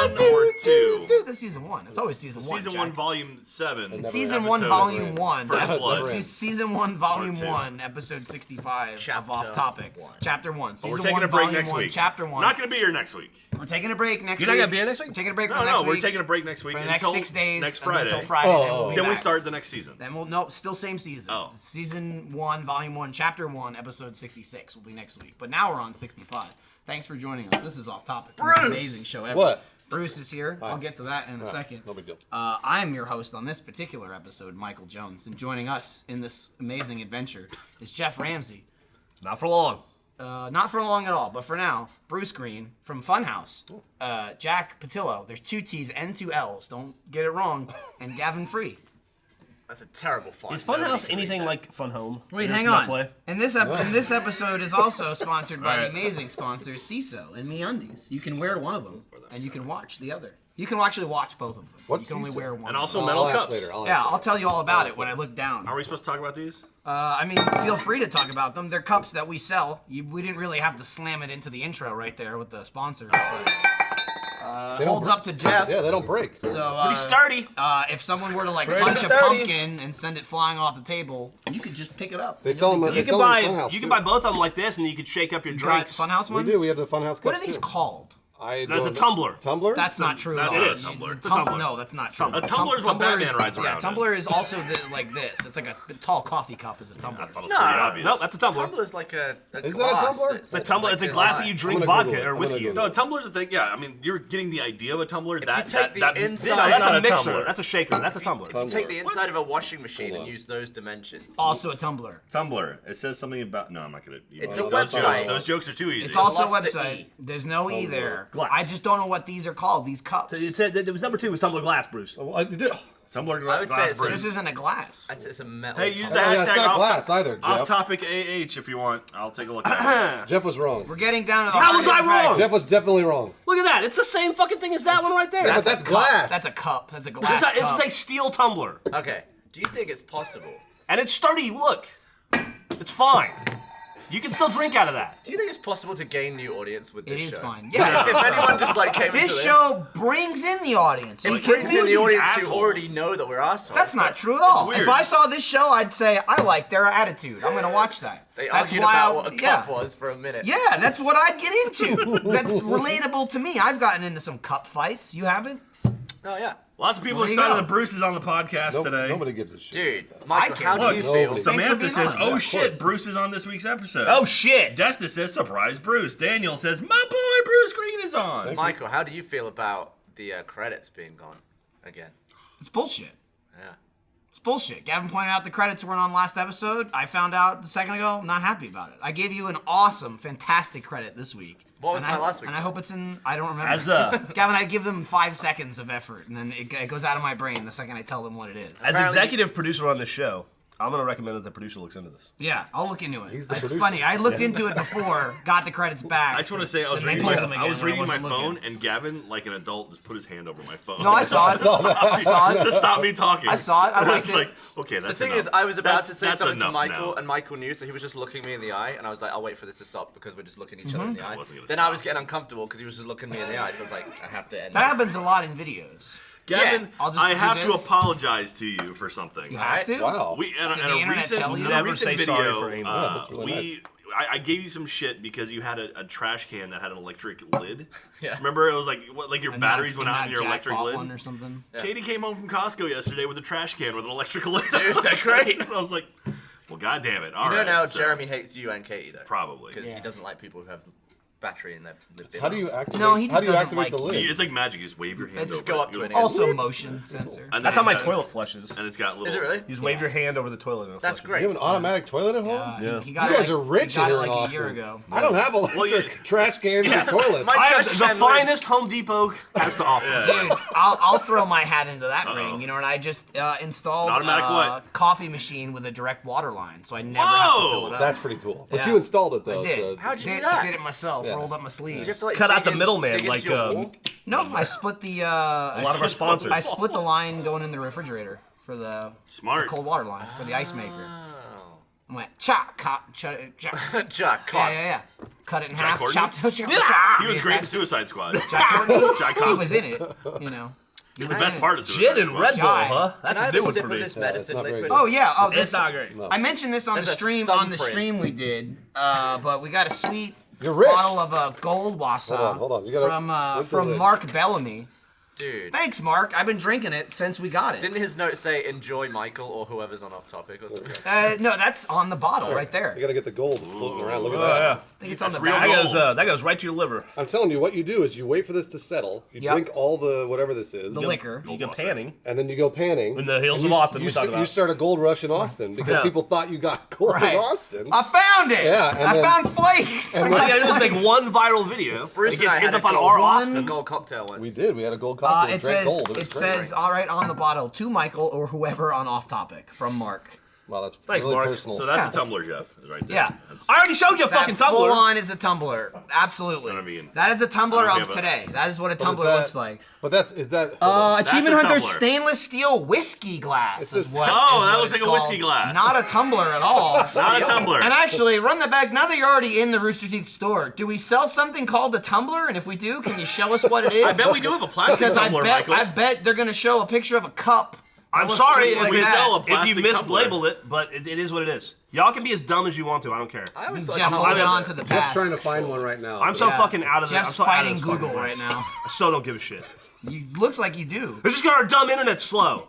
1 or 2? Dude, this is season 1. It's always season 1. Season 1, volume 7. It's season 1, volume 1. First Blood. It's season 1, volume 1, episode 65 of Off Topic. Chapter 1. We're taking a break next week. Chapter 1. Not going to be here next week. We're taking a break next week. You're not going to be here next week? We're taking a break No, for next week. we're taking a break next week for the next until 6 days. next Friday. Until Friday. Then we start the next season. Then we'll still same season. Oh. Season 1, volume 1, chapter 1, episode 66 will be next week. But now we're on 65. Thanks for joining us. This is Off Topic. Bruce! An amazing show ever. What? Bruce is here. I'll get to that in a second. No big deal. I'm your host on this particular episode, Michael Jones. And joining us in this amazing adventure is Jeff Ramsey. Not for long. Not for long at all, but for now, Bruce Green from Funhouse. Jack Patillo. There's 2 T's and 2 L's. Don't get it wrong. And Gavin Free. That's a terrible font. Is Funhouse anything like Fun Home? Wait, hang on. And this episode is also sponsored by the amazing sponsors CISO and MeUndies. You can wear one of them, and you can watch the other. You can actually watch both of them. What's you can only CISO? wear one. And also I'll metal ask cups. later. I'll tell you all about it when I look down. Are we supposed to talk about these? I mean, feel free to talk about them. They're cups that we sell. We didn't really have to slam it into the intro right there with the sponsor. They don't Holds up to Jeff. Yeah, they don't break. So, Pretty sturdy. if someone were to Pretty punch a sturdy. pumpkin and send it flying off the table, you could just pick it up. They sell them. You They can sell them buy in Funhouse, you can too. buy both of them like this, and you could shake up your You got drinks. Funhouse We ones? do. We have the Funhouse cups. What are these too. called? That's a tumbler. Tumbler? That's not true. That's at all. not a tumbler. It's a tumbler. No, that's not true. A tumbler is what Batman rides around Yeah, in. tumbler is also like this. It's like a tall coffee cup is a tumbler. I thought it was No, pretty no, obvious. Nope, that's a tumbler. Tumbler's like a Is that a glass tumbler? that's The tumbler. like It's a this glass high. that you drink I'm gonna vodka Google it. or I'm whiskey gonna in. Google No, a tumbler's a thing. Yeah, I mean, you're getting the idea of a tumbler. you That take the that inside- this No, is that's not a mixer. tumbler. That's a shaker. That's a tumbler. Take the inside of a washing machine Hold and on. use those dimensions. Also a tumbler. Tumbler. It says something about. No, I'm not gonna. It's a those website. Jokes, those jokes are too easy. It's also a lost the website. E. There's no E there. Glass. I just don't know what these are called. These cups. It said that it was number 2 was tumbler glass, Bruce. Well, I did. Tumbler I would say glass it's- brew. This isn't a glass. It's a metal. Hey, use the tumbler. Yeah, it's hashtag not off, glass either, Jeff. off topic AH if you want. I'll take a look at it. Jeff was wrong. We're getting down to the How was hard I wrong? facts. Jeff was definitely wrong. Look at that. It's the same fucking thing as that one right there. Yeah, but that's glass. That's a cup. That's a glass This cup. is a steel tumbler. Okay. Do you think it's possible? And it's sturdy. Look. It's fine. You can still drink out of that. Do you think it's possible to gain new audience with this It is show? fine. Yeah. If anyone just like came into This show brings in the audience. it It brings in the audience assholes. who already know that we're assholes. That's not true at all. weird. If I saw this show, I'd say I like their attitude. I'm gonna watch that. They That's argued why about I- what a yeah. cup was for a minute. Yeah, that's what I'd get into. That's relatable to me. I've gotten into some cup fights. You haven't? Oh yeah. Lots of people There you excited go. that Bruce is on the podcast today. Nobody gives a shit. Dude, Michael, can how do Look, you Nobody. feel? Thanks Samantha being says, on. "Oh Yeah, of shit, course. Bruce is on this week's episode." Oh, shit. Desta says, "Surprise, Bruce." Daniel says, "My boy Bruce Green is on." Michael, how do you feel about the credits being gone again? It's bullshit. Yeah. It's bullshit. Gavin pointed out the credits weren't on last episode. I found out a second ago. I'm not happy about it. I gave you an awesome, fantastic credit this week. What was And my I- last week? And I hope it's in. I don't remember. As a- Gavin, I give them 5 seconds of effort, and then it goes out of my brain the second I tell them what it is. As Apparently- executive producer on this show, I'm going to recommend that the producer looks into this. Yeah, I'll look into it. He's the It's producer. funny. I looked into it before, got the credits back. I just want to say I was Then they reading pulled my, them again I was when I reading my wasn't phone, looking. and Gavin, like an adult, just put his hand over my phone. No, I saw it. I saw it. to stop me talking. I saw it. I liked was it. like, okay, that's The thing enough. is, I was about That's- to say that's something to enough Michael, now. and Michael knew, so he was just looking me in the eye, and I was like, I'll wait for this to stop because we're just looking each other in the eye. wasn't gonna Then stop. I was getting uncomfortable because he was just looking me in the eye, so I was like, I have to end That this. happens a lot in videos. Gavin, I'll just I do have to this. apologize to you for something. You have to? Wow. We in Did a the internet recent, tell you? in a Never recent say sorry video, for Amy. Yeah, that's really nice. I gave you some shit because you had a trash can that had an electric lid. Yeah. Remember, it was like like your And batteries not- went and out not in your Jack electric bought lid. one or something. Katie came home from Costco yesterday with a trash can with an electric lid. Dude, they're great. I was like, well, god damn it. All You know right, now so- Jeremy hates you and Katie, though. Probably. Because Yeah. he doesn't like people who have battery in their bin. How do you activate? No, he just how do you doesn't activate like the you. lid? It's like magic. You just wave your hand Just over go it. up to You it go- and Also, motion sensor. And then That's how my it's got- toilet flushes. And it's got little. Is it really? You just wave your hand over the toilet and it That's flushes. great. You have an automatic toilet at home? Yeah. He You got it guys are rich he got in it here in like a Austin. year ago. I don't have electric trash cans and toilets. My I have trash the can finest Home Depot has to offer. Dude, I'll throw my hat into that ring, you know, and I just installed An automatic what? coffee machine with a direct water line, so I never have to fill it up. That's pretty cool. But Yeah. you installed it though. I did. So How'd you do did, that? did it myself, Yeah. rolled up my sleeves. You have to, like, Cut out dig the in- middleman, dig into like, your wall? No, I split the. A lot of our sponsors. I split the line going in the refrigerator for the Smart. cold water line for the ice maker. Oh. I went chop, cop, chop. Jack, cut. Yeah. Cut it in Jack half, Courtney? chopped. He was great in Suicide Squad. Jack Courtney? Jack He Cobb. was in it, you know. He was the best part of Suicide Gin and Squad. Red Bull, Jai. huh? Can That's I a have new a one sip for of me. this medicine not very liquid? good. Oh yeah, It's this, not great. I mentioned this on the There's a stream thumbprint. we did, but we got a sweet You're rich. bottle of gold wasa Hold on. You gotta look from at it. Mark Bellamy. Dude. Thanks, Mark. I've been drinking it since we got it. Didn't his note say enjoy Michael or whoever's on off topic or something? No, that's on the bottle right there. You gotta get the gold floating around. Look at Oh, that. yeah. I think it's on the real back. gold. That goes right to your liver. I'm telling you, what you do is you wait for this to settle. You Yep. drink all the whatever this is, The liquor. You go panning. and then you go panning. In the hills and of you- Austin, you, we talked you about. start a gold rush in Austin because Yeah. people thought you got gold Right. in Austin. I found it. Yeah, and I then- found flakes. and I All got you gotta do is flakes. make one viral video. Bruce It and I gets had up a on gold, our one Austin. gold cocktail once. We did. We had a gold cocktail. It drank says gold. was it great. says all right on the bottle to Michael or whoever on off topic from Mark. Wow, that's Thanks, really Mark. personal. So that's a Tumblr, Jeff, right there. Yeah. That's, I already showed you a That fucking full Tumblr. on is a tumbler. Absolutely. I mean, that is a tumbler I don't of give a- today. That is what a But is tumbler that- looks like. But is that? hold on. Achievement That's a Hunter tumbler. stainless steel whiskey glass It's is just- what. Oh, is that what looks it's like a whiskey called. glass. Not a tumbler at all. not a tumbler. And actually, run that back. Now that you're already in the Rooster Teeth store, do we sell something called a tumbler? And if we do, can you show us what it is? I bet we do have a plastic Because tumbler, Michael. I bet they're gonna show a picture of a cup. I'm Looks sorry just if like we that. sell a if you plastic tumbler. mislabeled it, but it is what it is. Y'all can be as dumb as you want to. I don't care. I always thought Jeff, tumbler- holding on to the Jeff's past. trying to find one right now. I'm so Yeah. fucking out of it. Jeff's I'm so out of fighting this Google fucking right place. now. I so don't give a shit. You looks like you do. It's just because our dumb internet's slow.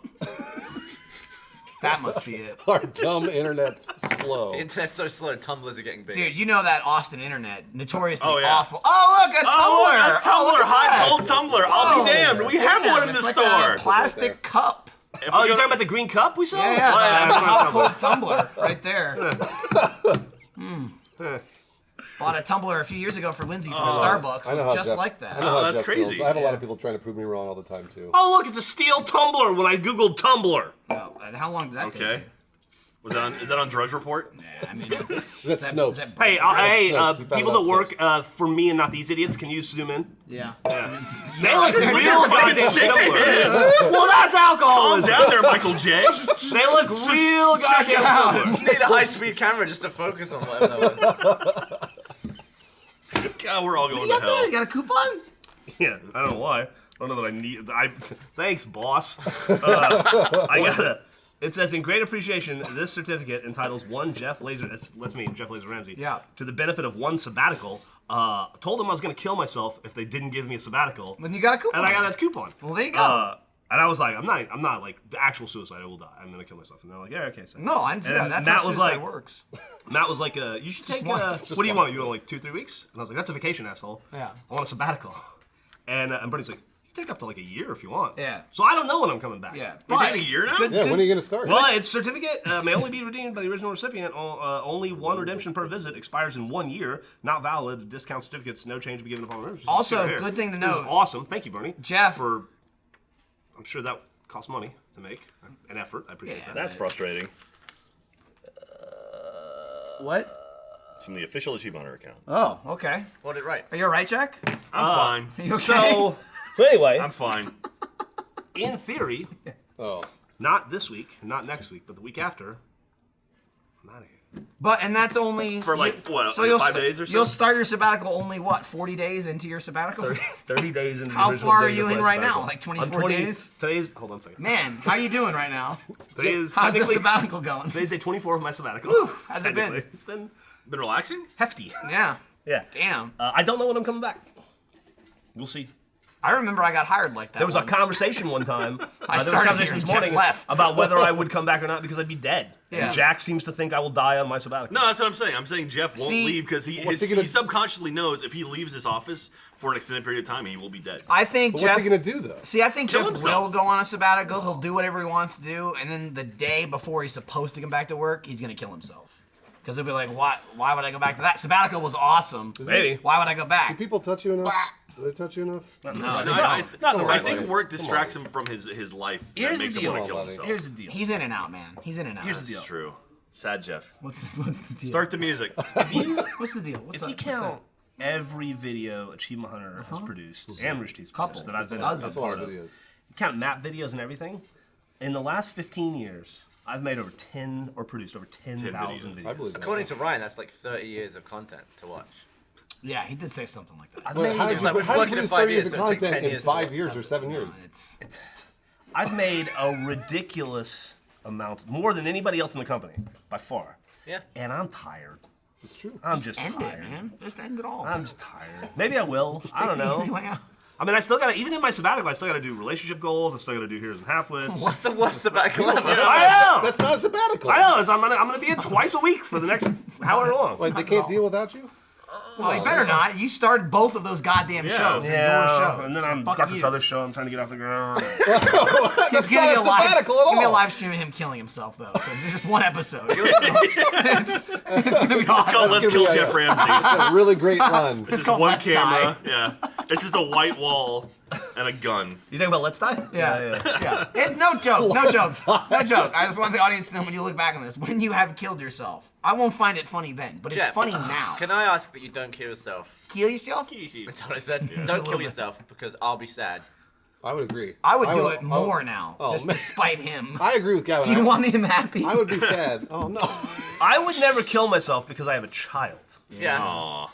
That must be it. Our dumb internet's slow. The internet's so slow, tumblers are getting big. Dude, you know that Austin internet, notoriously Oh, yeah. awful. Oh, look, a tumbler! Oh, look, a look tumbler, at hot that. gold tumbler. I'll Oh, be damned. We have damn, one in the it's like store. a plastic cup. If Oh, we you're go- talking about the green cup we saw? Yeah, yeah, Well, the yeah, hot cold tumbler right there. Bought a tumbler a few years ago for Lindsay from Starbucks, I know how just Jeff- like that. I know how Oh, that's Jeff crazy. feels. I have a lot of people trying to prove me wrong all the time too. Oh, look, it's a steel tumbler when I Googled tumbler. Oh, and how long did that take? Okay. Is that on Drudge Report? Yeah, I mean, it's, That's Snopes. Hey, Snopes. You found people it on that work for me and not these idiots, can you zoom in? yeah. They look You're real fucking goddamn sick. similar. Well, that's Calm alcoholism. down there, Michael J. They look real goddamn similar. You need a high-speed camera just to focus on whatever that was. God, we're all going You to got there? hell. You got a coupon? Yeah, I don't know why. I don't know that I need. Thanks, boss. I got it. It says, in great appreciation, this certificate entitles one Jeff Laser. That's me, Jeff Laser Ramsey. Yeah. To the benefit of one sabbatical. Told them I was going to kill myself if they didn't give me a sabbatical. When you got a coupon. And I got that coupon. Well, there you go. And I was like, I'm not like the actual suicide. I will die. I'm gonna kill myself. And they're like, yeah, okay. So. No, And that's Matt how was suicide like- works. Matt was like, you should take. once, just What do you once. want? You want like 2-3 weeks? And I was like, that's a vacation, asshole. Yeah. I want a sabbatical. And Bernie's like, you can take up to like a year if you want. Yeah. So I don't know when I'm coming back. Yeah. We're taking a year now? Yeah, when are you gonna start? Well, its certificate may only be redeemed by the original recipient. Only one redemption per visit. Expires in 1 year. Not valid. Discount certificates. No change to be given upon remission. Also, Here. good thing to This is note. awesome. Thank you, Bernie. Jeff. For, I'm sure that costs money to make. An effort. I appreciate Yeah. that. That's frustrating. What? It's from the official Achievement Hunter account. Oh, okay. What did it right? Are you alright, Jack? I'm fine. Are you okay? So anyway, I'm fine. in theory, Oh, not this week, not next week, but the week after, I'm out of here. And that's only For like, what, So like you'll 5 days or so? You'll start your sabbatical only what? 40 days into your sabbatical? 30 days in the How original far are days you of in my right now? sabbatical. Like 24 I'm 20 days? Today's, hold on a second. Man, how you doing right now? Today is How's the technically, sabbatical going? today's day 24 of my sabbatical. how's it been? Technically. It's been Been relaxing? hefty. Yeah. Yeah. Damn. I don't know when I'm coming back. We'll see. I remember I got hired like that. There was once. a conversation one time. I There was a started conversation here, this Jeff morning left. about whether I would come back or not because I'd be dead. Yeah. And Jack seems to think I will die on my sabbatical. No, that's what I'm saying. I'm saying Jeff won't See, leave because he subconsciously knows if he leaves this office for an extended period of time, he will be dead. I think but Jeff. what's he gonna do though? See, I think Kill Jeff himself. will go on a sabbatical. He'll do whatever he wants to do, and then the day before he's supposed to come back to work, he's gonna kill himself. Because he'll be like, "Why? Why would I go back to that? Sabbatical was awesome. Maybe. Why would I go Do back?" people touch you enough? Do they touch you enough? No, No, I not in the I right think way. work distracts him from his life. Here's that the makes him deal. want to kill Buddy. himself. Here's the deal. He's in and out, man. He's in and out. Here's the That's deal. true. Sad Jeff. What's the deal? Start the music. What's the deal? What's If up? you What's count up? every video Achievement Hunter has produced and Rich Teeth's Couple. produced that I've been Dozens. a That's a lot part of of, videos. count map videos and everything, in the last 15 years, I've made over 10 or produced over 10,000 videos. I believe that. According to Ryan, that's like 30 years of content to watch. Yeah, he did say something like that. I've But made, how did It's you, like we're how did working you in produce 5 30 years, years of so it takes 10 content in years to 5 work. years or 7 years? I've made a ridiculous amount, more than anybody else in the company, by far. Yeah. And I'm tired. It's true. I'm just End tired. it, man. Just end it all. I'm just tired. Maybe I will. I don't Take the easy know. way out. I mean, I still gotta, even in my sabbatical, I still gotta do relationship goals. I still gotta do here's and halfwits. What's the worst sabbatical ever? I know. That's not a sabbatical. I know. I'm gonna be in twice a week for the next however long. Like, they can't deal without you? Well, you better not. You started both of those goddamn shows. They're your shows. And then I'm Fuck got this you. other show I'm trying to get off the ground. It's That's gonna be not a a sabbatical at It's gonna be a all. live stream of him killing himself, though. So it's just one episode. it's gonna be awesome. It's called Let's gonna Kill be Jeff a- Ramsey. It's a really great run. It's just called one Let's camera. Yeah. It's just a white wall and a gun. You talking about Let's Die? Yeah. No joke. No joke. No joke. I just want the audience to know when you look back on this, when you have killed yourself. I won't find it funny then, but it's Jeff, funny now. Can I ask that you don't kill yourself? Kill yourself? Easy. That's what I said. Don't kill yourself because I'll be sad. I would agree. I would do it more now, oh, just man. to spite him. I agree with Gavin. Do you want him happy? I would be sad. Oh, no. I would never kill myself because I have a child. Yeah. Aw.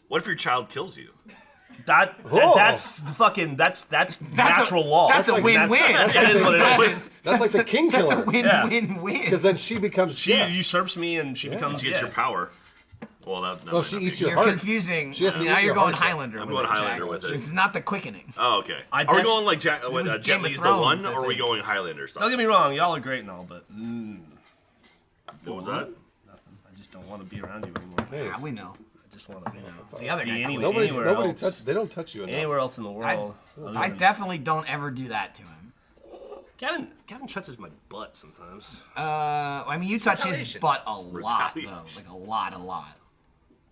What if your child kills you? That's fucking that's natural law. That's a win-win. That is what it is. That's like the king That's killer. a win-win-win. Because then she becomes She Jeff. usurps me and she becomes She gets your power. Well, that Well, might she not eats be. your You're heart. confusing. She has to Now eat you're your going heart. Highlander. I'm with going it, Highlander Jack. with it. This is not the quickening. Oh, okay. I Are we guess- going like Jet was Game of Li's the Thrones, one, I or are we think. going Highlander style? Don't get me wrong, y'all are great and all, but What was that? nothing. I just don't want to be around you anymore. Hey, Yeah, we know. I just want to be The other be guy. anywhere, quit. anywhere nobody else. touch. They don't touch you enough. Anywhere else in the world. other I than- definitely don't ever do that to him. Gavin touches my butt sometimes. I mean, you touch his Retaliation. butt a lot, though. Retaliation. Like a lot.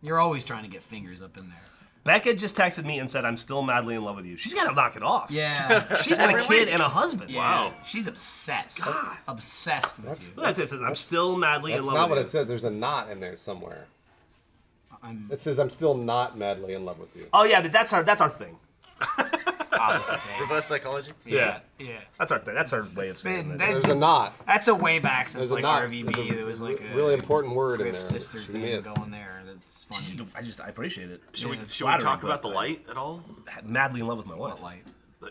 You're always trying to get fingers up in there. Becca just texted me and said, I'm still madly in love with you. She's got to knock it off. Yeah. She's got a kid and a husband. Wow. She's obsessed. Obsessed with you. That's it. It says, I'm still madly That's in love not with what you. it says. There's a knot in there somewhere. I'm It says, I'm still not madly in love with you. Oh, yeah, but that's our thing. opposite. Reverse psychology. Yeah. Yeah. That's our thing. That's our way of saying been- it. that- There's a knot. That's a way back since There's a like knot. RVB. There's a There was like a really important word in Griff there. sister that you thing missed. going there. That's funny. I appreciate it. Should we It's talk flattering, about but the light at all? Madly in love with my wife. What light?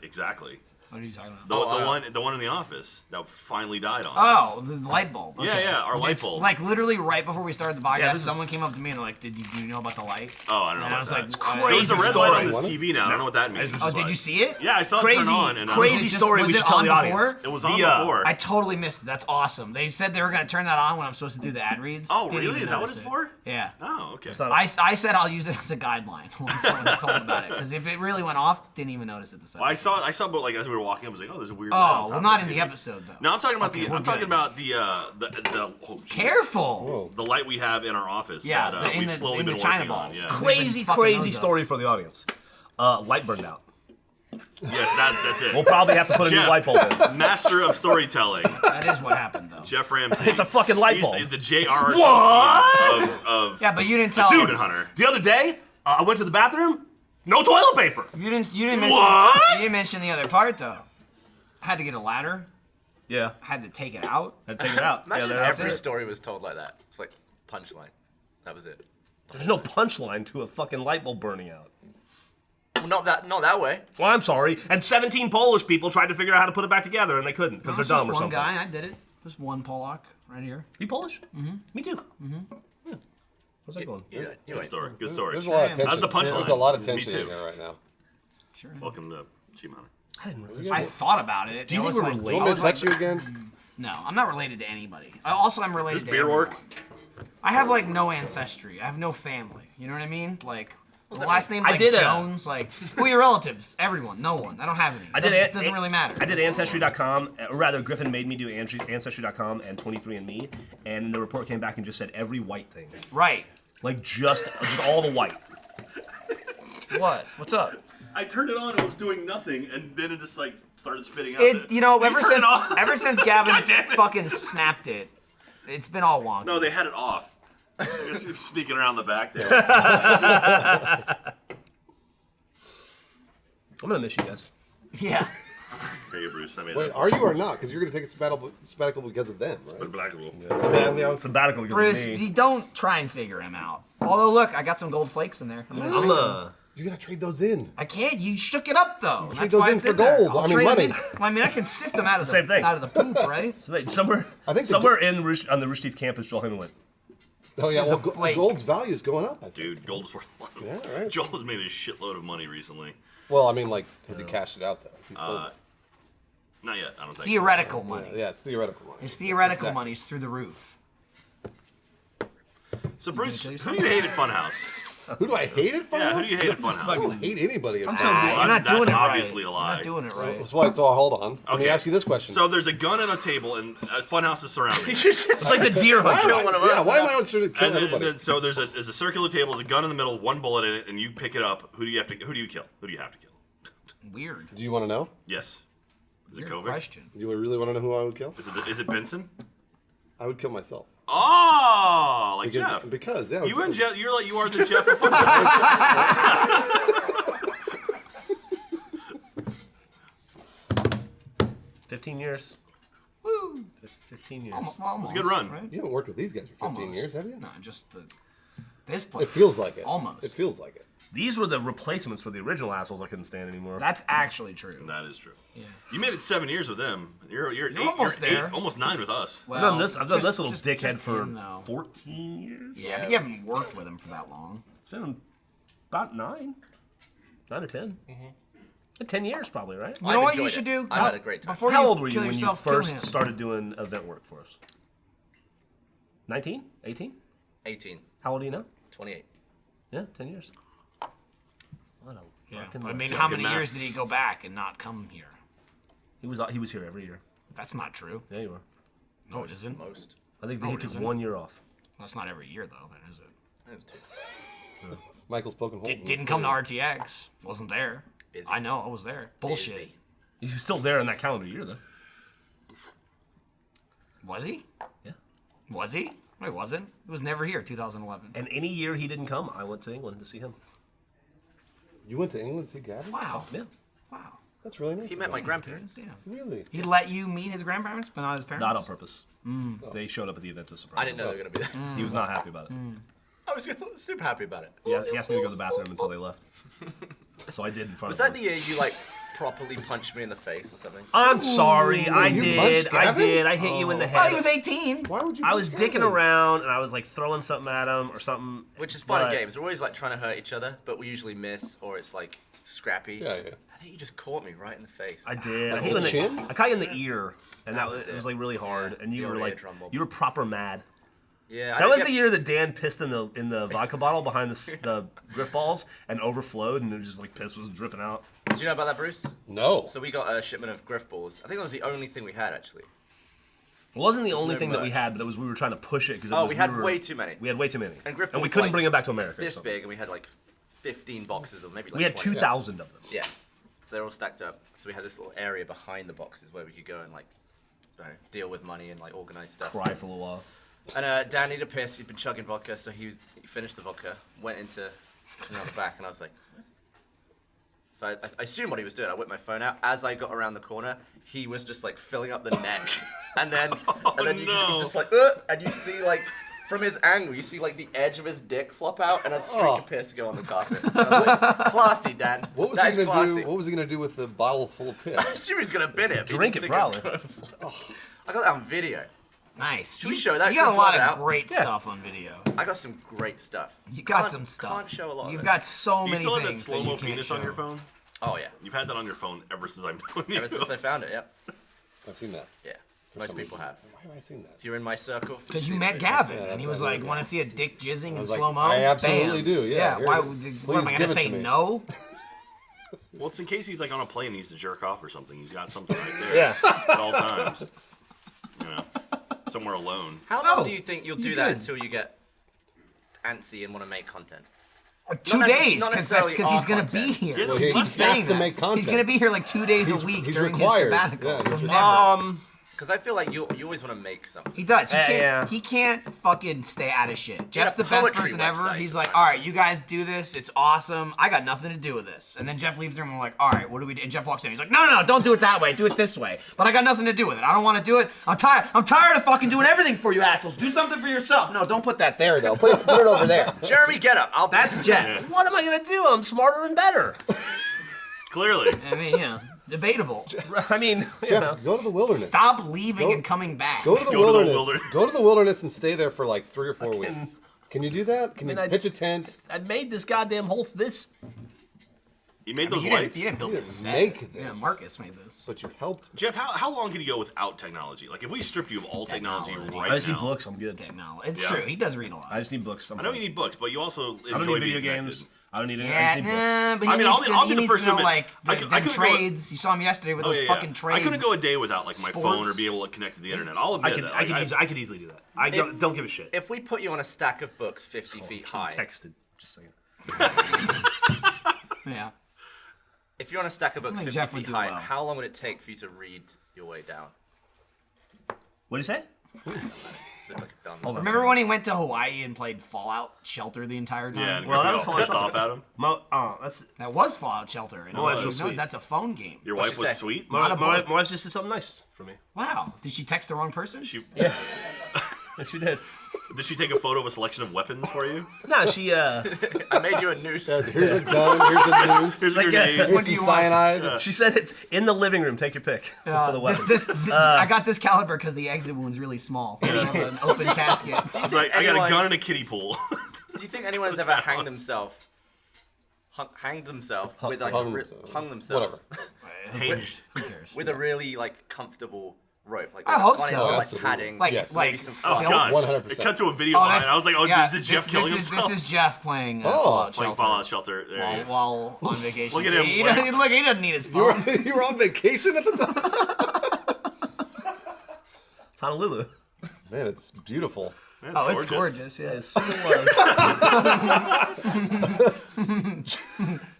Exactly. What are you talking about? The one in the office that finally died on us. Oh, the light bulb. Yeah, Okay. yeah, our light It's bulb. Like literally right before we started the podcast, Yeah, this is- someone came up to me and they're like, "Do you know about the light?" Oh, I don't know And I about was that. like, It's crazy There's a red story. light on this TV now. I don't know what that means. Oh, did you see it? Yeah, I saw it Crazy, turn on. And crazy Was it just- story was we it should tell on the audience. before? It was on The, before. I totally missed it. That's awesome. They said they were gonna turn that on when I'm supposed to do the ad reads. Oh, Didn't really? even Is that what notice it's it. for? Yeah. Oh, okay. It's not- I said I'll use it as a guideline once I was told about it because if it really went off, didn't even notice it the second. Well, I saw, but like as we were walking, I was like, oh, there's a weird. light Oh, on top well, of not the in the TV. episode though. No, I'm talking about Okay, we're I'm talking good. about the oh, geez. Careful. Whoa. The light we have in our office. Yeah, that, in we've the- slowly in the been China working on. balls. Yeah. Crazy, fucking crazy those up. story for the audience. Light burned out. Yes, that's it. We'll probably have to put a new Jeff. light bulb in. Master of storytelling, That is what happened though. Jeff Ramsey. It's a fucking light He's bulb. the J.R. What? of Yeah, but you didn't tell. Student Hunter. The other day, I went to the bathroom. No toilet paper. You didn't mention. What? You didn't mention the other part though. Had to get a ladder. Yeah, Had to take it out. I take it out. Imagine yeah, if every it. story was told like that. It's like punchline. That was it. there's no punchline to a fucking light bulb burning out. Well, not that way. Well, I'm sorry. And 17 Polish people tried to figure out how to put it back together, and they couldn't because they're It's just dumb or one something. guy. I did it. Just one Polak right here. You Polish? Mm-hmm. Me too. Mm-hmm. Yeah. How's that going? You Good ain't. story. Good story. There's a lot of tension. How's the punchline? There's a lot of Me tension too. in there right now. Sure. Welcome to G-Monitor. I didn't realize. I thought about it. Do you It think was we're like- related? You want me to touch you again? No, I'm not related to anybody. Also, I'm related Does to beer everyone. work? I have like no ancestry. I have no family. You know what I mean? Like the last name I like did a- Jones. Like who are your relatives? Everyone. No one. I don't have any. It doesn't really matter. I did Ancestry.com, or rather, Griffin made me do Ancestry.com and 23andMe, and the report came back and just said every white thing, Right. like just all the white. What? What's up? I turned it on. It was doing nothing, and then it just like started spitting out. It. You know, They ever turned since it off. ever since Gavin God damn it. fucking snapped it, it's been all wonky. No, they had it off. I guess he was sneaking around the back there. I'm gonna miss you guys. Yeah. Here you, Bruce. I made Wait, that. are you or not? Because you're going to take a sabbatical because of them, right? Sabbatical. Sabbatical because Bruce, of me. you don't try and figure him out. Although, look, I got some gold flakes in there. I'm gonna trade them. You got to trade those in. I can't. You shook it up though. trade That's those why in it's for there. gold. I'll I mean, trade 'em money. in. Well, I mean, I can sift them out of It's the same thing. out of the poop, right? So wait, somewhere I think the somewhere on the Rooster Teeth campus, Joel Heyman went. Oh, yeah. There's Well, a flake. gold's value is going up, I think. Dude, gold is worth a lot. Yeah, right. Joel has made a shitload of money recently. Well, I mean, like, has he cashed it out, though? Has he sold it? Not yet, I don't think. Theoretical money. Yeah, it's theoretical money. His theoretical Exactly. money's through the roof. So, Bruce, kill who do you hate at Funhouse? Who do I hate at Funhouse? Yeah, who do you hate at I Funhouse? don't hate anybody at I'm Funhouse. so You're that's- not doing that's it obviously right. a lie. You're not doing it right. That's why. So hold on. Let me Okay. ask you this question. So there's a gun and a table, and Funhouse is surrounded. It's like the deer hunter. Kill one of us. yeah, why am I always trying to kill And then, everybody? so there's a circular table, there's a gun in the middle, one bullet in it, and you pick it up. Who do you kill? Who do you have to kill? Weird. Do you want to know? Yes. Is it Weird Kovic? question. You really want to know who I would kill? Is it Benson? I would kill myself. Oh, like Because, Jeff. Because yeah. You and Jeff, you are the Jeff of Funhouse. 15 years. Woo. 15 years. Almost, It was a good run. Right? You haven't worked with these guys for 15 Almost. years, have you? No, just this place. It feels like it. Almost. It feels like it. These were the replacements for the original assholes I couldn't stand anymore. That's actually true. That is true. Yeah. You made it 7 years with them. You're almost there. almost 9 with us. I've done this just- little just dickhead for him, though. 14 years. Yeah, but you haven't worked with him for that long. It's been about 9 or 10. 10 years probably, right? You know what enjoyed you should it. do? I had a great time. Before How you old were you kill when you yourself, kill first him. started doing event work for us? 19? 18? 18, How old are you now? 28. Yeah, 10 years. What a Yeah, fucking I mean, Yeah, how good many math. year did he go back and not come here? He was here every year. That's not true. Yeah, you were. No, it isn't. Most. I think No, he it took isn't. 1 year off. That's not every year, though, then, is it? It was two. Michael's poking holes. in Didn't this come to theory. RTX. Wasn't there. Busy. I know, I was there. Bullshit. Busy. He was still there in that calendar year, though. Was he? Yeah. Was he? No, he wasn't. He was never here, 2011. And any year he didn't come, I went to England to see him. You went to England to see Gavin? Wow. Yeah. Wow. That's really nice. He met of my him. grandparents. Yeah. Really? He let you meet his grandparents, but not his parents? Not on purpose. They showed up at the event to surprise I didn't know they were going to be there. He was not happy about it. I was super happy about it. Yeah, he asked me to go to the bathroom until they left. So I did in front Was of that him. the year you, like, properly punched me in the face or something? I'm sorry, I you did. punched I Gavin? did. I hit you in the head. Well, he was 18. Why would you? I was punch dicking Gavin? around and I was like throwing something at him or something. Which is fun but- in games. We're always, like, trying to hurt each other, but we usually miss or it's, like, scrappy. Yeah, yeah. I think you just caught me right in the face. I did. Like I hit you in the chin? I caught you in the ear, and that was was it was it. like really hard. Yeah, And you the were old like, eardrum bob. you were proper mad. Yeah, That was the year that Dan pissed in the vodka bottle behind the griff balls and overflowed, and it was just like piss was dripping out. Did you know about that, Bruce? No. So we got a shipment of griff balls. I think that was the only thing we had, actually. It wasn't the only no thing that we merch. had, but it was we were trying to push it because Oh, we had way too many. We had way too many, And griff we balls, couldn't like, bring them back to America. or This something. big, and we had like 15 boxes of maybe like We had 20. 2,000 of them. Yeah. So they're all stacked up. So we had this little area behind the boxes where we could go and like, I don't know, deal with money and like organize stuff. Cry for a little while. And Dan needed a piss. He'd been chugging vodka, so he finished the vodka, went into the back, and I was like, what? So I assumed what he was doing. I whipped my phone out. As I got around the corner, he was just like filling up the neck, and then he's just like, and you see like from his angle, you see like the edge of his dick flop out, and a streak of piss go on the carpet. And I was like, classy, Dan. What was That he is gonna classy. do? What was he gonna do with the bottle full of I piss? assume he's gonna bin it. but he Drink didn't it, think was probably. gonna flow. I got that on video. Nice. Should we show that? You Should got we a lot pull it of out? great Yeah. stuff on video. I got some great stuff. You got Can't- some stuff. Can't show a lot. You've of it. got so Do you many still have that things that slow-mo you can't penis on your show. phone? Oh yeah. You've had that on your phone ever since I've known you. Ever since I found it, yep. I've seen that. Yeah. For Most some people reason. have. Why have I seen that? If you're in my circle. Because you see met the Gavin, Yeah, and he that's was right, like, yeah. "Want to see a dick jizzing in was like, slow mo?" I absolutely do, yeah, here. Why? Please What am I give gonna it say? to me. No. Well, it's in case he's like on a plane and needs to jerk off or something. He's got something right there. Yeah. At all times. You know, somewhere alone. How No, long do you think you'll do you that did. until you get antsy and want to make content? 2 Not days, not because that's necessarily because he's our gonna content. be here. Well, He he keeps has saying to that. make content. He's gonna be here like 2 days He's- a week he's during required. his sabbatical. Yeah, so he's never. required. Because I feel like you always want to make something. He does. Yeah. He can't fucking stay out of shit. Jeff's the best poetry person ever. website. He's like, all right, you guys do this. It's awesome. I got nothing to do with this. And then Jeff leaves the room and we're like, all right, what do we do? And Jeff walks in. He's like, no, don't do it that way. Do it this way. But I got nothing to do with it. I don't want to do it. I'm tired. I'm tired of fucking doing everything for you assholes. Do something for yourself. No, don't put that there though. Put it over there. Jeremy, get up. That's Jeff. What am I gonna do? I'm smarter and better. Clearly. I mean, debatable. I mean, Jeff, go to the wilderness. Stop leaving and coming back. Go to the Go to the wilderness. wilderness. Go to the wilderness and stay there for like 3 or 4 weeks. Can you do that? Can you pitch a tent? I made this goddamn whole You made those You lights? didn't build You this didn't set. make Yeah, this. Marcus made this. But you helped. Jeff, how long can you go without technology? Like, if we stripped you of all technology right now. I'm good. No, it's Yeah. true. He does read a lot. I just need books. I know you need books, but you also enjoy I don't need being video games. connected. I don't need any. I Yeah, just need books. but he I mean, needs I'll he be the needs first to know, to admit, like, I the couldn't go- trades. You saw him yesterday with Oh, those yeah, fucking yeah. trades. I couldn't go a day without like my phone Sports. or be able to connect to the internet. I'll admit that. I could easily do that. I don't give a shit. If we put you on a stack of books 50 feet high, Texted. Just saying. Yeah. if you're on a stack of books think 50 Jeff would feet do high, well. how long would it take for you to read your way down? What did you say? Is it like a dumb? Hold on. Remember when he went to Hawaii and played Fallout Shelter the entire time? Yeah, and Well, that you're was all fun. pissed off at him. That's That was Fallout Shelter. And that's real no, sweet. that's a phone game. Your What'd wife she was say? sweet. Not a book. my wife just did something nice for me. Wow. Did she text the wrong person? She, She did. did she take a photo of a selection of weapons for you? No, she I made you a noose. Here's a gun. Here's a noose. Here's a like, grenade. What Here's do some you want? cyanide. she said it's in the living room. Take your pick for the weapon. I got this caliber because the exit wound's really small. We have an open casket. It's like, I got a anyone- gun in a kiddie pool. Do you think anyone has ever hanged themselves? Hanged themselves with like hung a themselves. hung themselves Hinged. Who cares? with a really like comfortable rope? Like I hope gone so. into, like Absolutely. padding, Like, Yes. like maybe some Oh silk. god! 100%. It cut to a video Oh, behind. that's- I was like, oh, yeah, is this Jeff killing himself? This is Jeff playing Oh. Fallout Playing Shelter. Fallout Shelter. There you go. While on vacation. Look at See, him. He doesn't, look, he doesn't need his You phone. were, you were on vacation at the time? It's Honolulu. Man, it's beautiful. Man, Oh, it's gorgeous. Yeah. It was.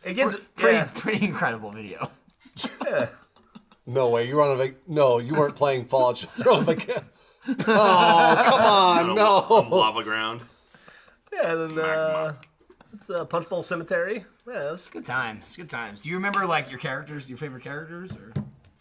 It gets Pretty incredible video. No way. You were on a No, you weren't playing Fallout Shelter on vacation. Oh, come on. On No. lava ground. Yeah, and then it's Punch Bowl Cemetery. Yeah, that's Good times. Good times. Do you remember like your characters, your favorite characters, or?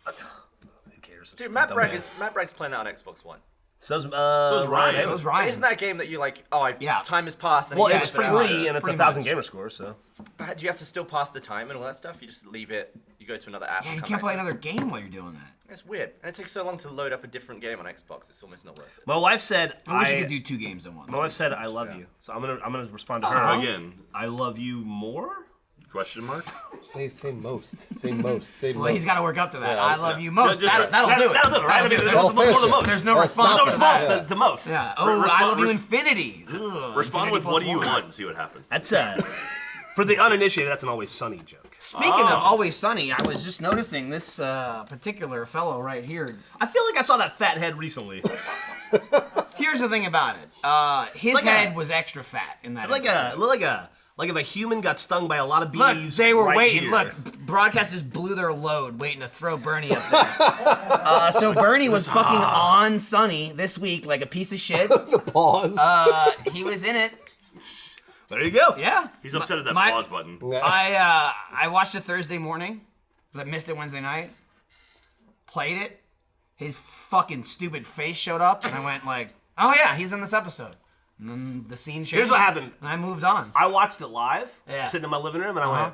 who cares? Dude, Matt Bragg's playing that on Xbox One. So's is Ryan. So was Ryan. Isn't that a game that you like? Oh, Yeah. time has passed. And well, you it's whip it free out. and it's Pretty 1,000 much. gamer score. So Do you have to still pass the time and all that stuff? You just leave it. You go to another app. Yeah, and you come can't back play to it? another game while you're doing that. It's weird, and it takes so long to load up a different game on Xbox. It's almost not worth it. my wife said, I wish you could do 2 games at once. My wife said, "I love you." So I'm gonna respond to her Again, I love you more. question mark? Say most. Say most. Say most. Well, he's got to work up to that. Yeah, I love you most. just- That'll do it. That'll do it, right? I mean, There's, there's I'll more finish than it. most. there's no I'll response. stop to it. that. Most to most. Yeah. Oh, Respond- I love you res- infinity. Ugh, Respond Infinity with plus what do you one. want and see what happens. That's for the uninitiated. That's an Always Sunny joke. Speaking of Always Sunny, I was just noticing this particular fellow right here. I feel like I saw that fat head recently. Here's the thing about it. His like head a- was extra fat in that like episode. like if a human got stung by a lot of bees. Look, they were right waiting. here. Look, broadcasters blew their load waiting to throw Bernie up there. So Bernie was fucking on Sunny this week like a piece of shit. the pause. He was in it. There you go. Yeah. He's upset at that My- pause button. I watched it Thursday morning because I missed it Wednesday night. Played it. His fucking stupid face showed up, and I went like, "Oh yeah, he's in this episode." And then the scene changed. Here's what happened. And I moved on. I watched it live, Yeah. sitting in my living room, and I Uh-huh.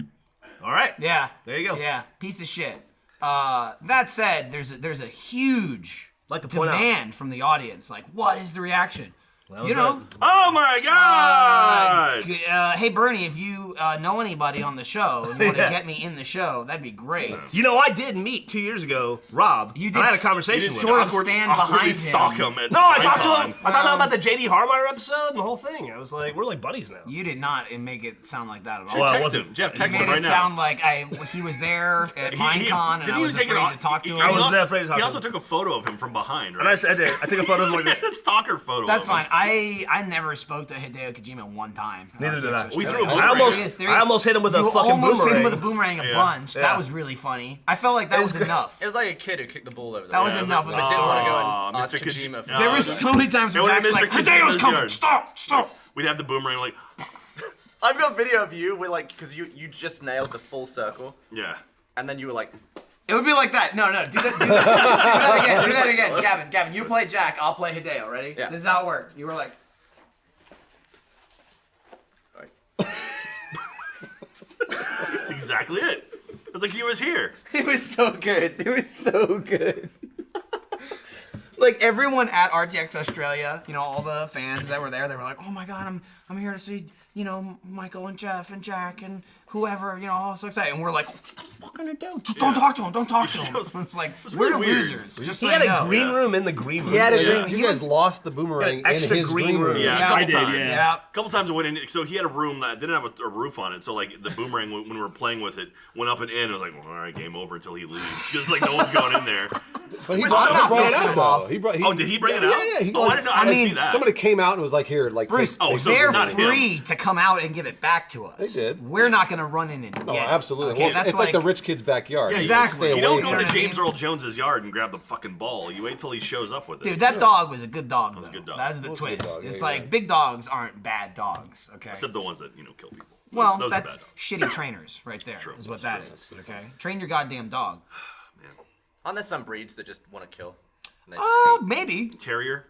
went, "All right, Yeah. there you go." Yeah. Piece of shit. That said, there's a huge Like to point out- demand from the audience. Like, what is the reaction? That You was know. Oh my god! Hey Bernie, if you know anybody on the show and you want to Yeah. get me in the show, that'd be great. You know, I did meet 2 years ago Rob. You and did I had a s- conversation you with sort him. of stand behind Awkwardly him. stalk him at No, I talked to Icon. him. I talked to him about the JD Harmeyer episode and the whole thing. I was like, we're like buddies now. You did not make it sound like that at all. Well, I Text wasn't- him. Jeff, You text made him right it now. sound like he was there at Minecon and did I he was take afraid an- to talk to him. he I was also- afraid to talk He to also him. took a photo of him from behind, right? And I took a photo of him like this. Stalker photo. That's of him. fine. I never spoke to Hideo Kojima one time. Neither did I. We threw a I boomerang. almost hit him with a You fucking almost boomerang. hit him with a boomerang a bunch. Yeah. That was really funny. I felt like that was enough. It was like a kid who kicked the ball over the That was wall. enough of I the didn't want to go Aw, and ask Mr. Kojima. for There that. was so many times where It Jack's was like, Mr. Hideo's Kojima's coming! yard. Stop! We'd have the boomerang like, I've got video of you where like, because you just nailed the full circle, yeah. and then you were like, It would be like that. No, do that. Do that again. Do that again. Gavin, you play Jack. I'll play Hideo. Ready? Yeah. This is how it worked. You were like, That's exactly it. It was like he was here. it was so good. It was so good. Like everyone at RTX Australia, you know, all the fans that were there, they were like, "Oh my God, I'm here to see, you know, Michael and Jeff and Jack and whoever, you know, all so excited." And we're like, "What the fuck gonna do? Just don't talk to him. Don't talk to him." It's like really we're weird. losers. Just so He had you a know. green room in the green room. He had a Yeah. green. You He guys was, lost the boomerang in extra his green green room. room. Yeah, a Yeah, couple I did, times. yeah. yeah. A couple times I went in, so he had a room that didn't have a roof on it. So like the boomerang, when we were playing with it, went up and in. I was like, well, all right, game over until he leaves, because like no one's going in there. But he We're brought, so he brought it pissed out off. though. He brought, Oh, did he bring it out? Yeah, he Oh, I didn't know. I didn't mean, see that. Somebody came out and was like, "Here, like, Bruce, take so they're not him. free to come out and give it back to us. They did. We're not gonna run in and No, get it. absolutely. Okay, Well, that's it's like the rich kid's backyard. Yeah, You Exactly. stay You don't away go from to know what I James mean? Earl Jones's yard and grab the fucking ball. You wait till he shows up with it. Dude, that dog was a good dog, though. a good dog. That's the was a good twist. dog, It's yeah, like yeah. big dogs aren't bad dogs, okay? Except the ones that kill people. Well, Those are that's bad dogs. shitty trainers right there. true, Is what that's that is. Okay, train your goddamn dog. Man. aren't there some breeds that just want to kill? And they just hate? Maybe. Terrier.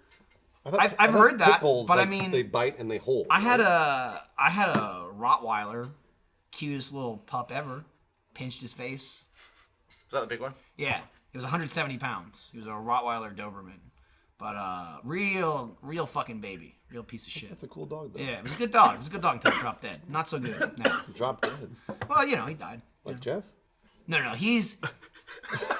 I thought- I've I thought heard that, pit bulls, but I like, mean- they bite and they hold. I had a Rottweiler, cutest little pup ever. Pinched his face. Is that the big one? Yeah, he was 170 pounds. He was a Rottweiler Doberman, but real fucking baby, real piece of shit. That's a cool dog though. Yeah, it was a good dog. It was a good dog until he dropped dead. Not so good now. Drop dead. Well, you know, he died. Like Jeff. No,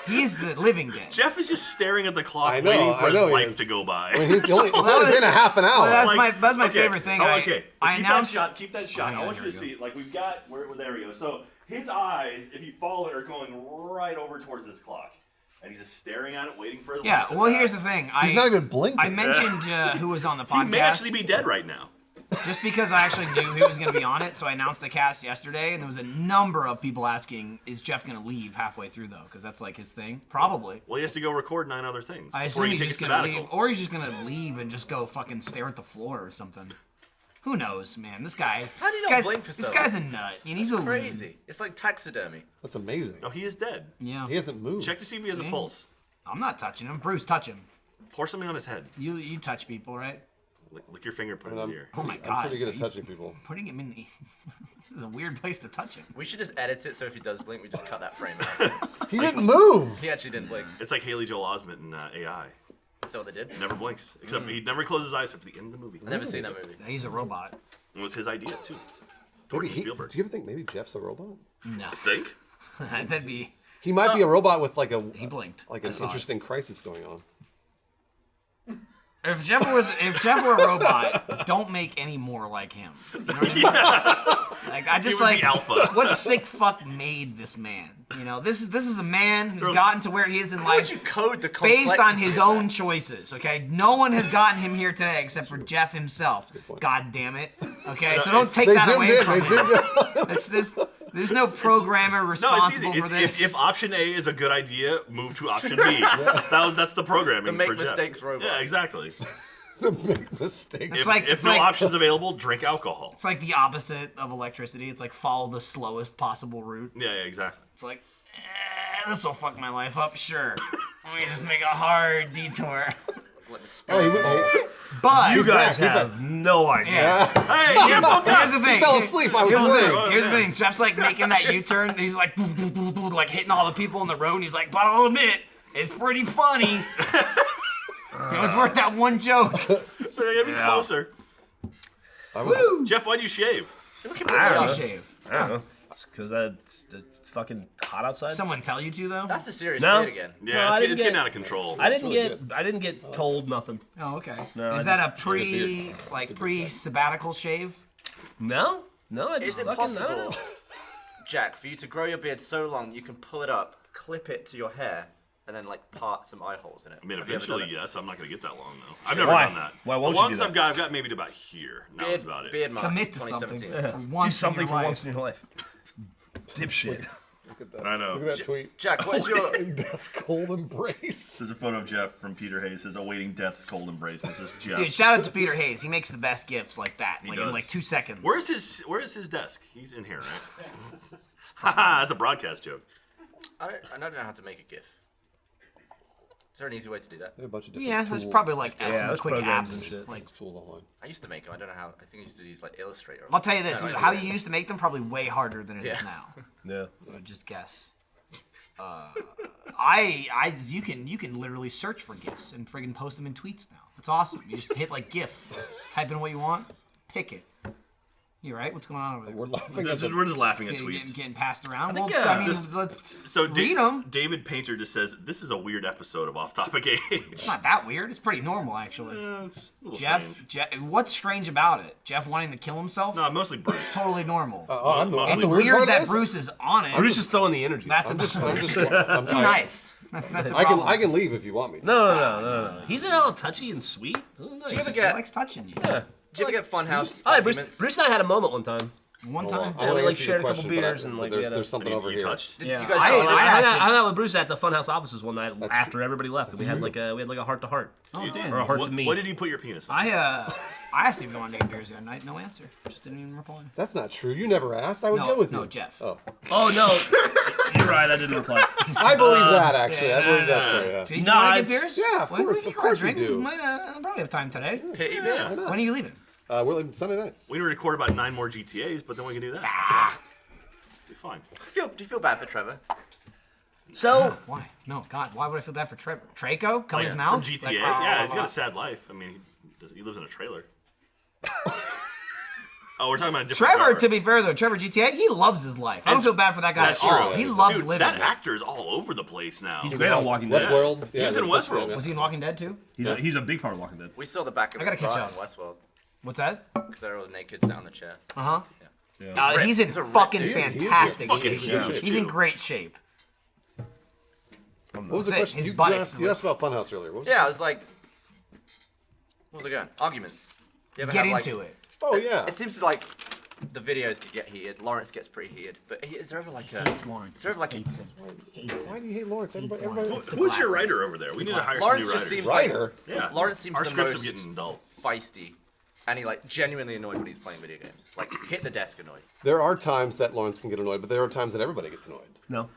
he's the living dead. Jeff is just staring at the clock, I know, waiting I for know his he life is. to go by. I mean, he's only, it's that only was- been a half an hour. Well, that's my okay. favorite thing. Oh, okay. I keep announced. that shot. Keep that shot. yeah, I want here you to we see. Like we've got. There we go. So his eyes, if you follow it, are going right over towards this clock, and he's just staring at it, waiting for his. Yeah. life to Well, die. here's the thing. He's not even blinking. I mentioned who was on the podcast. He may actually be dead right now. Just because I actually knew he was going to be on it, so I announced the cast yesterday, and there was a number of people asking, "Is Jeff going to leave halfway through though?" Because that's like his thing. Probably. Well, he has to go record 9 other things I before assume he he's can just take a going to sabbatical. leave, or he's just going to leave and just go fucking stare at the floor or something. Who knows, man? This guy. How do you this not guy's, blink for This so guy's long? a nut, and he's a Crazy. It's like taxidermy. That's amazing. No, he is dead. Yeah. He hasn't moved. Check to see if he has a See? pulse. I'm not touching him. Bruce, touch him. Pour something on his head. You touch people, right? Lick your finger, put it in I'm, his ear. Oh my I'm God. pretty good Are at you touching people. Putting him in the. This is a weird place to touch him. We should just edit it so if he does blink, we just cut that frame out. He didn't move. He actually didn't blink. It's like Haley Joel Osment in AI. Is that what they did? Never blinks. Except he never closes his eyes except at the end of the movie. I've never seen that movie. He's a robot. It was his idea, too. Maybe Gordon he, Spielberg. do you ever think maybe Jeff's a robot? No. Think? That'd be. He might be a robot with like a He blinked. like I an saw it. interesting crisis going on. If Jeff were a robot, don't make any more like him. You know what I mean? Like I just was the like alpha. what sick fuck made this man? You know, this is a man who's Bro, gotten to where he is in How would life you code the based on complexity his of own that? choices. Okay, no one has gotten him here today except for Jeff himself. God damn it. Okay, so don't take They that zoomed away in. from They him. zoomed in. There's no programmer No, it's responsible easy. for this. If option A is a good idea, move to option B. That's the programming The make for Jeff. mistakes robot. Yeah, exactly. Mistake. It's like- if no like- options available, drink alcohol. It's like the opposite of electricity. It's like follow the slowest possible route. Yeah, exactly. It's like, this will fuck my life up, sure. Let me just make a hard detour. Let the Oh, spirit- he But You guys back, he's have no idea. yeah. Hey, here's Here's the thing. fell asleep. I was Here's the asleep. thing. Here's the thing. Jeff's like making that U-turn. He's like, boo, boo, boo, boo, like hitting all the people in the road. And he's like, but I'll admit, it's pretty funny. It was worth that one joke. They're getting Yeah. closer. Jeff, why'd you shave? I don't I'll know. shave. I don't know. Because it's fucking hot outside. Someone tell you to though? That's a serious No. beard again. Yeah, No, I it's didn't getting get- out of control. I didn't really get. I didn't get told nothing. Oh, okay. No, Is I that a just- pre-sabbatical shave? No, no. I just Is it fucking, I don't possible, know. Jack, for you to grow your beard so long you can pull it up, clip it to your hair, and then like part some eye holes in it. I mean, Have you ever eventually, done it? yes. I'm not gonna get that long though. I've never Why? done that. Why won't the you do longest that? I've got maybe to about here. Now that's about it. Beard mask, Commit to something 2017. for once Do something in for your once life. in your life. Dipshit. Look at that. I know. Look at that tweet. Jack, what is your? Death's cold embrace. This is a photo of Jeff from Peter Hayes. It says awaiting death's cold embrace. This is Jeff. Dude, shout out to Peter Hayes. He makes the best gifts like that, He like does. in like 2 seconds. Where is his desk? He's in here, right? Haha, that's a broadcast joke. I don't know how to make a GIF. Is there an easy way to do that? There are a bunch of different Yeah, tools. there's probably like Yeah, some there's quick programs apps. and shit. Like, tools online. I used to make them. I don't know how. I think I used to use like Illustrator. I'll tell you this: No, how you used to make them probably way harder than it is Yeah. now. Yeah. I would just guess. You can literally search for GIFs and friggin' post them in tweets now. It's awesome. You just hit like GIF, type in what you want, pick it. You right? What's going on over there? We're laughing at the We're just laughing at Getting, tweets. getting passed around. think, Well, I mean, just- let's So read them. David Painter just says this is a weird episode of Off Topic Age. It's not that weird. It's pretty normal, actually. It's a little Jeff, strange. what's strange about it? Jeff wanting to kill himself? No, mostly Bruce. Totally normal. I'm the, It's I'm it's the weird, part weird of that this? Bruce is on it. Bruce is throwing the energy. That's I'm just too I'm nice. That's a I problem. can leave if you want me to. No. He's been all touchy and sweet. Oh, nice. Do you ever He get? likes touching you. Yeah. Do you ever get Funhouse Hi, Bruce. arguments? Bruce and I had a moment one time. One time. I wanna we, like, answer your shared a couple question, beers but and, like, there's, we had a- there's something over You here. touched? Yeah. You guys I know- I asked hung him. out with Bruce at the Funhouse offices one night after everybody left. And we had like a heart to heart. Oh, damn. Or a heart What, to me. what did you put your penis on? I asked him if he wanted to get beers the other night. No answer. Just didn't even reply. That's not true. You never asked. I would No, go with you. no, Jeff. Oh, Oh no, you're right. I didn't reply. I believe that actually. yeah, I believe that story. Yeah. Did you No, want to get it's- beers? Yeah, of When course, we of course we drink, do. We might probably have time today. Pity this. When are you leaving? We're leaving Sunday night. We can record about 9 more GTAs, but then we can do that. Be fine. Do you feel bad for Trevor? So Why? No, God. Why would I feel bad for Trevor? Traco? Come in his From mouth? GTA. Like, Yeah, he's got a sad life. I mean, he lives in a trailer. Oh, we're talking about a different Trevor, to be fair though, Trevor GTA, he loves his life. I don't feel bad for that guy That's at all. true. He loves Dude, living that it. actor is all over the place now. he's great on Walking Dead. Westworld. He was in Westworld. Was he in Walking Dead too? He's a big part of Walking Dead. We saw the back of I gotta the car catch in Westworld What's that? because they're all naked sat on the chair. Uh-huh. Yeah. He's in He's a ripped fucking dude. fantastic Fucking shape. huge, He's in too. great shape. What was the That's it. question? His You buttocks asked, you asked about Funhouse earlier. What was Yeah, I was like, what was it going? Arguments. You ever Get have, like- into it. Oh yeah. It seems like the videos could get heated. Lawrence gets pretty heated, but is there ever like a? Hates Lawrence. Is there ever like a? Hates him. Hates him. Why do you hate Lawrence? Hates Everybody, Lawrence. Who's your glasses. writer over there? We need to hire Lawrence some new just writers. seems Writer? like Yeah. Lawrence seems Our the scripts most are getting dull. feisty, and he like genuinely annoyed when he's playing video games. Like hit the desk annoyed. There are times that Lawrence can get annoyed, but there are times that everybody gets annoyed. No.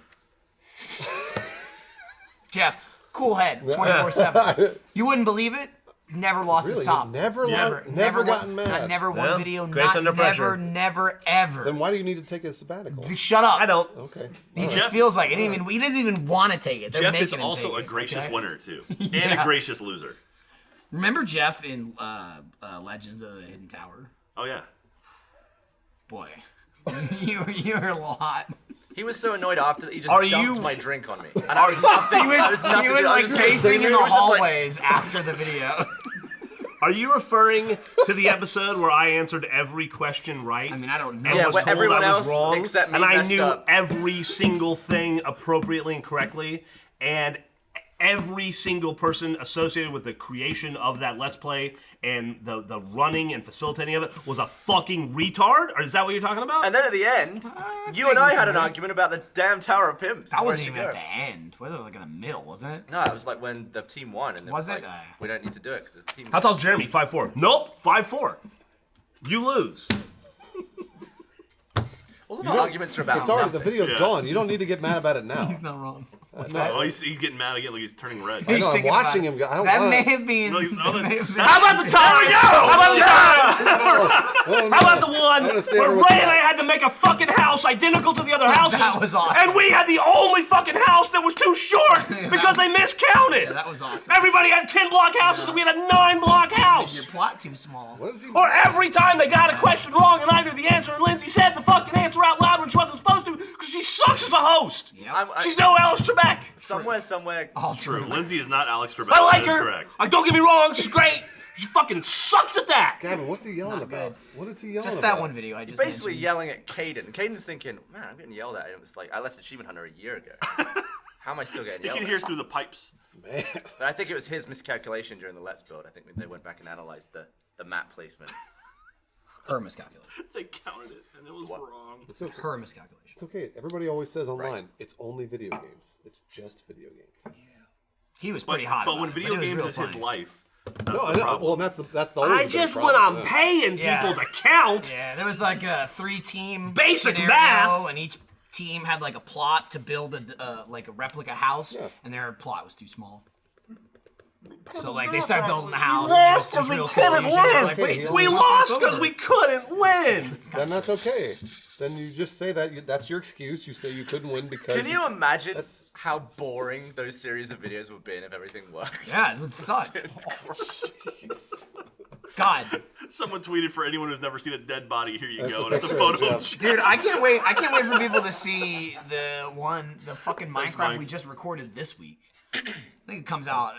Jeff, cool head, 24/7. You wouldn't believe it. Never lost Really? his top. Never never, never gotten won, mad. Never one Yeah. video. Grace Not under pressure. never, ever. Then why do you need to take a sabbatical? Shut up. I don't. Okay. He just Jeff- feels like it. He doesn't even want to take it. They're Jeff making is him also take a it, gracious okay? winner too, and Yeah. a gracious loser. Remember Jeff in Legends of the Hidden Tower? Oh yeah. Boy, you're a lot. He was so annoyed after that he just Are dumped you- my drink on me. And I was nothing. He was like pacing in the hallways after the video. Are you referring to the episode where I answered every question right? I mean, I don't know. and Yeah, was where told everyone I was else wrong, except me and I messed knew up. every single thing appropriately and correctly, and every single person associated with the creation of that Let's Play and the running and facilitating of it was a fucking retard? Or is that what you're talking about? And then at the end, you and I had an argument about the damn Tower of Pimps. That Where wasn't it should even at go. the end. Was it like in the middle? Wasn't it? No, it was like when the team won, and it Was was it? like, we don't need to do it because it's team. How tall's Jeremy? 5'4". Nope, 5'4". You lose. All the arguments are about It's already the nothing. video's Yeah. gone. You don't need to get mad about it now. He's not wrong. What's No, that? Oh, he's getting mad again, like he's turning red. I know, I'm thinking watching about him. I don't That wanna- may have been. Like, oh, that may have been- How about the time? How about the time? Oh, no. How about the one understand where what's Ray and I that. had to make a fucking house identical to the other houses? That was awesome. And we had the only fucking house that was too short because they miscounted. Yeah, that was awesome. Everybody had 10-block houses and we had a 9-block house. Your plot too small. What is he? Or every time they got a question wrong and I knew the answer and Lindsay said the fucking answer out loud when she wasn't supposed to because she sucks as a host. Yep. She's no Alice Trebek. Somewhere. All True. true. Lindsay is not Alex Trebek. I like That is her. correct. Don't get me wrong, she's great. She fucking sucks at that. Gavin, what's he yelling Not about? good. What is he yelling Just about? that one video I just Basically mentioned. yelling at Caden. Caden's thinking, man, I'm getting yelled at. And it's like, I left Achievement Hunter a year ago. How am I still getting He yelled can at? hear us through the pipes. Man. But I think it was his miscalculation during the Let's Build. I think they went back and analyzed the map placement. Her miscalculation. They counted it, and it was wrong. It's okay. Her miscalculation. It's okay. Everybody always says online, it's only video games. It's just video games. He was But, pretty hot. but about when it, video it was games real is his funny. life, that's No, I the know. problem. Well, that's the always I been just problem, when I'm yeah. paying Yeah. people to count. Yeah, there was like a 3-team Basic scenario, math. and each team had like a plot to build a like a replica house, Yeah. and their plot was too small. So like they started building the house, and it was lost just 'cause we real couldn't confusion. They were win. like, wait, this We is not lost what's because over. we couldn't win. Then that's okay. Then you just say that that's your excuse. You say you couldn't win because. Can you imagine That's- how boring those series of videos would have been if everything worked? Yeah, it would suck. It's gross. God, Someone tweeted for anyone who's never seen a dead body. Here you That's go, a and it's a picture of photo of Jeff. dude, I can't wait. I can't wait for people to see the fucking Thanks, Minecraft Mike. we just recorded this week. I think it comes out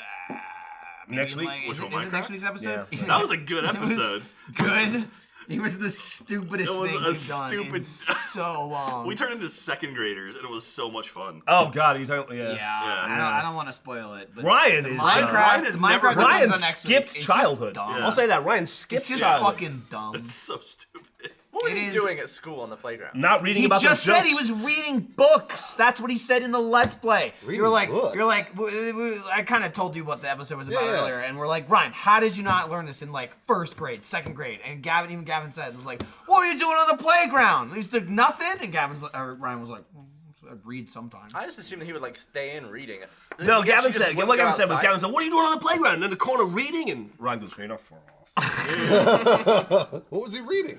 maybe Next in, week? Like, Which is, it, one, is it next Minecraft? week's episode? Yeah. That was a good It was episode. good. It was the stupidest It was thing a we've done in stupid- so long. We turned into second graders, and it was so much fun. Oh God, you talking? Yeah. Yeah, I don't want to spoil it. But Ryan the is, Minecraft, Ryan has the never- Minecraft that Ryan comes out next skipped week is just childhood. dumb. Yeah. I'll say that. Ryan skipped It's just childhood. fucking dumb. It's so stupid. What was It he is- doing at school on the playground? Not reading He about just those said jokes. he was reading books. That's what he said in the Let's Play. Reading You're like, books? I kind of told you what the episode was about Yeah. earlier, and we're like, Ryan, how did you not learn this in like first grade, second grade? And even Gavin said, it was like, what were you doing on the playground? He's like, nothing. And Ryan was like, I read sometimes. I just assumed that he would like stay in reading it. No, He Gavin actually just said. wouldn't What go Gavin said was, outside. Gavin said, "What are you doing on the playground?" And in the corner reading, and Ryan goes, "You're not far off." What was he reading?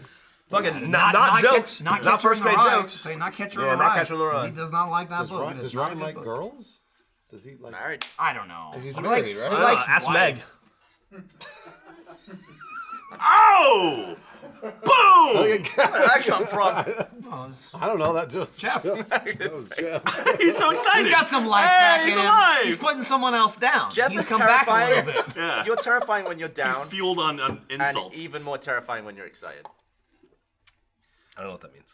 Fucking not jokes, not Catcher first in the grade Rye. jokes. Say, not Catcher Yeah, in the not Rye. Catcher in the Rye. He does not like that Does book. Ryan, It is does not a Ryan good like book. girls? Does he like? Married. I don't know. He's He married, likes, right? he I likes Ask wife. Meg. Oh! Boom! Where did that come from? Oh, it's- I don't know. That just Jeff. That was Jeff. He's so excited. He's got some life hey, back he's in him. alive. He's putting someone else down. Jeff he's is come back a terrifying. little bit. Yeah. You're terrifying when you're He's down, fueled on and insults. even more terrifying when you're excited. I don't know what that means.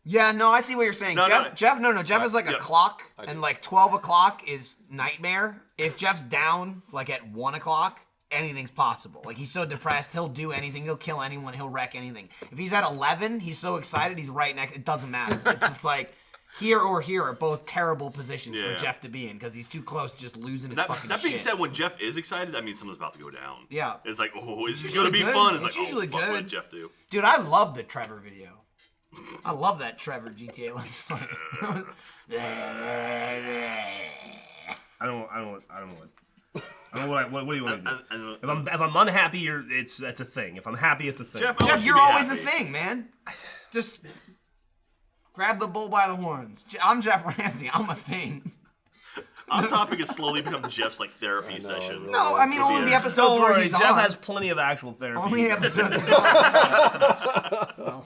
Yeah, no, I see what you're saying. No, Jeff, no. Jeff is like a Yeah. clock, I do. and like 12 o'clock is nightmare. If Jeff's down, like at 1 o'clock, anything's possible. Like he's so depressed, he'll do anything, he'll kill anyone, he'll wreck anything. If he's at 11, he's so excited, he's right next. It doesn't matter. It's just like here or here are both terrible positions Yeah. for Jeff to be in because he's too close to just losing his That, fucking that being shit. said, when Jeff is excited, that means something's about to go down. Yeah. It's like, oh, it's It's going to be usually fun. good. It's like, It's usually oh, fuck, what good. did Jeff do? Dude, I love the Trevor video. I love that Trevor GTA Let's Play. I don't know what do you want to do? I- If I'm unhappy, that's a thing. If I'm happy, it's a thing. Jeff, I want Jeff, you you're to be always happy. a thing, man. Just grab the bull by the horns. I'm Jeff Ramsey. I'm a thing. Our topic has slowly become Jeff's like therapy know, session. it really No, I mean With only the the episodes Don't where worry, he's Jeff on. has plenty of actual therapy. Only the episodes he's on.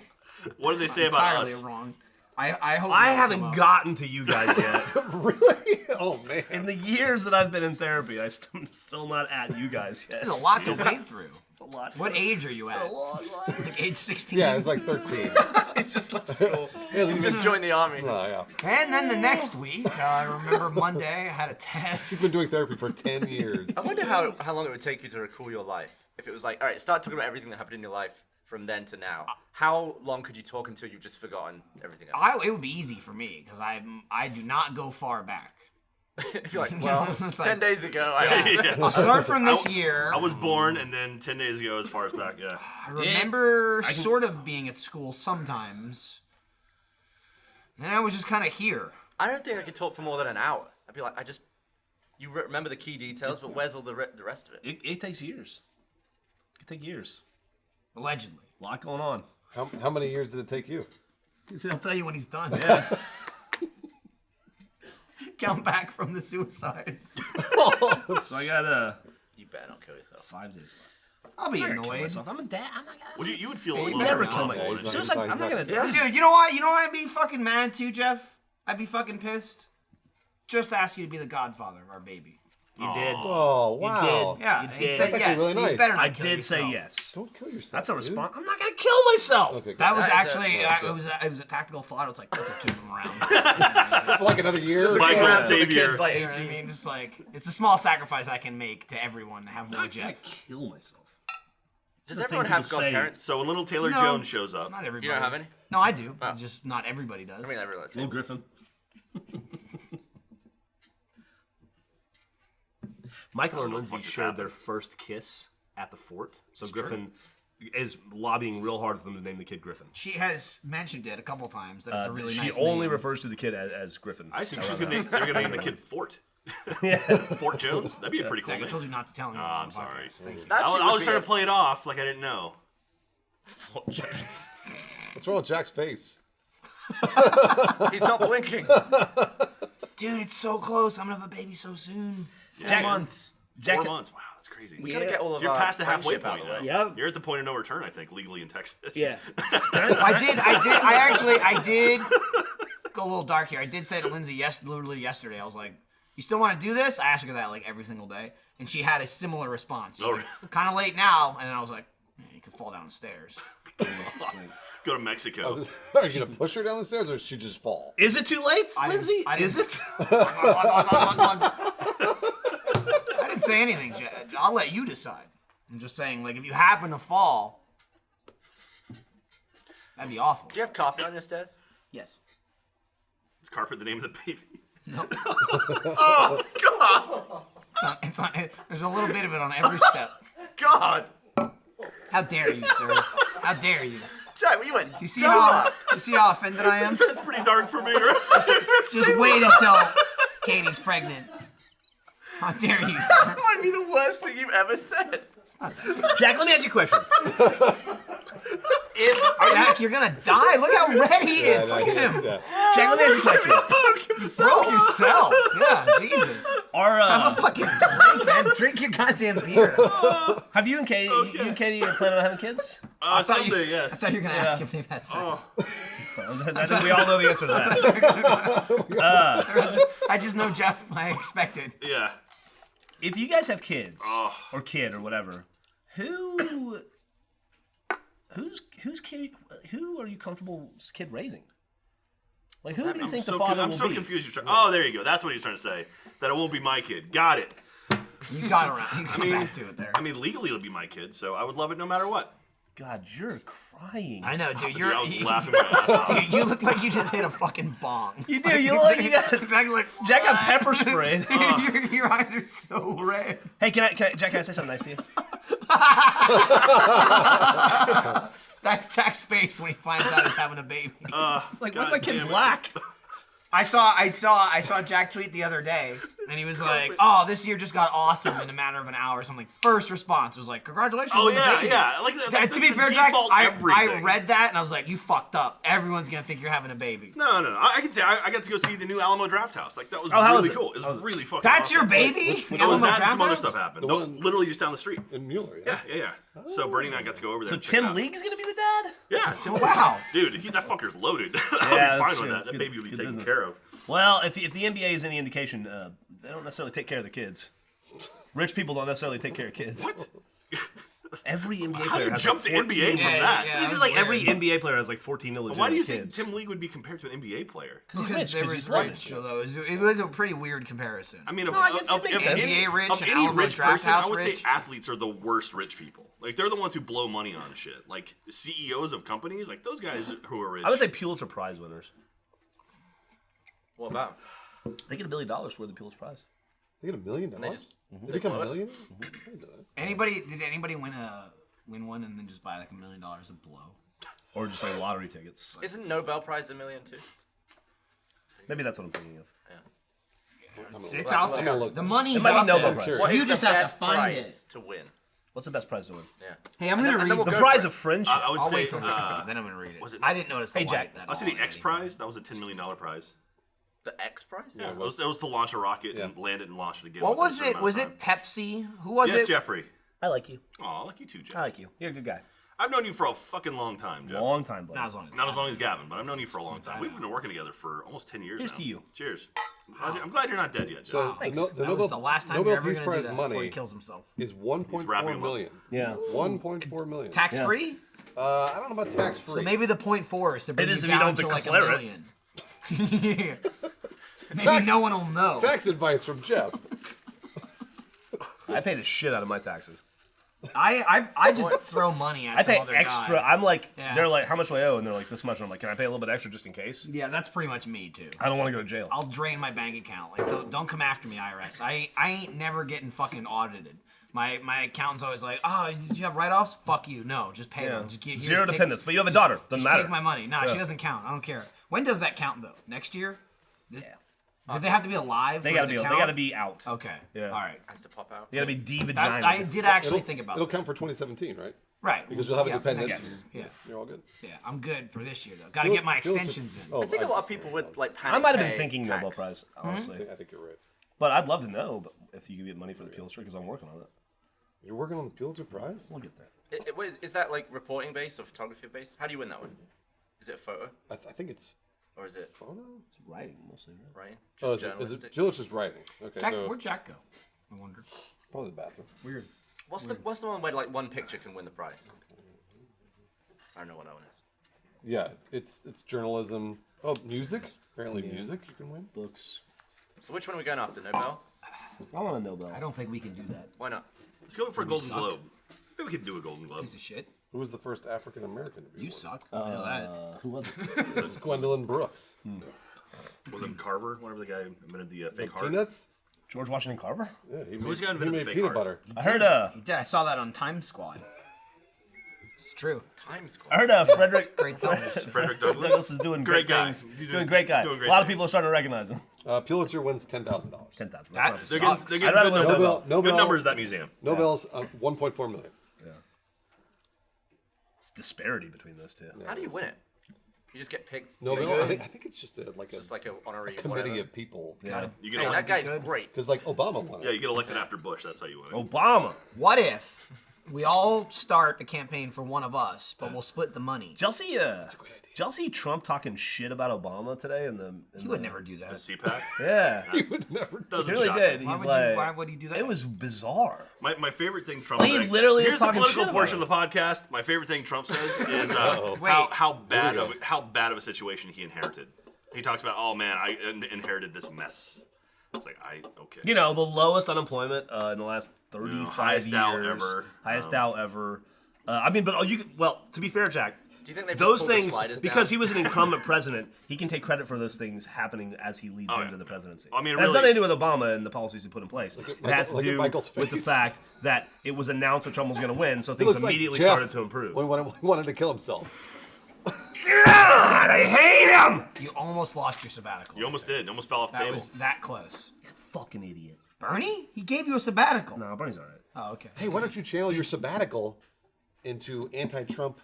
What do they say about Entirely us? wrong. I hope. I they'll come haven't up. gotten to you guys yet. Really? Oh man. In the years that I've been in therapy, I'm still not at you guys yet. There's a lot to wade through. It's a lot. What age are you at? A long line. Like age 16. Yeah, it's like 13. He's just left school. He's Just joined the army. Oh, yeah. And then the next week, I remember Monday, I had a test. He's been doing therapy for 10 years. I wonder how long it would take you to recall your life. If it was like, all right, start talking about everything that happened in your life from then to now. How long could you talk until you've just forgotten everything else? It would be easy for me because I do not go far back. If you're like, well, It's 10 like- days ago, Yeah. I'll start from this year. I was born, and then 10 days ago, as far as back, yeah. I remember sort of being at school sometimes. And I was just kind of here. I don't think I could talk for more than an hour. I'd be like, you remember the key details, but where's all the rest of it? It takes years. It could take years. Allegedly. A lot going on. How many years did it take you? He'll tell you when he's done. Yeah. Come back from the suicide. So I got You better not kill yourself. 5 days left. I'll be I'm not gonna kill annoyed. myself. I'm a dad. I'm not gonna. Well, you would feel a Hey, little never responsible. kill my- wouldn't you? Seriously, I'm not gonna. Yeah. Dude, you know what? You know what I'd be fucking mad too, Jeff? I'd be fucking pissed. Just ask you to be the godfather of our baby. You did. Oh, wow. Yeah, You and he did. said That's yes. actually really so you nice. better not I kill did say yourself. yes. Don't kill yourself. That's a dude. response. I'm not gonna kill myself. Okay, That was That is actually a- it was a tactical thought. I was like, this will keep him around. For like another year. This will Michael keep around till the Savior. kid's like You know what I 18. mean? Just like it's a small sacrifice I can make to everyone to have I'm no not gonna Jeff. kill myself. Does the everyone thing have people say. godparents? So when little Taylor No. Jones shows up, Not everybody. You don't have any? No, I do. Oh. Just not everybody does. I mean, I realize. Little Griffin. Michael and what the Lindsay fuck just shared their happened. first kiss at the fort. So Griffin is lobbying real hard for them to name the kid Griffin. She has mentioned it a couple times that it's a really she nice only name. refers to the kid as Griffin. I think they're gonna name the kid Fort. Fort Jones. That'd be a pretty cool Zach, I name. told you not to tell anyone. Oh, on I'm the sorry. podcast. Thank you. That I shit was would be trying a- to play it off like I didn't know. What's wrong with Jack's face? He's not blinking. Dude, it's so close. I'm gonna have a baby so soon. 4 Jack- months. 4 months. Wow, that's crazy. We gotta get all of You're our past the halfway friendship out point of the now. way. Yeah. You're at the point of no return, I think, legally in Texas. I did go a little dark here. I did say to Lindsay literally yesterday. I was like, "You still want to do this?" I asked her that like every single day, and she had a similar response. Oh, Kind of late now, and I was like, "Man, "You could fall down the stairs." Go to Mexico. Are you gonna push her down the stairs, or she just fall? Is it too late, I didn't- Lindsay? I didn't- Is it? I didn't say anything, Jed. I'll let you decide. I'm just saying, like, if you happen to fall, that'd be awful. Do you have carpet on your stairs? Yes. Is carpet the name of the baby? No. Oh God! It's on. There's a little bit of it on every step. God! How dare you, sir? How dare you? Jack, you went. You see how offended I am? That's pretty dark for me, right? Just wait until Katie's pregnant. How dare you, sir? That might be the worst thing you've ever said. Jack, let me ask you a question. Jack, you're gonna die. Look how red he is. Yeah, Look no, at him. yeah. Jack, let me ask you a question. Broke yourself. Yeah, Jesus. Are, Have a fucking drink, man. Drink your goddamn beer. have you and Katie, you and Katie are planning on having kids? Someday, I yes. thought you were gonna ask if they've had sex. I think we all know the answer to that. I just know Jeff. I expected. Yeah. If you guys have kids, Oh. or kid, or whatever, who's kid? Who are you comfortable kid raising? Like, who do you think the father I'm will so be? confused. Oh, there you go. That's what he's trying to say. That it won't be my kid. Got it. You got around. You got mean- back to it there. I mean, legally it'll be my kid, so I would love it no matter what. God, you're crying. I know, dude. Dude, You're. I was laughing my ass off. Dude, you look like you just hit a fucking bong. You do. You look like you got. Jack's like, Jack got pepper sprayed. your eyes are so red. Hey, can I, Jack? Can I say something nice to you? That's Jack's face when he finds out he's having a baby. It's like, why's my kid damn it. black? I saw Jack tweet the other day, and he was like, "Oh, this year just got awesome in a matter of an hour or something." First response was like, "Congratulations Oh on the yeah, baby." yeah. Like that. To That's be the fair, Jack, default I everything. read that and I was like, "You fucked up. Everyone's gonna think you're having a baby." No. I can say I got to go see the new Alamo Draft House. Like that was how really was it? cool. It was really fucking. That's awesome. your baby. That Alamo was that and Draft some other House? stuff happened. The No, one- literally just down the street. In Mueller, Yeah. So Bernie and I got to go over there. So and check it Tim out. League's gonna be the dad? Yeah. Tim League. Wow. Dude, that fucker's loaded. Yeah, I'll be that's fine true. with that. It's That good- baby will be good taken business. care of. Well, if the NBA is any indication, they don't necessarily take care of their kids. Rich people don't necessarily take care of kids. What? Every NBA How do player you has jump like to 14 NBA from that? yeah. It's just like every NBA player has like 14 illegitimate Why do you think kids. Tim League would be compared to an NBA player? He's Because rich, there 'cause was he's loaded. rich, although it was a pretty weird comparison. I mean, No, I guess it makes sense. any, NBA rich of and any Alamo rich Draft person, I House would rich. say athletes are the worst rich people. Like they're the ones who blow money on shit. Like CEOs of companies, like those guys who are rich. I would say Pulitzer Prize winners. What about? They get $1 billion for the Pulitzer Prize. They get $1 million. just- They become blow it? millionaires. Did anybody win one and then just buy like $1 million of blow? Or just like lottery tickets. Isn't Nobel Prize $1 million too? Maybe that's what I'm thinking of. It's out I'm there. gonna look. The money's It might be out Nobel there. Prize. Sure. What You is just the have to best find prize it. to win? What's the best prize to win? Yeah. Hey, I'm gonna And read then we'll The go prize for of it. friendship. I would I'll say. wait till this is done, then I'm gonna read it. was it- I didn't notice the Hey, light Jack, that I'll say all the X anything. Prize. That was a $10 million prize. The X Prize? Yeah, that was to launch a rocket and land it and launch it again. What within a was certain it? amount Was of it time. Pepsi? Who was Yes, it? Jeffrey. I like you. Oh, I like you too, Jeff. I like you. You're a good guy. I've known you for a fucking long time, Jeff. Long time, buddy. Not as long as Not as long as Gavin, but I've known you for a long time. We've been working together for almost 10 years Here's now. to you. Cheers. I'm glad you're not dead yet. Jeff. So Thanks. the That was the last time Nobel you're ever Peace going to do Prize that before he money kills himself. is wrapping 1.4 him up. million. Yeah. 1.4 million. Tax free? I don't know about tax free. So maybe the 0.4 is to bring It is you if you down don't to like a declare it. million. Yeah. Maybe Tax- no one will know. tax advice from Jeff. I pay the shit out of my taxes. I just throw money at I some pay other extra. guy. I'm like, Yeah. they're like, how much do I owe? And they're like, this much. And I'm like, can I pay a little bit extra just in case? Yeah, that's pretty much me too. I don't want to go to jail. I'll drain my bank account. Like, don't come after me, IRS. I ain't never getting fucking audited. My accountant's always like, oh, did you have write-offs? Fuck you. No, just pay them. Just Zero dependence. But you have a daughter. Doesn't Just matter. take my money. Nah, Yeah. she doesn't count. I don't care. When does that count though? Next year? Do they have to be alive? They for gotta it be. to They count? gotta be out. Okay. Yeah. All right. Has to pop out. They gotta be D-vagina. That, I did actually think about It'll that. count for 2017, right? Right. Because you'll have a Yeah, dependent. yes. Yeah. You're all good. Yeah. I'm good for this year though. Got to get my extensions in. Oh, I think a lot of people would like panic. I might have been pay thinking tax. Nobel Prize, honestly. I think you're right. But I'd love to know if you could get money for the Pulitzer because I'm working on it. You're working on the Pulitzer Prize? We'll get there. Is that like reporting based or photography based? How do you win that one? Is it a photo I think it's or is it photo. It's writing mostly, right? writing? Oh, Just is it journalistic. Pulitzer's writing? Okay, Jack, so where'd Jack go? I wonder. probably the bathroom. Weird. What's the one where like one picture can win the prize? I don't know what that one is. Yeah, it's journalism. Oh, music. Apparently, music you can win. Books. So which one are we going after? Nobel? I want a Nobel. I don't think we can do that. Why not? Let's go for a Golden suck. Globe. Maybe we could do a Golden Globe. Piece of shit. Who was the first African American to be You awarded? sucked. I know that. Who was it? It was Gwendolyn Brooks. Was it Carver? Whatever the guy invented the fake heart. Peanuts. George Washington Carver? Yeah, he Who's made, the guy who he invented made fake peanut heart? butter. I heard He did. I saw that on Time Squad. It's true. Times I Square. heard Frederick Great television. Frederick Douglass. Douglass is doing great, Great guy. things. He's Doing great guy. doing great a lot of things. people are starting to recognize him. Pulitzer wins $10,000. 10,000. That's- They're Sucks. getting I'd rather good win a numbers. Nobel. Nobel. Good numbers at that museum. Nobel's 1.4 million. Yeah. It's disparity between those two. How do you win it? You just get picked. Nobel. Good. I think it's just It's just like an honorary committee whatever. of people. Yeah. You get Hey, that elected. guy's Good. great. Because like Obama won it. Yeah, you get elected after Bush. That's how you win. Obama. What if we all start a campaign for one of us, but we'll split the money? Chelsea, Chelsea Trump talking shit about Obama today in the. He would never do The that. CPAC. Yeah. He would never. He Doesn't really shock did. me. Why He's would like, you? Why would he do that? It was bizarre. My favorite thing Trump He said. literally is Here's the talking political shit about portion it. of the podcast. My favorite thing Trump says is Wait. how bad of a situation he inherited. He talks about, oh man, I inherited this mess. It's like okay. You know, the lowest unemployment in the last 35 highest years. Dow ever. Highest Dow ever. I mean, but to be fair, Jack, Do you think they've those just pulled the things, sliders because down? he was an incumbent president, he can take credit for those things happening as he leads Oh, into yeah. the presidency. I mean, it has really- nothing to do with Obama and the policies he put in place. It Michael- has to look at do Michael's with the face. fact that it was announced that Trump was going to win, so He things looks like immediately Jeff started to improve. When he wanted to kill himself. God, I hate him! You almost lost your sabbatical. You almost did. You almost fell off the That table. was that close. Fucking idiot. Bernie? He gave you a sabbatical. No, Bernie's all right. Oh, okay. Hey, why don't you channel your sabbatical into anti-Trump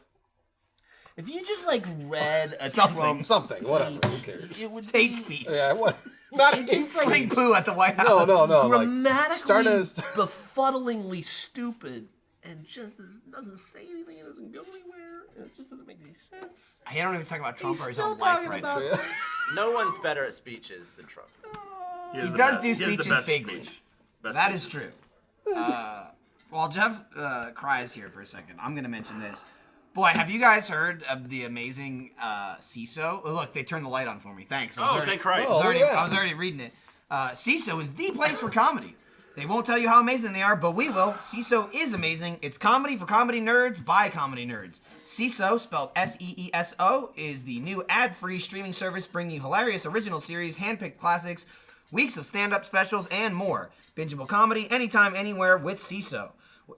If you just read a Something. Trump, something? Whatever. Who cares? it would Hate be speech. Yeah, what? Not hate Sling poo at the White House. No. Like, grammatically Stardust. befuddlingly stupid and just doesn't say anything. It doesn't go anywhere. And it just doesn't make any sense. I don't even talk about Trump He's or his still own life talking right about- now. No one's better at speeches than Trump. Has He the does best- do he has the speeches best bigly. speech. Best That speech. is true. While Jeff cries here for a second, I'm going to mention this. Boy, have you guys heard of the amazing CISO? Oh, look, they turned the light on for me. Thanks. Oh, thank Christ. Oh, yeah. I was already reading it. CISO is the place for comedy. They won't tell you how amazing they are, but we will. CISO is amazing. It's comedy for comedy nerds by comedy nerds. CISO, spelled S-E-E-S-O, is the new ad-free streaming service bringing you hilarious original series, handpicked classics, weeks of stand-up specials, and more. Bingeable comedy anytime, anywhere with CISO.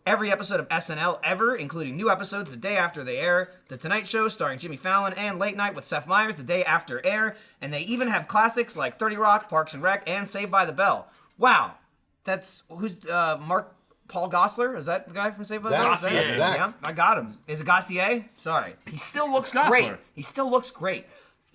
Every episode of SNL ever, including new episodes the day after they air, The Tonight Show starring Jimmy Fallon, and Late Night with Seth Meyers the day after air, and they even have classics like 30 Rock, Parks and Rec, and Saved by the Bell. Wow. That's, who's, Paul Gosselaar? Is that the guy from Saved by the Bell? Is that Gossier. it? Zach. Yeah, I got him. Is it Gossier? Sorry. He still looks Gosselaar. great. He still looks great.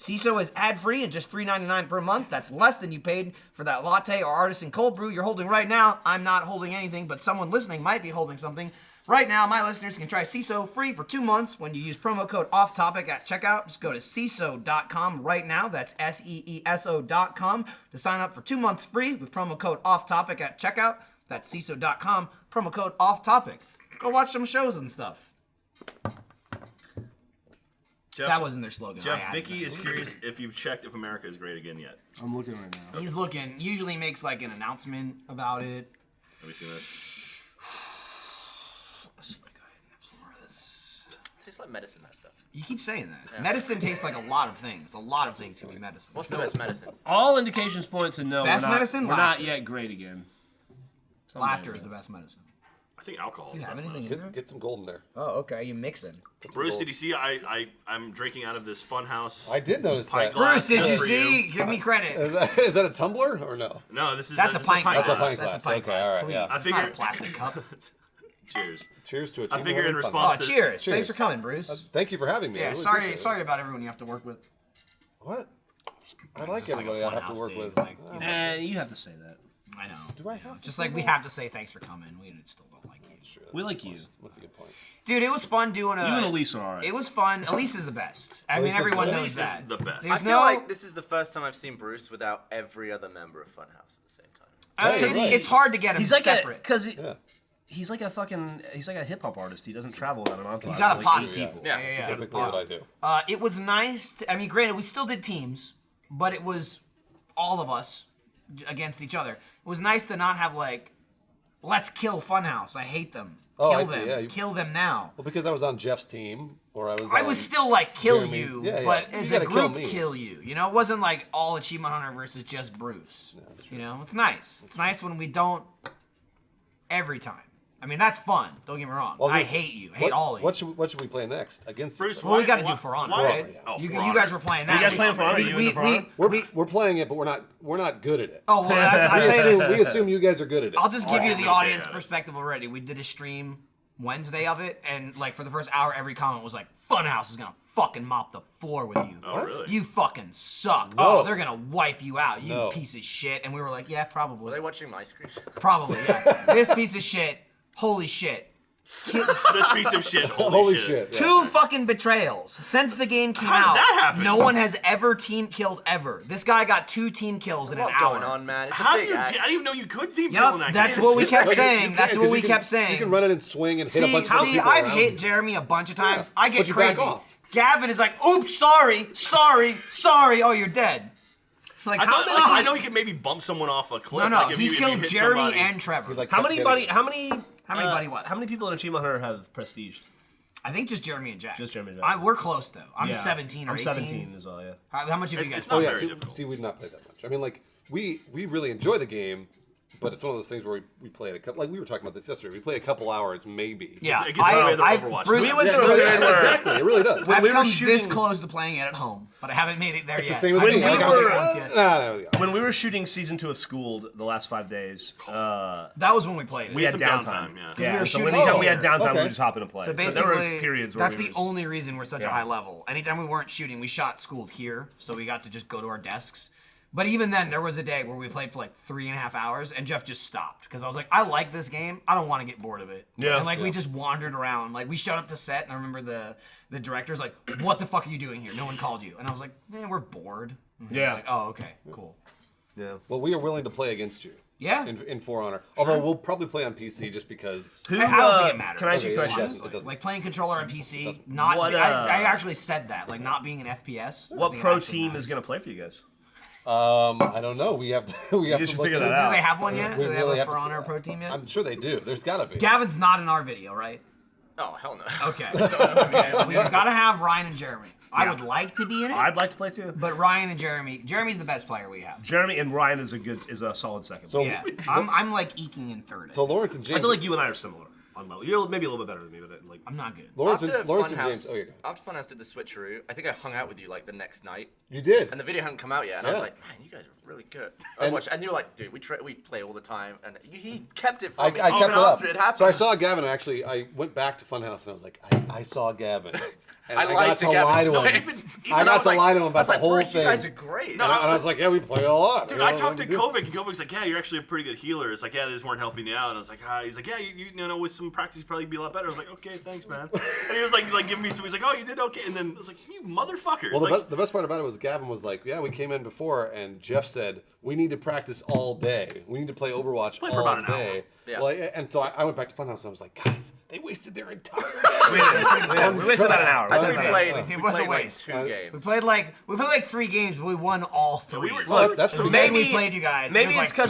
CISO is ad-free and just $3.99 per month. That's less than you paid for that latte or artisan cold brew you're holding right now. I'm not holding anything, but someone listening might be holding something. Right now, my listeners can try CISO free for 2 months when you use promo code OFFTOPIC at checkout. Just go to CISO.com right now. That's SEESO.com to sign up for 2 months free with promo code OFFTOPIC at checkout. That's CISO.com, promo code OFFTOPIC. Go watch some shows and stuff. That wasn't their slogan. Jeff, Vicky is curious if you've checked if America is great again yet. I'm looking right now. He's looking. Usually makes like an announcement about it. Have you seen that? Tastes like medicine, that stuff. You keep saying that. Yeah. Medicine tastes like a lot of things. A lot of things can be medicine. What's the best medicine? All indications point to no. Best medicine? We're not yet great again. Laughter is the best medicine. I think alcohol is You the have best anything medicine. in there? Get some gold in there. Oh, okay. You mixing. Bruce, did you see? I'm drinking out of this Funhouse. I did notice pint that. glass Bruce, did you for see? Give me credit. Is that a tumbler or no? No, this is That's a pint glass. That's a pint That's a glass. pint Okay, glass, all right, please. yeah. I It's not a figured- plastic cup. Cheers. Cheers to a I figure in Oh, response to cheers. Thanks for coming, Bruce. Thank you for having me. I Yeah, really sorry appreciate it. sorry about everyone you have to work with. What? I like just like a everybody I have Funhouse to work thing, with. like, you know. You have to say that. I know. Do I have to Just say like we that? have to say thanks for coming. We still don't like you. Sure, We that's like you. What's a good point? Dude, it was fun doing a... You and Elise are alright. It was fun. Elise is the best. I mean, Elise is everyone the knows Elise is that. the best. I There's feel no... like this is the first time I've seen Bruce without every other member of Funhouse at the same time. Hey, it's, right. it's hard to get them He's like separate. Yeah. he's like a hip hop artist. He doesn't travel without an entourage. He's got a like posse. eight people. Yeah. Typically what I do. It was nice. I mean, granted, we still did teams, but it was all of us against each other. It was nice to not have like, let's kill Funhouse. I hate them. Oh, Kill I see, them. yeah, you- Kill them now. Well, because I was on Jeff's team, or I was. I on was still like kill Jeremy's- you, yeah, yeah. but You as a gotta kill group me. kill you. You know, it wasn't like all Achievement Hunter versus just Bruce. You know, it's nice. It's nice when we don't every time. I mean, that's fun. Don't get me wrong. Well, I this- hate you. I hate all of you. What should we play next against? Bruce, each Well, other? we got to do For Honor, why- right? Oh, you, For you Honor. guys were playing that. You guys playing For Honor? You and For Honor? We're playing it, but we're not good at it. Oh well, I we, tell you assume, we this. assume you guys are good at it. I'll just give you the okay, audience yeah. perspective already. We did a stream Wednesday of it, and like for the first hour, every comment was like, "Funhouse is gonna fucking mop the floor with you. Oh, really? You fucking suck. No. Oh, they're gonna wipe you out. You No. piece of shit." And we were like, "Yeah, Were probably, they watching my screen? probably. Yeah. This piece of shit. Holy shit." This piece of shit. Holy shit! Yeah. 2 fucking betrayals since the game came How did out. that happen? No one has ever team killed ever. This guy got 2 team kills in There's an a lot hour. going on, man. It's a How do big you? I act. didn't even know you could team kill in Yep, that that's game. what we kept Like, saying. you That's can, what 'cause we you can- kept saying. You can run it and swing and hit a bunch of See, people I've around. hit Jeremy a bunch of times. Yeah, I get but you back crazy. off. Gavin is like, "Oops, sorry. Oh, you're dead." Like, I thought, how like, many? I know he could maybe bump someone off a cliff. No, no. like if He you, if killed you hit Jeremy somebody. and Trevor. Like, How many kept hitting. How many buddy what? How many people in Achievement Hunter have prestige? I think just Jeremy and Jack. Just Jeremy and Jack. We're close though. I'm Yeah. 17 or I'm 18. 17 as well. Yeah. How much have you It's- guys it's played? not Oh yeah, very see, difficult. we did not play that much. I mean, like we really enjoy the game, but it's one of those things where we play it a couple. Like we were talking about this yesterday. We play a couple hours, maybe. Yeah, It gets better than Overwatch. Bruce, We went Yeah, through no, a yeah, period where- exactly. It really does. I've we were come this shooting- close to playing it at home, but I haven't made it there It's yet. the same with I me. haven't When made we it were- once yet. No. When we were shooting season 2 of Schooled the last 5 days, That was when we played it. we had some downtime. downtime, yeah. 'Cause we were so when shooting we had here. downtime, we Okay. would just hop in and play. So there basically, were periods where that's we the were just- only reason we're such a Yeah. high level. Anytime we weren't shooting, we shot schooled here, so we got to just go to our desks. But even then, there was a day where we played for like 3.5 hours, and Jeff just stopped because I was like, I like this game. I don't want to get bored of it. Yeah. And like we just wandered around. Like we showed up to set, and I remember the director's like, "What the fuck are you doing here? No one called you." And I was like, "Man, we're bored." And he was Yeah. like, "Oh, okay, cool." Yeah. Well, we are willing to play against you. Yeah. In For Honor, although we'll probably play on PC just because. Who, I don't think it matters. Can I ask you a Okay, question? yes. it doesn't- Like playing controller on PC, not. What, I actually said that, like not being an FPS. I What think it pro actually team matters. is going to play for you guys? I don't know. We have to. We have You to should look figure that into out. Do they have one yet? We Do they really have have a For to Honor figure pro out. team yet? I'm sure they do. There's gotta be. Gavin's not in our video, right? Oh, hell no. Okay. Okay. We've got to have Ryan and Jeremy. I would like to be in it, I'd like to play too. but Ryan and Jeremy. Jeremy's the best player we have. Jeremy and Ryan is a solid second. So, Yeah. I'm like eking in third. so Lawrence and I James. feel like you and I are similar on level. You're maybe a little bit better than me, but like I'm not good. Lawrence After and James. Funhouse, Oh, yeah. after Funhouse did the switcheroo, I think I hung out with you like the next night, You did. and the video hadn't come out yet, and I was Yeah. like, man, you guys are really good. And- And you were like, dude, we play all the time, and he kept it I from me kept even it up. after it happened. So I saw Gavin. Actually, I went back to Funhouse and I was like, I saw Gavin. And I got lied to to Gavin. lie to him. I got to lie to him I about was the like, whole Bruce, thing. you guys are great. And I was like, yeah, we play a lot. Dude, You I know, talked to we do. Kovic, and Kovic's like, yeah, you're actually a pretty good healer. It's like, yeah, they just weren't helping you out. And I was like, ah. He's like, yeah, you know, with some practice, you'd probably be a lot better. I was like, okay, thanks, man. And he was like giving me some. He's like, oh, you did okay. And then I was like, you motherfuckers. Well, like, the best part about it was Gavin was like, yeah, we came in before, and Jeff said we need to practice all day. We need to play Overwatch Play for all about an day. hour. Yeah. Well, and so I went back to Funhouse and I was like, guys, they wasted their entire day. We wasted about an hour. I think we Okay. played. It We was a played like waste. 2 We games. played like 3 games, but we won all 3. we were- Look, that's pretty Maybe good. we played you guys. Maybe It was it's like-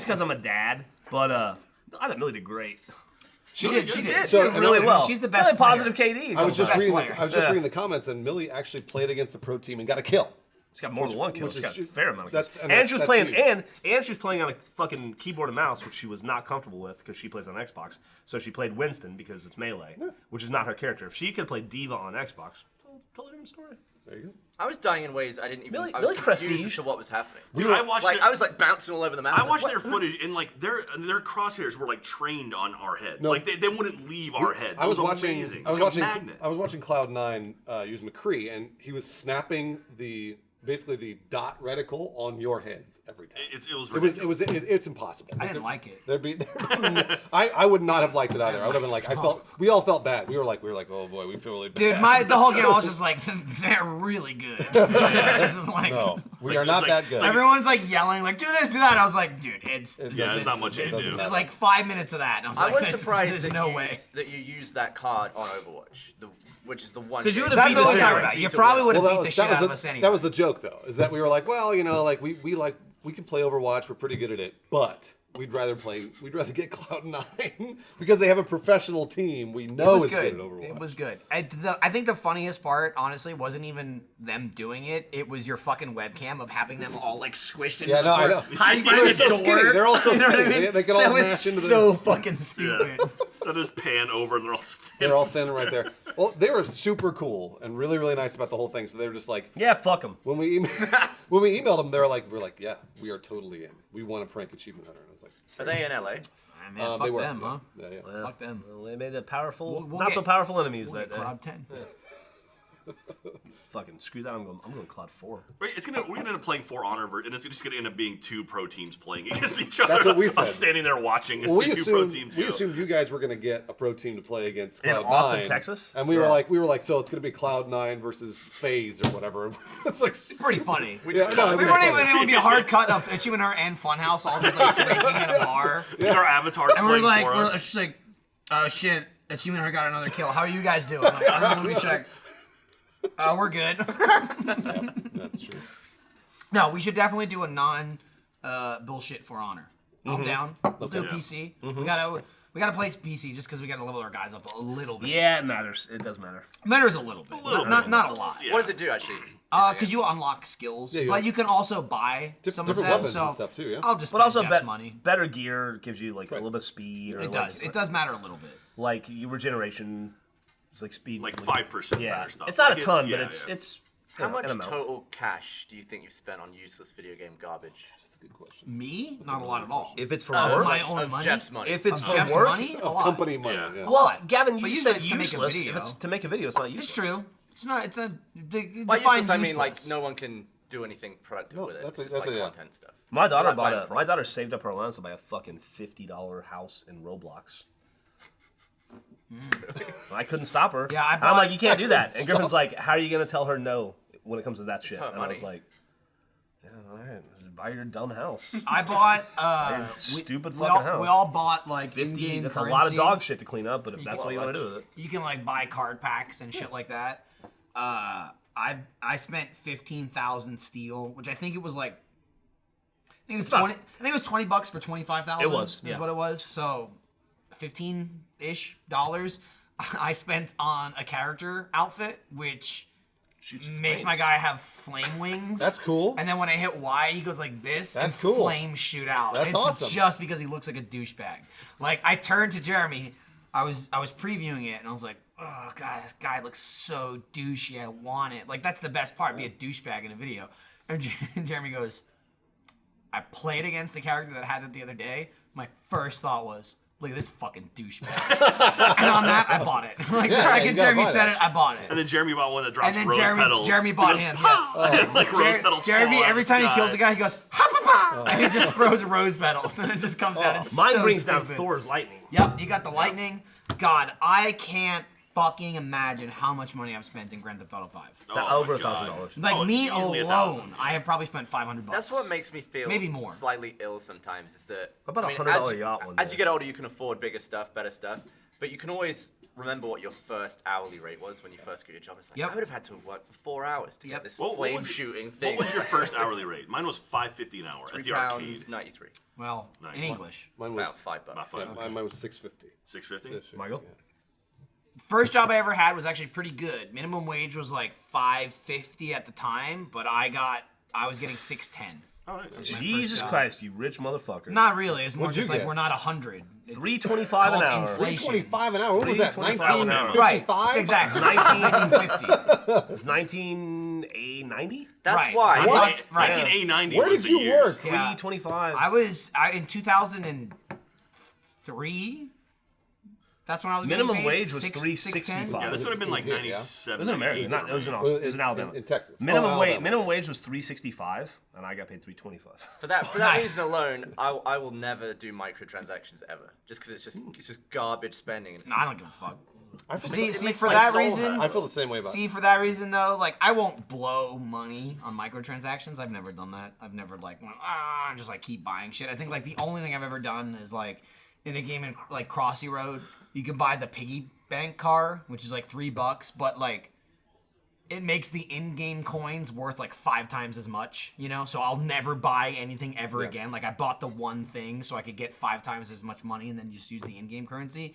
because I'm a dad, but I thought Millie did great. She did. She did. So, Did really well. She's the best Really positive player. KD. I was just Best reading. player. I was just Yeah. reading the comments, and Millie actually played against the pro team and got a kill. She's got more than one kill. which She's is got a ju- fair amount of that's- kills. and And that's- she was that's playing huge. and she was playing on a fucking keyboard and mouse, which she was not comfortable with because she plays on Xbox. So she played Winston because it's melee, which is not her character. If she could play Diva on Xbox, totally different story. There you go. I was dying in ways I didn't even. Millie's I was confused prestige. as to what was happening. Dude, I watched Like their, I was like bouncing all over the map. I watched their footage, and like their crosshairs were like trained on our heads. No. Like they wouldn't leave our heads. I It was watching. amazing. I was Like a watching. magnet. I was watching Cloud9 use McCree, and he was snapping basically the dot reticle on your heads every time. It was ridiculous. It's impossible. I didn't like it. I would not have liked it either. I would have been like, we all felt bad. We were like, oh boy, we feel really bad. Dude, the whole game I was just like, they're really good. This is like, No, we like- are it's not like- that it's good. like- everyone like yelling, like, do this, do that. I was like, dude, it's Yeah, there's not much you can doesn't do. matter. like 5 minutes of that. And I was I like, was there's, surprised there's that no you, way. that you used that card on Overwatch, which is the one. 'Cause you game would've that That's beat what the we're shit talking out about. of You to probably win. would have beat the shit out of us anyway. That was the joke, though, is that we were like, well, we can play Overwatch. We're pretty good at it, but we'd rather get Cloud9 because they have a professional team. We know It was is good good. at Overwatch. It was good. I think the funniest part, honestly, wasn't even them doing it. It was your fucking webcam of having them all like squished into Yeah, the no, I corner, know. hiding They're behind the so door. skinny. They're all so You know what I skinny. mean? They can all that mash was into the- so fucking stupid. They'll just pan over and they're all standing. They're all standing right there. Well, they were super cool and really, really nice about the whole thing. So they were just like, Yeah, fuck them. when we emailed them, we're like, yeah, we are totally in. We want to prank Achievement Hunter. And I was like, Are they in LA? Ah, man, they fuck were. them, yeah. huh? Yeah. Fuck them. Well, they made a powerful, We'll not get- so powerful enemies We'll get that Cloud 10. fucking screw that. I'm going Cloud 4. Right, we're gonna end up playing For Honor, and it's just gonna end up being 2 pro teams playing against each other. That's what we said. Us standing there watching as Well, the 2 pro teams go. assumed you guys were going to get a pro team to play against In Cloud9. Austin, Texas? And we were like, so it's going to be Cloud9 versus FaZe or whatever. It's like Pretty funny. We just Yeah, cut no, it. We it's weren't funny. even. It would be a hard cut of Achievement Hunter and Funhouse all just like drinking at a bar, I think our avatars and we're playing like, for it's us. just like, oh shit, Achievement Hunter got another kill. How are you guys doing? I'm like, I don't know, let me check. We're good. that's true. No, we should definitely do a non bullshit For Honor. I'm down. We'll do PC. We gotta play PC just because we gotta level our guys up a little bit. Yeah, it matters. It does matter. Matters a little bit, not a lot. Yeah. What does it do actually? Because you unlock skills, you but have you can also buy some of different them. weapons So and stuff too, yeah. I'll just But spend also, Jeff's money. better gear gives you like a little bit of speed. Or It like, does. It does matter a little bit. Like your regeneration, it's like speed. Like 5% Yeah, better stuff. it's not Like, a ton, yeah, but it's yeah. it's How much an amount. total cash do you think you've spent on useless video game garbage? That's a good question. Me? Not a lot at all. If it's for Of work, my own Of money? Jeff's money. if it's Of for Jeff's work, money? A lot. Company money. Yeah. Yeah. A lot. Gavin, But you usually said it's to make a useless. video. If it's to make a video, it's not useless. It's true. It's not. It's a. By Define useless, I mean like useless. no one can do anything productive No, with it. that's It's a- just like that's a- yeah. content stuff. My daughter Like buying my props. daughter saved up her allowance to buy a fucking $50 house in Roblox. I couldn't stop her. Yeah, I I'm bought- like, you can't do that. And Griffin's like, how are you gonna tell her no when it comes to that shit? her And I was money. like, yeah, all right, just buy your dumb house. I bought. Stupid we fucking all, house. we all bought like 50, in-game that's currency. a lot of dog shit to clean up, but if that's what you want to do with it. You can like buy card packs and shit like that. I spent 15,000 steel, which I think it was like. I think it was Tough. 20. I think it was $20 for 25,000. It was, Is yeah. what it was. So, $15-ish dollars I spent on a character outfit, which makes my guy have flame wings. That's cool. And then when I hit Y, he goes like this, and That's cool. flames shoot out. That's it's awesome. just because he looks like a douchebag. Like I turned to Jeremy, I was previewing it, and I was like, oh god, this guy looks so douchey. I want it. Like that's the best part, be a douchebag in a video. And Jeremy goes, I played against the character that had it the other day. My first thought was, look at this fucking douchebag. And on that, I bought it. Like the Yeah, you second gotta Jeremy buy said that. it, I bought it. And then Jeremy bought one that drops And then rose petals. Jeremy He bought goes, him. "Pah!" Yeah. And, like rose petals Jeremy, fall out every of the time he sky. kills a guy, he goes, ha pa pa! And he just throws rose petals. And it just comes out. It's Mine so brings down stupid. Thor's lightning. Yep, you got the lightning. God, I can't fucking imagine how much money I've spent in Grand Theft Auto 5. Oh Over my God. $1,000. Like Oh, me easily alone, I have probably spent $500. That's what makes me feel Maybe more. slightly ill sometimes. Is that About I mean, $100 yacht one as day. you get older, you can afford bigger stuff, better stuff, but you can always remember what your first hourly rate was when you first got your job. It's like Yep. I would have had to work for 4 hours to Yep. get this What flame was- shooting thing. What was your first hourly rate? Mine was $5.50 an hour at the arcade. £3.93. Well, Nice. in English. Mine was About $5. About yeah, $5. mine was $6.50. $6.50. Michael? First job I ever had was actually pretty good. Minimum wage was like $5.50 at the time, but I was getting $6.10. Oh, nice. Jesus job. Christ, you rich motherfucker. Not really. It's more What'd you just like get? we're not 100. It's $3.25 an called hour. inflation. $3.25 an hour. What was that? $3.25 an hour. 1955? Right. Exactly. 1950. 1950. It's 1990? That's Right. why. I'm What? not- right. 1980 Where was did the you years. work? Yeah. 325. I was in 2003. That's when I was Minimum getting paid. wage was $3.65. Yeah, this would have been like It was here, yeah. 97. It was in America. It was, not, it was in Austin. It was in Alabama. In Texas. Minimum Oh, wage. Alabama. Minimum wage was $3.65, and I got paid $3.25. For that Nice. reason alone, I will never do microtransactions ever, just because it's just garbage spending. And it's No, I don't give a fuck. I feel, See, the, see makes for my that soul reason. hurt. I feel the same way about it. See, for that reason though, like I won't blow money on microtransactions. I've never done that. I've never like went, and just like keep buying shit. I think like the only thing I've ever done is like in a game in like Crossy Road, you can buy the piggy bank car, which is like $3, but like it makes the in-game coins worth like 5 times as much, you know? So I'll never buy anything ever again. Like I bought the one thing so I could get 5 times as much money and then just use the in-game currency.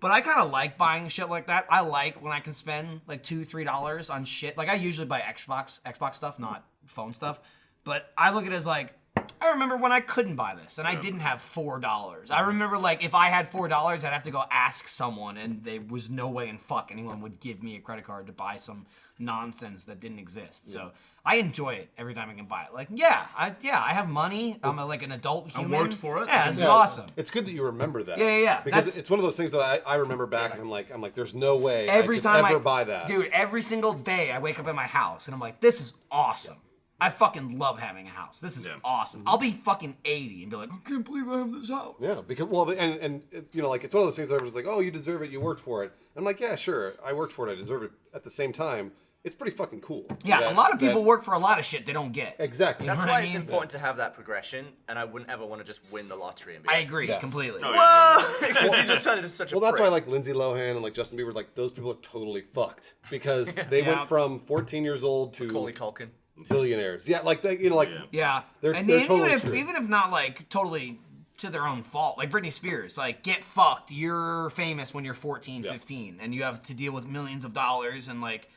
But I kind of like buying shit like that. I like when I can spend like $2, $3 on shit. Like I usually buy Xbox stuff, not phone stuff. But I look at it as like, I remember when I couldn't buy this and I didn't have $4. I remember like if I had $4, I'd have to go ask someone, and there was no way in fuck anyone would give me a credit card to buy some nonsense that didn't exist. So I enjoy it every time I can buy it. Like, I have money. I'm like an adult human. worked for it. Yeah, this is Yeah, awesome. It's good that you remember that. Yeah. Because That's- it's one of those things that I remember back, and I'm like, there's no way Every I could time ever I buy that. dude, every single day I wake up in my house and I'm like, this is awesome. I fucking love having a house. This is awesome. I'll be fucking 80 and be like, I can't believe I have this house. Yeah, because and you know, like it's one of those things that everyone's like, oh, you deserve it, you worked for it. I'm like, yeah, sure, I worked for it, I deserve it. At the same time, it's pretty fucking cool. Yeah, that- a lot of people that- work for a lot of shit they don't get. Exactly. You know That's what why I it's mean? important to have that progression, and I wouldn't ever want to just win the lottery and be I like, agree Yeah. completely. Oh, yeah. whoa, because you just turned into such a Well, that's prick. why like Lindsay Lohan and like Justin Bieber, like those people are totally fucked because they Yeah. went from 14 years old to Macaulay Culkin. billionaires. Yeah, like they, you know, like Yeah. Yeah, They're and totally even screwed. if not like totally to their own fault, like Britney Spears, like get fucked. You're famous when you're 14, 15, and you have to deal with millions of dollars, and like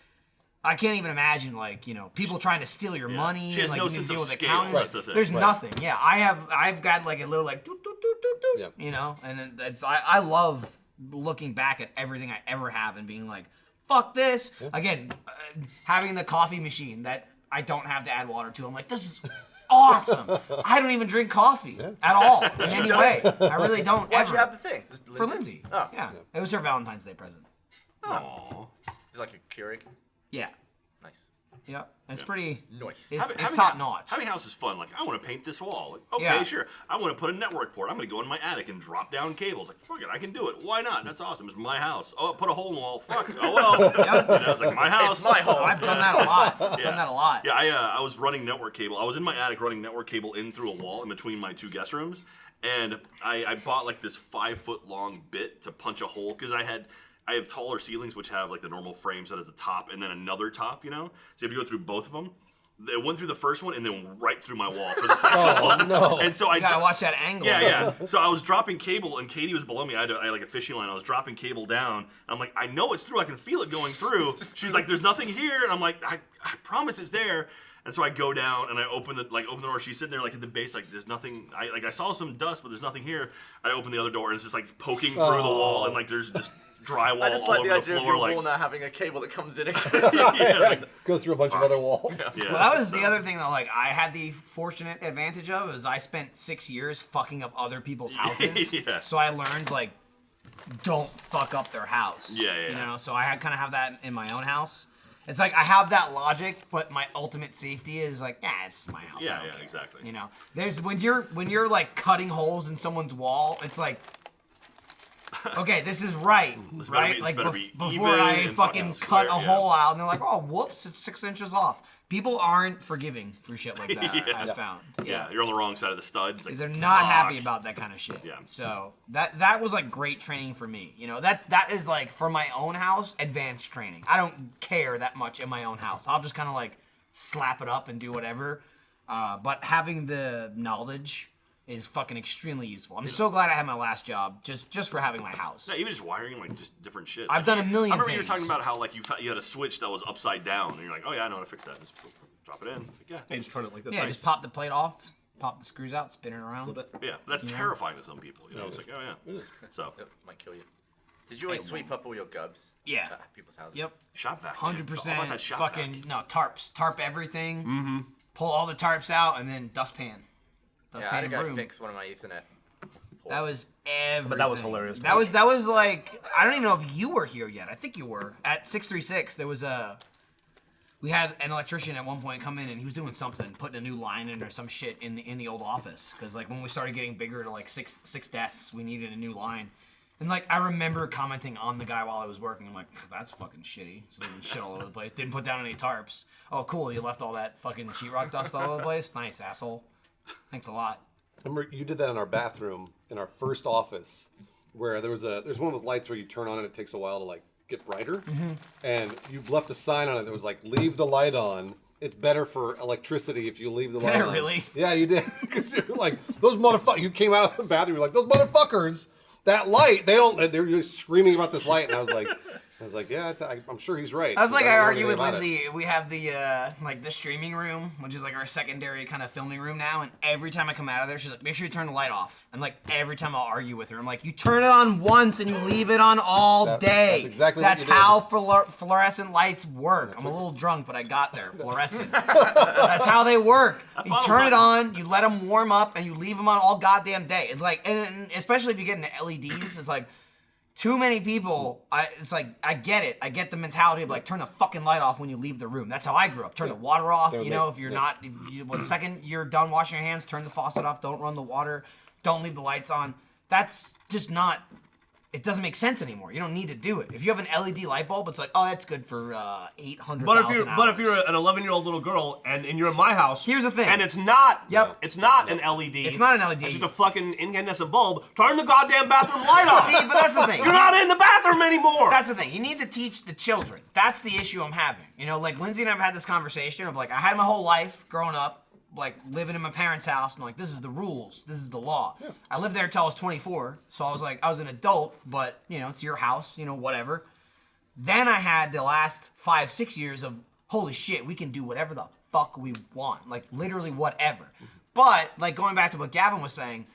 I can't even imagine like people trying to steal your money She has and like no you need to sense deal of with scale. accountants. That's the thing. There's Right. nothing. Yeah, I've got like a little like doot, doot, doot, doot, doot, Yep. you know, and then I love looking back at everything I ever have and being like, fuck this. Again, having the coffee machine that I don't have to add water to. I'm like, this is awesome. I don't even drink coffee at all in any way. I really don't. Why'd ever. you have the thing? For Lindsay? Oh. Yeah, it was her Valentine's Day present. Aw. He's like a Keurig. Yeah, Nice. yeah. It's pretty. Nice. It's top notch. Having a house is fun. Like, I want to paint this wall. Like, okay, Yeah. sure. I want to put a network port. I'm going to go in my attic and drop down cables. Like, fuck it, I can do it. Why not? That's awesome. It's my house. Oh, put a hole in the wall. Fuck. Oh, well. You know, it's like my house. It's my hole. I've done that a lot. I've done that a lot. Yeah, I was running network cable. I was in my attic running network cable in through a wall in between my 2 guest rooms. And I bought like this 5-foot long bit to punch a hole because I have taller ceilings which have like the normal frame set as a top and then another top, you know? So if you go through both of them, it went through the first one and then right through my wall for the second one. no. And so I You gotta watch that angle. yeah. So I was dropping cable, and Katie was below me. I had like a fishing line. I was dropping cable down. I'm like, I know it's through. I can feel it going through. She's like, there's nothing here. And I'm like, I promise it's there. And so I go down and I open the door. She's sitting there like at the base, like there's nothing. I saw some dust, but there's nothing here. I open the other door and it's just like poking through the wall, and like there's just drywall I just all like over the the idea of floor. your Like wall now having a cable that comes in. Goes through a bunch of other walls. yeah. Well, that was the other thing that like I had the fortunate advantage of is I spent 6 years fucking up other people's houses. Yeah. So I learned like don't fuck up their house. Yeah. You know, so I kind of have that in my own house. It's like I have that logic, but my ultimate safety is like, it's my house. I don't care. Exactly. You know, there's when you're like cutting holes in someone's wall, it's like, okay, this is right, This better right? be- Like better be before even I and fucking square, cut a hole out, and they're like, oh, whoops, it's 6 inches off. People aren't forgiving for shit like that. Yeah. I've found. Yeah, you're on the wrong side of the stud. It's like, They're not fuck. happy about that kind of shit. Yeah. So that was like great training for me. You know, that is like for my own house, advanced training. I don't care that much in my own house. I'll just kind of like slap it up and do whatever. But having the knowledge is fucking extremely useful. I'm so glad I had my last job just for having my house. Yeah, even just wiring, like just different shit. I've done a million I remember you were things. talking about how like you had a switch that was upside down, and you're like, oh yeah, I know how to fix that. Just drop it in. It's like, You just turn it like this. Yeah, nice. just pop the plate off, pop the screws out, spin it around. yeah, that's terrifying to some people. You know, it's like, oh yeah. So Yep, might kill you. Did you always sweep up all your gubs? Yeah. At people's houses? Yep. shop vac. man. It's all about 100% that shop fucking vac. no tarps. Tarp everything. Mm-hmm. Pull all the tarps out and then dustpan. Yeah, I Dustpan had and to go broom. fix one of my Ethernet. That was everything. But that was hilarious. That was like I don't even know if you were here yet. I think you were at 636. There was we had an electrician at one point come in and he was doing something, putting a new line in or some shit in the old office because like when we started getting bigger to like six desks, we needed a new line. And like I remember commenting on the guy while I was working. I'm like, that's fucking shitty. Just leaving shit all over the place. Didn't put down any tarps. Oh, cool. You left all that fucking sheetrock dust all over the place. Nice, asshole. Thanks a lot. Remember, you did that in our bathroom in our first office, where there's one of those lights where you turn on and it takes a while to like get brighter, and you left a sign on it that was like, "Leave the light on. It's better for electricity if you leave the light I on." really? Yeah, you did. Because you're like, those motherfuckers. You came out of the bathroom. You're like, those motherfuckers. That light. They don't. They're just screaming about this light, and I was like, yeah, I'm sure he's right. I was like, don't I know argue anything with about it. Lindsay. We have the like the streaming room, which is like our secondary kind of filming room now. And every time I come out of there, she's like, "Make sure you turn the light off." And like every time I'll argue with her, I'm like, "You turn it on once and you leave it on all day." That's exactly what That's you did. how fluorescent lights work. I'm a little drunk, but I got there. Fluorescent. That's how they work. You follows turn it mine. on, you let them warm up, and you leave them on all goddamn day. It's like, and especially if you get into LEDs, it's like. Too many people, it's like, I get it. I get the mentality of like, turn the fucking light off when you leave the room. That's how I grew up. Turn the water off, Same you with know, me. if you're Yeah. not, the second you're done washing your hands, turn the faucet off, don't run the water, don't leave the lights on. That's just not, it doesn't make sense anymore. You don't need to do it. If you have an LED light bulb, it's like, oh, that's good for 800,000 But hours. if you're an 11-year-old little girl and you're in my house, Here's the thing. and it's not, Yep. it's not an LED. It's not an LED. It's just a fucking incandescent bulb. Turn the goddamn bathroom light off. See, but that's the thing. You're not in the bathroom anymore. That's the thing. You need to teach the children. That's the issue I'm having. You know, like Lindsay and I have had this conversation of like, I had my whole life growing up, like living in my parents' house, and like, this is the rules, this is the law. Yeah. I lived there until I was 24, so I was like, I was an adult, but you know, it's your house, you know, whatever. Then I had the last 5-6 years of, holy shit, we can do whatever the fuck we want, like literally whatever. But like going back to what Gavin was saying,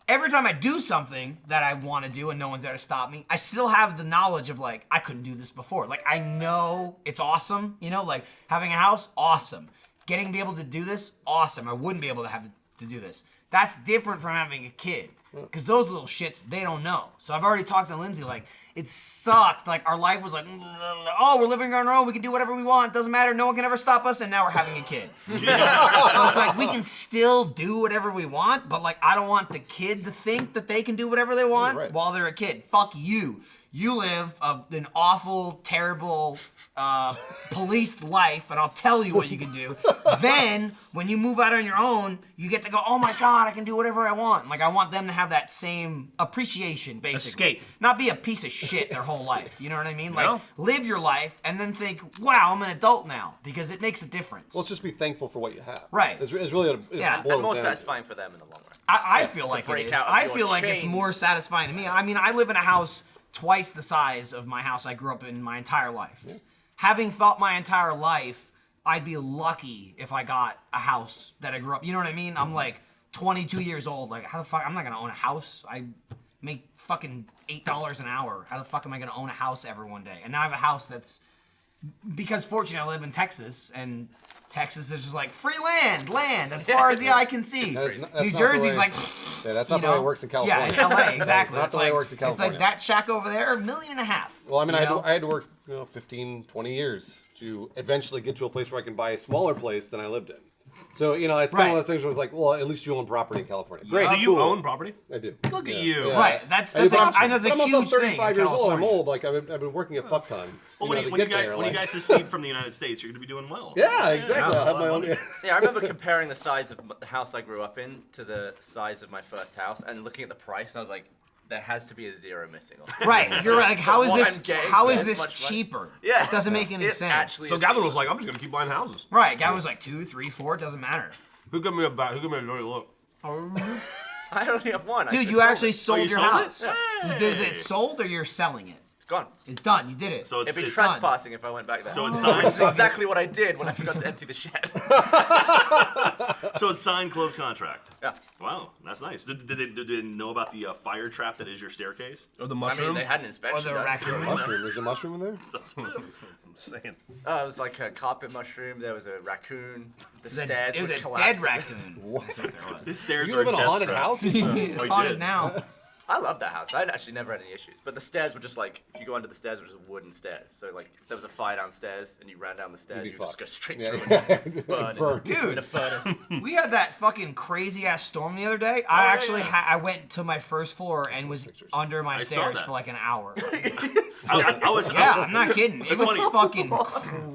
every time I do something that I want to do and no one's there to stop me, I still have the knowledge of like, I couldn't do this before. Like I know it's awesome, you know, like having a house, awesome. Getting to be able to do this, awesome. I wouldn't be able to have to do this. That's different from having a kid. Because those little shits, they don't know. So I've already talked to Lindsay, like, it sucked. Like, our life was like, oh, we're living on our own. We can do whatever we want. Doesn't matter. No one can ever stop us. And now we're having a kid. So it's like, we can still do whatever we want, but, like, I don't want the kid to think that they can do whatever they want while they're a kid. Fuck you. You live an awful, terrible, policed life, and I'll tell you what you can do. Then, when you move out on your own, you get to go, oh my God, I can do whatever I want. Like, I want them to have that same appreciation, basically. Escape. Not be a piece of shit their whole life. You know what I mean? Like, Yeah. live your life, and then think, wow, I'm an adult now, because it makes a difference. Well, just be thankful for what you have. Right. It's really Yeah. boils And more down. satisfying for them in the long run. I feel like it break is. out of I your feel like it's chains. more satisfying to me. I mean, I live in a house twice the size of my house I grew up in my entire life. Having thought my entire life, I'd be lucky if I got a house that I grew up. You know what I mean? I'm like 22 years old. Like, how the fuck? I'm not gonna own a house. I make fucking $8 an hour. How the fuck am I gonna own a house ever one day? And now I have a house that's because fortunately I live in Texas, and Texas is just like free land as far as the eye can see. New Jersey's like, yeah, that's not the way it works in California. Yeah, in LA, exactly. That's not the way it works in California. It's like that shack over there, $1.5 million. Well, I mean, I had to work 15, 20 years to eventually get to a place where I can buy a smaller place than I lived in. So, it's kind of one of those things where it's like, well, at least you own property in California. Great. Do you own property? I do. Look at you. Yeah. Right. That's a I'm huge also thing. 35 in years old. I'm California. old. Like, I've been working a fuck ton. Well, when you guys secede from the United States, you're going to be doing well. Yeah, exactly. I'll have my own. Yeah, I remember comparing the size of the house I grew up in to the size of my first house, and looking at the price, and I was like, there has to be a zero missing. Right. You're like, how is what this? I'm getting How for is this this much money. cheaper? Yeah. It doesn't make any It sense. actually So is Gavin cheaper. was like, I'm just gonna keep buying houses. Right. Gavin was like 2, 3, 4. Doesn't matter. Who gave me a dirty look? I only have one. I Dude, just you sold actually it. sold you your sold house. it? Is it sold or you're selling it? It's gone. It's done. You did it. So It'd be it's trespassing if I went back there. So it's Which signed. is exactly what I did when I forgot to empty the shed. So it's signed, closed contract. Yeah. Wow, that's nice. Did they know about the fire trap that is your staircase? Or the I mushroom? mean, they had an or inspection the done. raccoon. Mushroom. There's a mushroom in there? I'm saying. It was like a carpet mushroom. There was a raccoon. The stairs It was would a collapse. dead raccoon. That's what there was. The stairs You are live in a death haunted trap. house? It's I haunted did. now. I love that house. I actually never had any issues. But the stairs were just like, if you go under the stairs, were just wooden stairs. So like, if there was a fire downstairs and you ran down the stairs, You'd you be would just go fucked. straight Yeah, through yeah. and burn Burn. in a furnace. We had that fucking crazy ass storm the other day. I actually I went to my first floor and was under my I saw stairs that. for like an hour. I was Yeah, I'm not kidding. It It's was funny. fucking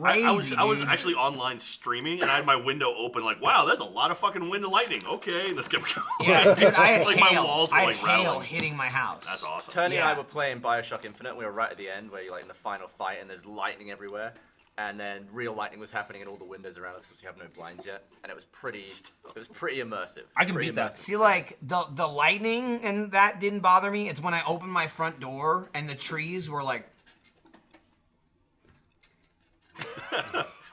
crazy. I was dude. actually online streaming, and I had my window open. Like, wow, that's a lot of fucking wind and lightning. Okay, and this kept going. Yeah, dude, I had like hail. my walls were I had like hail rattling. hitting my house. That's awesome. Tony and I Yeah. were playing Bioshock Infinite. We were right at the end where you're like in the final fight and there's lightning everywhere. And then real lightning was happening in all the windows around us because we have no blinds yet. And it was pretty immersive. I can Pretty beat that. immersive. See, like the lightning and that didn't bother me. It's when I opened my front door and the trees were like.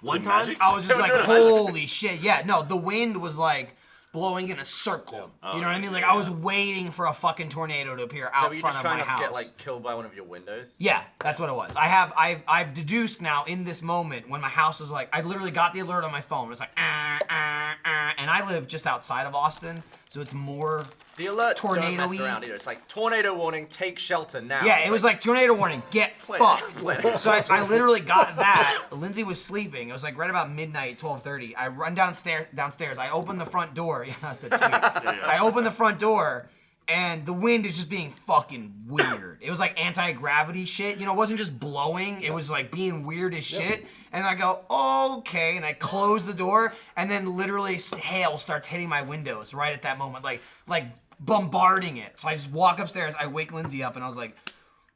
One time? magic. I was just like, holy shit! Yeah, no, the wind was like blowing in a circle. Oh, You know what I mean? Like yeah. I was waiting for a fucking tornado to appear So out were you front just of my trying not house. to get like killed by one of your windows? Yeah, that's what it was. I've deduced now in this moment when my house was like, I literally got the alert on my phone. It was like, and I live just outside of Austin, so it's more. The alerts don't mess Tornado-y. around either. It's like tornado warning, take shelter now. Yeah, It's it was like tornado warning, get fucked. Planet. So I literally got that. Lindsay was sleeping. It was like right about midnight, 12:30. I run downstairs. I open the front door. Yeah, that's the tweet. I open the front door, and the wind is just being fucking weird. It was like anti-gravity shit. You know, it wasn't just blowing. It was like being weird as shit. And I go, okay, and I close the door, and then literally hail starts hitting my windows right at that moment, like bombarding it. So I just walk upstairs. I wake Lindsay up, and I was like,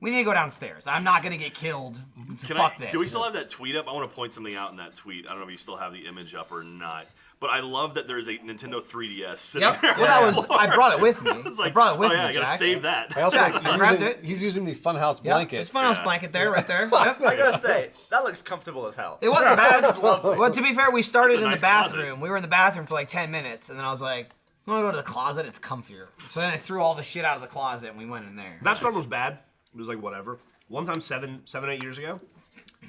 we need to go downstairs. I'm not gonna get killed. Fuck this. Do we still have that tweet up? I want to point something out in that tweet. I don't know if you still have the image up or not. But I love that there's a Nintendo 3DS sitting Yep. there. Well, that was. I brought it with me. It's I like, brought it with oh, yeah, me, I gotta Jack. save that. I also Yeah, I grabbed he's using the Funhouse Yep, blanket. It's Funhouse Yeah. blanket there, right there. Yep. I gotta say, that looks comfortable as hell. It wasn't bad. That's lovely. Well, to be fair, we started It's a in nice the bathroom. closet. We were in the bathroom for like 10 minutes, and then I was like, I'm gonna go to the closet. It's comfier. So then I threw all the shit out of the closet, and we went in there. That storm was bad. It was like whatever. One time, 8 years ago,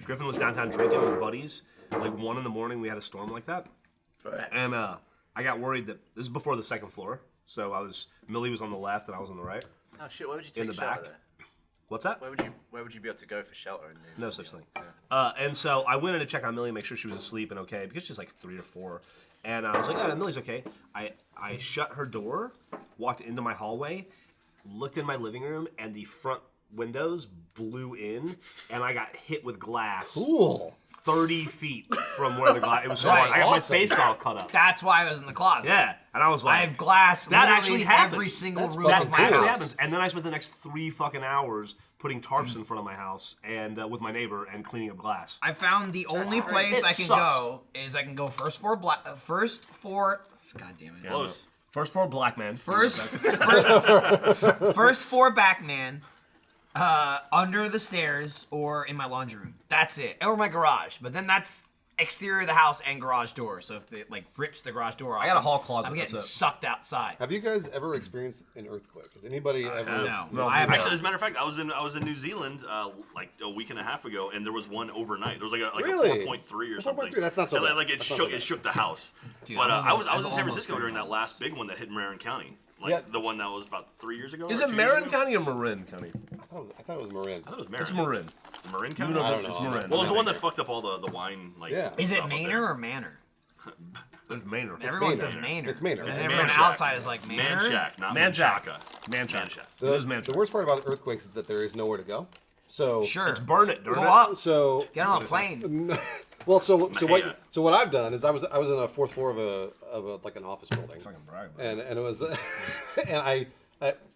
Griffin was downtown drinking with buddies. Like 1 a.m, we had a storm like that. And I got worried that this is before the second floor. So Millie was on the left and I was on the right. Oh shit, where would you take In the shelter back? there? What's that? Where would you be able to go for shelter? No such thing. And so I went in to check on Millie, make sure she was asleep and okay, because she's like 3 or 4. And I was like, yeah, Millie's okay. I shut her door, walked into my hallway, looked in my living room, and the front windows blew in, and I got hit with glass. Cool. 30 feet from where the glass. It was so Right, hard. I got awesome. my face all cut up. That's why I was in the closet. Yeah, and I was like, I have glass that literally actually in happened. every single That's room fucking of my That actually house. happens. And then I spent the next 3 fucking hours putting tarps in front of my house and with my neighbor and cleaning up glass. I found the only place It I can sucks. go is I can go first floor. God damn it. Close. First floor, black man. First floor back man, under the stairs or in my laundry room. That's it. Or my garage. But then that's exterior of the house and garage door. So if it like rips the garage door off, I got a hall closet, I'm getting that's it. sucked outside. Have you guys ever experienced an earthquake? Has anybody ever? No, I haven't. Actually, as a matter of fact, I was in New Zealand like a week and a half ago, and there was one overnight. There was like Really? a 4.3 or something. 4.3, that's not so And, bad. like it That's not shook so bad. it shook the house. Dude, But I I was in almost San Francisco turned during my that last big one that hit Marin County. Like Yeah. the one that was about 3 years ago. Is or it 2 years Marin ago? County or Marin County? I thought it was Marin. I thought it was Marin. It's Marin. It's Marin County. I don't know. It's Marin. Well, it's the one that fucked up all the wine. Like, Yeah. Is it stuff up Manor there. or Manor? It's Maynard. Everyone Manor. says Manor. It's Manor. And It's everyone Manchac. outside is like Manor. Manchac, not Manchac. Manchaca. Manchac. The, It is Manchac. the worst part about earthquakes is that there is nowhere to go. So Sure. It's burn it, darn Go it. up. So Get on a plane. well, so Yeah. what I've done is I was in a fourth floor of a like an office building, Fucking brag, bro. and it was and I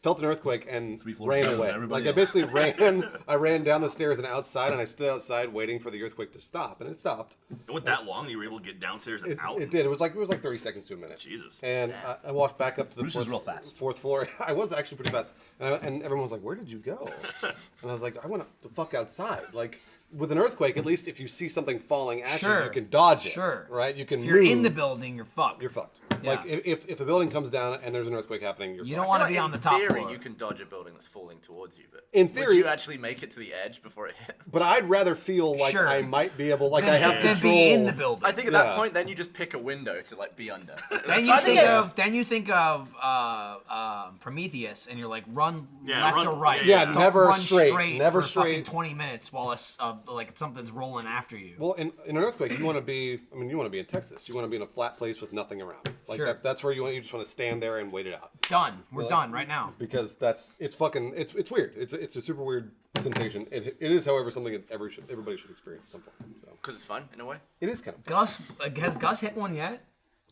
felt an earthquake and 3 floors ran better than away. everybody Like I else. basically I ran down the stairs and outside, and I stood outside waiting for the earthquake to stop, and it stopped. It went that long. You were able to get downstairs and out. It did. It was like 30 seconds to a minute. Jesus. And I walked back up to the Bruce is real fast. fourth floor. I was actually pretty fast. And everyone was like, "Where did you go?" And I was like, "I went the fuck outside." Like with an earthquake, at least if you see something falling at you, Sure. you can dodge it. Sure. Right? You can If you're in move. the building, you're fucked. You're fucked. Yeah. Like if a building comes down and there's an earthquake happening, you're You fucked. don't want to I feel be like on the in top theory, floor. you can dodge a building that's falling towards you, but In would theory- you actually make it to the edge before it hit? But I'd rather feel like Sure. I might be able, like I have Then control. be in the building. I think at that Yeah. point, then you just pick a window to like be under. Then you think of Prometheus, and you're like run Yeah, left run- or right. yeah, Don't never run straight, never for fucking straight. 20 minutes while like something's rolling after you. Well, in an earthquake, you want to be. I mean, you want to be in Texas. You want to be in a flat place with nothing around. Like Sure. that's where you want. You just want to stand there and wait it out. Done. We're done right now. Because it's fucking it's weird. It's a super weird sensation. It is, however, something that everybody should experience at some point. So Because it's fun in a way. it is kind of fun. Gus, has Gus hit one yet?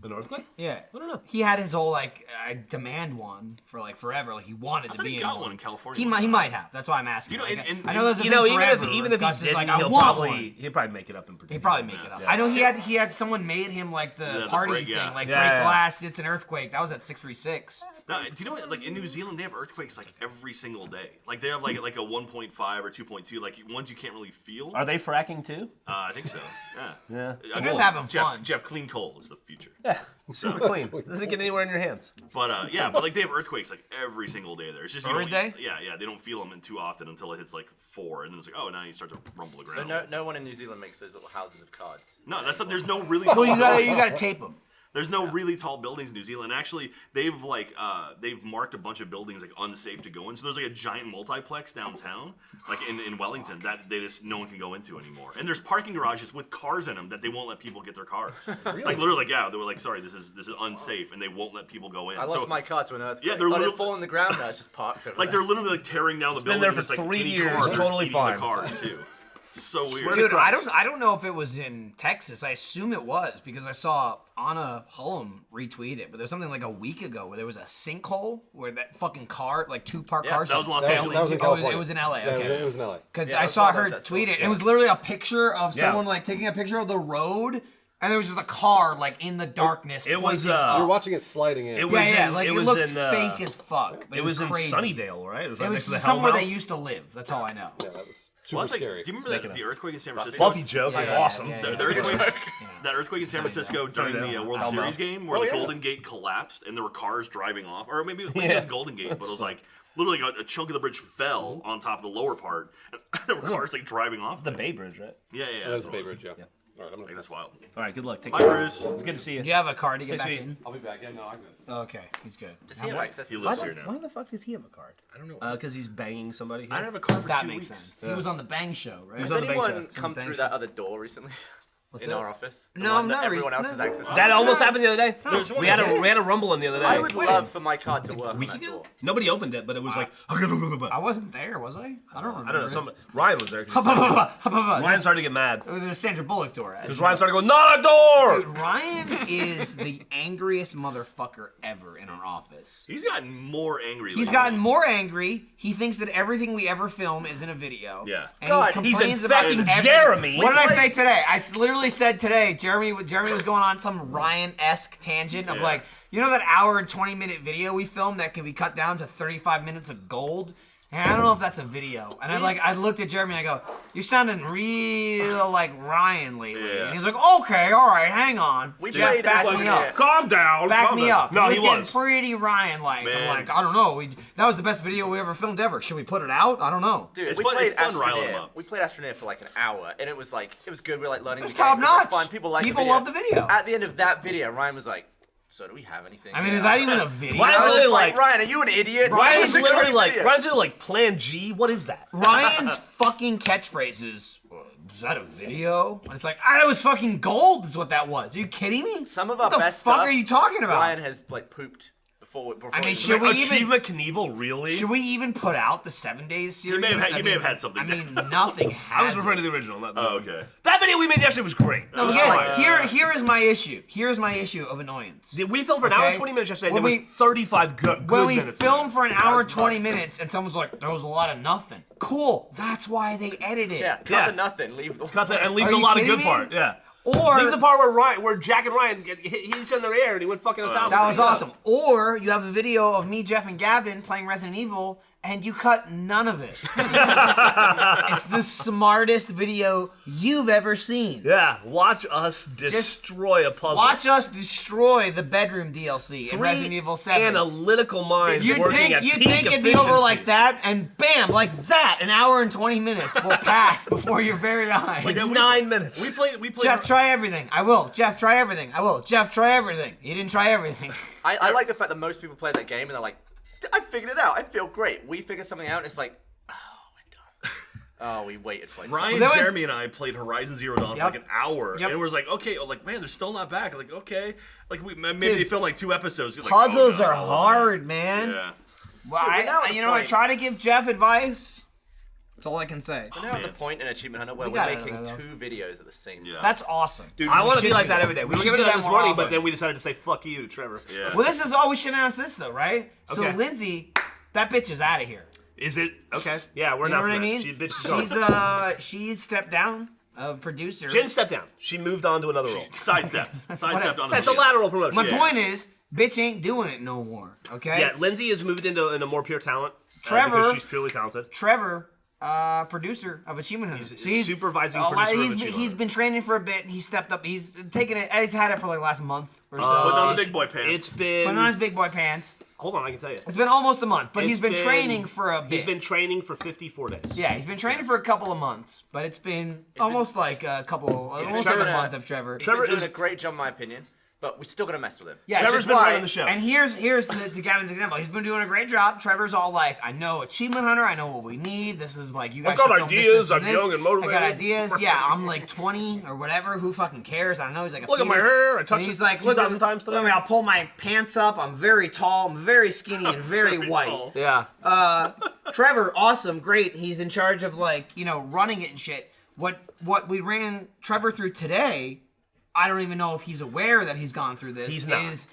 An earthquake? Yeah. I don't know. He had his whole like I demand one for like forever. Like he wanted to thought be he in got one. one in California He one might time. have. That's why I'm asking. You know, Like, and- I know there's a You thing know, forever. even if he Gus is didn't, like, I he'll want one. probably make it up in pretty. He'd probably make it up. I know he had someone made him like the the party break, thing, yeah. like Yeah, break yeah. glass. It's an earthquake. That was at 636. Now, do you know what? Like in New Zealand, they have earthquakes like every single day. Like they have like a 1.5 or 2.2. Like ones you can't really feel. Are they fracking too? I think so. Yeah. Yeah. I just mean, having Jeff, fun. Jeff, clean coal is the future. Yeah. Super clean. Doesn't get anywhere in your hands. But yeah, but like they have earthquakes like every single day there. It's just you Every don't, day? Yeah, they don't feel them in too often until it hits like 4, and then it's like, oh, now you start to rumble the So ground. no one in New Zealand makes those little houses of cards. No, that's not, there's no really. Well, tall you buildings. gotta tape them. There's no really tall buildings in New Zealand. Actually, they've they've marked a bunch of buildings like unsafe to go in. So there's like a giant multiplex downtown, like in Wellington, that they just no one can go into anymore. And there's parking garages with cars in them that they won't let people get their cars. Like literally, like yeah, they were like, sorry, this is unsafe, and they won't let people go in. I lost so, my car to an earthquake. Yeah, they're Let it literally- fall on the ground now. It's just parked over like there. they're literally like tearing down the building. there and for it's, like, 3 any years, car that's totally eating fine. the cars too. It's so weird. Dude, Christ. I don't know if it was in Texas. I assume it was because I saw Anna Hullum retweet it. But there's something like a week ago where there was a sinkhole where that fucking car, like 2 parked cars, that was just in Los fell Angeles. That was in into- oh, California. it was in LA. Yeah, Okay. it was in LA. Because Yeah, I I saw thought that her was that tweet story. it. It was literally a picture of Yeah. someone like taking a picture of the road, and there was just a car like in the darkness. It was, pointing up. You're watching it sliding in. It was yeah, in- like it it, was looked in, fake as fuck. But It was in crazy. Sunnydale, right? It was right It was next to the somewhere they Hellmouth. used to live. That's all I know. Yeah, that was super Well, that's like, scary. do you remember the earthquake in San Francisco? Buffy joke is Yeah, awesome. yeah, The, yeah. the earthquake, that earthquake in San Francisco during the Sunnydale. World Hell no. Series game where Oh, the yeah. Golden Gate collapsed and there were cars driving off, or maybe it Yeah. was Golden Gate, but it was like literally a chunk of the bridge fell on top of the lower part, and there were cars like driving off. The Bay Bridge, right? Yeah, That was that's the Bay what it Bridge, yeah. All right, I'm was. gonna. That's wild. All right, good luck. Take Bye, care. Bruce. It's good to see you. Do you have a card to get Stay back sweet. in? I'll be back. Yeah, no, I'm good. Okay, he's good. Does he have access He to lives the here now. Why the fuck does he have a card? I don't know. Because he's banging somebody. I Here. don't have a car for That 2 makes weeks. sense. He was on the Bang Show, right? Has on the bank anyone shot. come Some through bank that other door recently? In that? our office? The No, one that not everyone else recently. has access to. That almost happened the other day. There's one We had that- a rumble in the other day. I would love for my card to work on that door. Nobody opened it, but it was like. I wasn't there, was I? I don't remember. I don't know. Ryan was there. 'cause he started- Ryan Ryan started to get mad. It was the Sandra Bullock door. Because Ryan started going, not a door! Dude, Ryan is the angriest motherfucker ever in our office. He's gotten more angry. He's lately. gotten more angry. He thinks that everything we ever film is in a video. Yeah. And God, he he's complains about infecting every- Jeremy. What did I say today? I literally said today, Jeremy was going on some Ryan-esque tangent of like, you know that hour and 20-minute video we filmed that can be cut down to 35 minutes of gold? And I don't know if that's a video. And I looked at Jeremy and I go, "You're sounding real like Ryan lately." Yeah. And he's like, "Okay, all right, hang on." We Jeff played backed Astroneer. me up. Calm down. Back calm me down. up. No, he he was was. getting pretty Ryan-like. I'm Man. like, I don't know. That was the best video we ever filmed ever. Should we put it out? I don't know. Dude, It's we fun- played it's fun riling 'em Astroneer. up. We played Astroneer for like an hour, and it was good. We were like learning It was the game. top It was, like, notch. fun. People liked People the video. loved the video. At the end of that video, Ryan was like, "So do we have anything?" I mean, is that even a video? Why I was is it just like, like- Ryan, are you an idiot? Ryan's It's a literally great like, video. Ryan's literally like Plan G. What is that? Ryan's fucking catchphrases. Is that a video? And it's like, that was fucking gold. Is what that was. Are you kidding me? Some of our what the best fuck stuff, are you talking about? Ryan has like pooped before. I mean, we- should we even? Achievement Knievel, really? Should we even put out the 7 Days series? may have had- I you may mean- have had something I mean, down. nothing I has. was referring to it. the original, not the Oh, okay. That video we made yesterday was great. No, again, here is my issue. Here's my issue of annoyance. We filmed for an hour and Okay. 20 minutes yesterday. When There was we- 35 good When we minutes. film for an hour That's 20 nuts. minutes and someone's like, there was a lot of nothing. Cool. That's why they edit it. Yeah, cut Yeah. the nothing. Leave the Cut that and leave Are a you lot of kidding good me? part. Yeah. Or Leave the part where Jack and Ryan he's in their air and he went fucking 1,000. that was feet up. awesome. Or you have a video of me, Jeff, and Gavin playing Resident Evil, and you cut none of it. It's the smartest video you've ever seen. Yeah, watch us destroy a puzzle. Watch us destroy the bedroom DLC in Resident Evil 7. Analytical minds You'd working think at you'd peak think it'd be efficiency. over like that, and bam, like that, an hour and 20 minutes will pass before your very eyes. Like 9 minutes. We played. Jeff, try everything. I will. Jeff, try everything. I will. Jeff, try everything. You didn't try everything. I like the fact that most people play that game and they're like, I figured it out. I feel great. We figured something out and it's like, oh, we're done. Oh, we waited for like Ryan, There was- Jeremy, and I played Horizon Zero Dawn for Yep. like an hour, Yep. and it was like, okay, like man, they're still not back. Like okay, like maybe Dude, they filmed like 2 episodes. You're like, Puzzles oh, no. are hard, man. Yeah. Well, Dude, we're now at you the know, I point- try to give Jeff advice. That's all I can say. We're now at the point in Achievement Hunter where We we're got it, making though. 2 videos at the same time. Yeah. That's awesome. Dude, I I want to should be like do that every day. We were should going to do do that this more morning, but often. then we decided to say fuck you to Trevor. Yeah. Well, this is all we should announce this though, right? So Okay. Lindsay, that bitch is out of here. Is it? Okay. Yeah, we're You know not what I mean? She, bitch, is gone. She's stepped down of producer. Jen stepped down. She moved on to another role. Sidestepped. Sidestepped on. That's a lateral promotion. My Yeah. point is, bitch ain't doing it no more. Okay. Yeah, Lindsay has moved into more pure talent. Trevor- because she's purely talented. Trevor, producer of Achievement Hunter. He's supervising producer of Achievement He's Hunter. been training for a bit. He's stepped up. He's taken it. He's had it for like last month or so. Putting on the He's big boy pants. It's been. putting on his big boy pants. Hold on, I can tell you. It's been almost a month, but he's It's been training for a bit. He's been training for 54 days. Yeah, he's been training for a couple of months, but it's been almost like a couple, almost like a Trevor- month of Trevor. He's Trevor been doing is- a great job in my opinion, but we're still going to mess with him. Yeah, it's Trevor's just been why- running the show. And here's to Gavin's example. He's been doing a great job. Trevor's all like, I know Achievement Hunter. I know what we need. This is like, you guys I've got should film ideas, This, I'm young and motivated. I got ideas. Yeah, I'm like 20 or whatever. Who fucking cares? I don't know. He's like a Look at my fetus. hair. I And touched he's it like, look, 2,000 times today. look at me. I'll pull my pants up. I'm very tall. I'm very skinny and very white. tall. Yeah. Trevor, awesome, great. He's in charge of like, running it and shit. What we ran Trevor through today, I don't even know if he's aware that he's gone through this. He's not. Is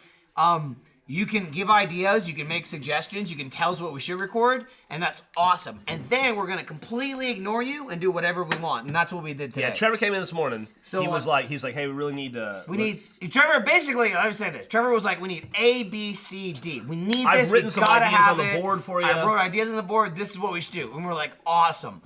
you can give ideas, you can make suggestions, you can tell us what we should record, and that's awesome. And then we're gonna completely ignore you and do whatever we want, and that's what we did today. Yeah, Trevor came in this morning. So, He's like, hey, we really need to. We need Trevor. Basically, let me say this. Trevor was like, we need A, B, C, D. We need I've this. written we some gotta ideas have on the it. board for you. I wrote ideas on the board. This is what we should do. And we're like, awesome.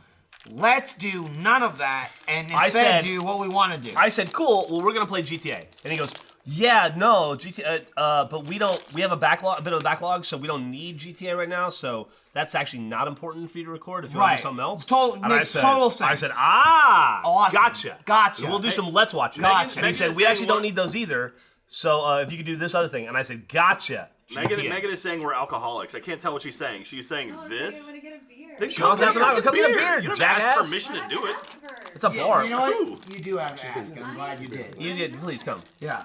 Let's do none of that and I instead said- do what we want to do. I said, cool. Well, we're gonna play GTA, and he goes, yeah, no, GTA. But we don't. We have a bit of a backlog, so we don't need GTA right now. So that's actually not important for you to record. If you want to Right. do something else, Total- And makes total I sense. said, Awesome. gotcha. We'll We'll do some Let's Watches. Gotcha. And he Megan said, is we saying actually what- don't need those either. So if you could do this other thing, and I said, gotcha. GTA. Megan is saying we're alcoholics. I can't tell what she's saying. She's saying this. I'm gonna get a beer. Then Sean, come that's get a not- fucking come get a beer. beer, You don't jackass. ask permission to do it. It's a bar. You know what? Who? You do have to ask. I'm glad you did. You did. Please come. Yeah.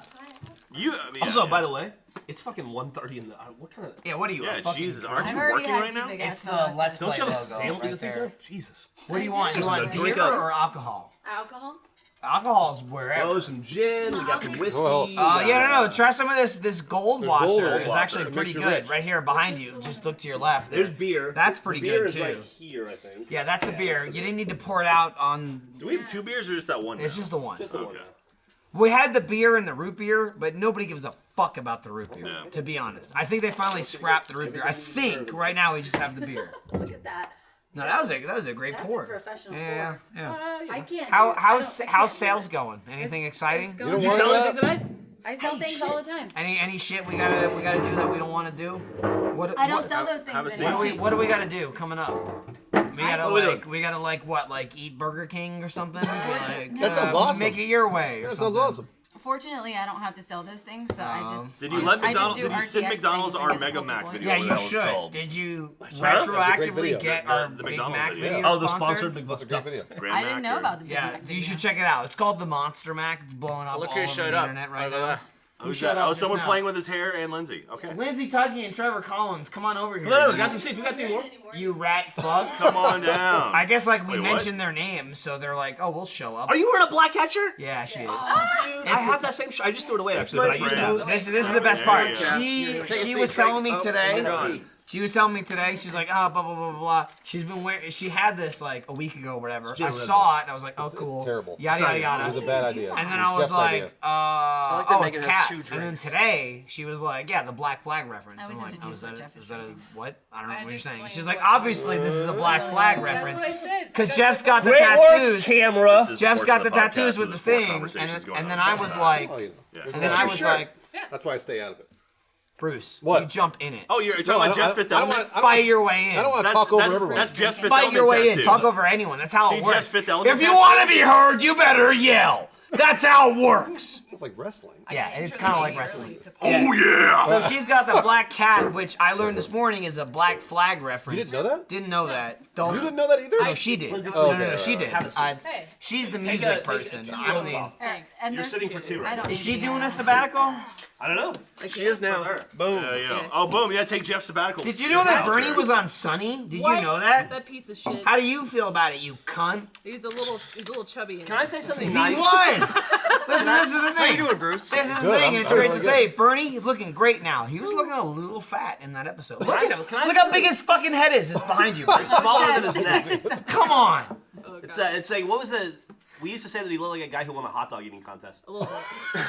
I mean, Also, yeah. by the way, it's fucking 1:30 in the. What kind of? Yeah. What are you? Yeah, a fucking Jesus, drunk? aren't I've you already working had right two now? big It's ass the Let's Don't Play you have a logo family to right think there. of? Jesus. What do you want? You Just want a drink beer up. or alcohol? Alcohol? Alcohol's wherever. Oh, some gin. We got some whiskey. Well, Yeah, no. Try some of this Goldwasser. Gold It's Wasser. actually It pretty makes you good. rich. Right here behind you. Just look to your left. There. There's beer. That's pretty The beer good is too. right here, I think. Yeah, that's the beer. You didn't need to pour it out on. Do we have 2 beers or just that one? It's now? just the one. Just the one. Okay. We had the beer and the root beer, but nobody gives a fuck about the root beer, Yeah. to be honest. I think they finally scrapped the root beer. I think right now we just have the beer. Look at that. No, that was a great That's pour. a professional Yeah, pour. yeah. I can't. How's sales going? Anything exciting? It's You going don't You want sell that? anything tonight? I sell things all the time. Any shit we gotta do that we don't want to do? What, I don't what, sell those things have a anymore. what do we gotta do coming up? We gotta What are we like eat Burger King or something. Like, That sounds awesome. Make it your way. Or That something. sounds awesome. Fortunately, I don't have to sell those things, so I just. Did you let I just McDonald's? do Did you send RTX McDonald's things our and get Mega the Mac people video? Yeah, whatever you that was should. called. Did you That's a great retroactively video. get The our Big McDonald's Mac video. video? Oh, the sponsored? sponsored Big That's a great video. Grand I didn't Mac know or- about the. Yeah, you should check it out. It's called the Monster Mac. It's blowing up Look all who over showed the up internet right over now. there. Who's shut that? up Oh, just someone now? playing with his hair and Lindsay. Okay. Lindsay Tuggy and Trevor Collins, come on over here. No, we got some seats. We got 2 more. You rat fuck. Come on down. I guess like we Wait, what? mentioned their names, so they're like, oh, we'll show up. Are you wearing a black hat shirt? Yeah, she is. Dude, I have that same shirt. I just threw it away actually, but I used to have that. This is the best There part. you go. She was telling me today. gone. She was telling me today. She's like, blah blah blah blah blah. She's been wearing. She had this like a week ago, or whatever. I saw it and I was like, oh cool. It's terrible. Yada yada yada. It was a bad idea. And then It I was Jeff's like, idea. like that oh, Megan it's has cats. 2 And then drinks. today she was like, yeah, the Black Flag reference. I I'm always like, have to oh, do is what that Jeff is a what? I don't know what you're saying. explain She's what like, obviously this is a Black Flag reference That's what I said. because Jeff's got the Great tattoos. work, camera. This is Jeff's got the portion of podcast tattoos where with the there's 4 thing, conversations going and then on. I was like, Oh, you know. Yeah. and then I was like, That's why I stay out of it. Bruce, What? you jump in it. Oh, you're talking about Jeff's Fifth I don't Element? want. Fight your way in. I don't want to That's, talk over that's, everyone. that's Jeff's Fifth Fight your Element way in. tattoo. Talk over anyone. That's how See it works. Jeff's Fifth Element If you tattoo? want to be heard, you better yell. That's how it works. Sounds like wrestling. Yeah, and it's kind of like wrestling. Oh yeah! So she's got the black cat, which I learned this morning is a Black Flag reference. You didn't know that? Didn't know that. Don't. You didn't know that either? No, she did. Lindsay, No, okay. she did. Have a seat. Hey. She's the a- music take person. 2 I'm year-olds the. off. Thanks. And You're there's sitting for 2 I right don't now. Is she need doing that. a sabbatical? I don't know. She is now. Boom. Yeah, yeah. Yes. Oh, boom! Yeah, take Jeff's sabbatical. Did you know that Bernie was on Sunny? Did you know that? That piece of shit. How do you feel about it, you cunt? He's a little chubby. Can I say something He nice? was. Listen, this is the thing. How you doing, Bruce? This is the Good, thing, I'm- and it's I'm great really to good. say. Bernie, he's looking great now. He was looking a little fat in that episode. Look at him. can I Look say how big his fucking head is. It's behind you. Bruce. Smaller than his neck. Come on. It's like, what was the? We used to say that he looked like a guy who won a hot dog eating contest. A little bit.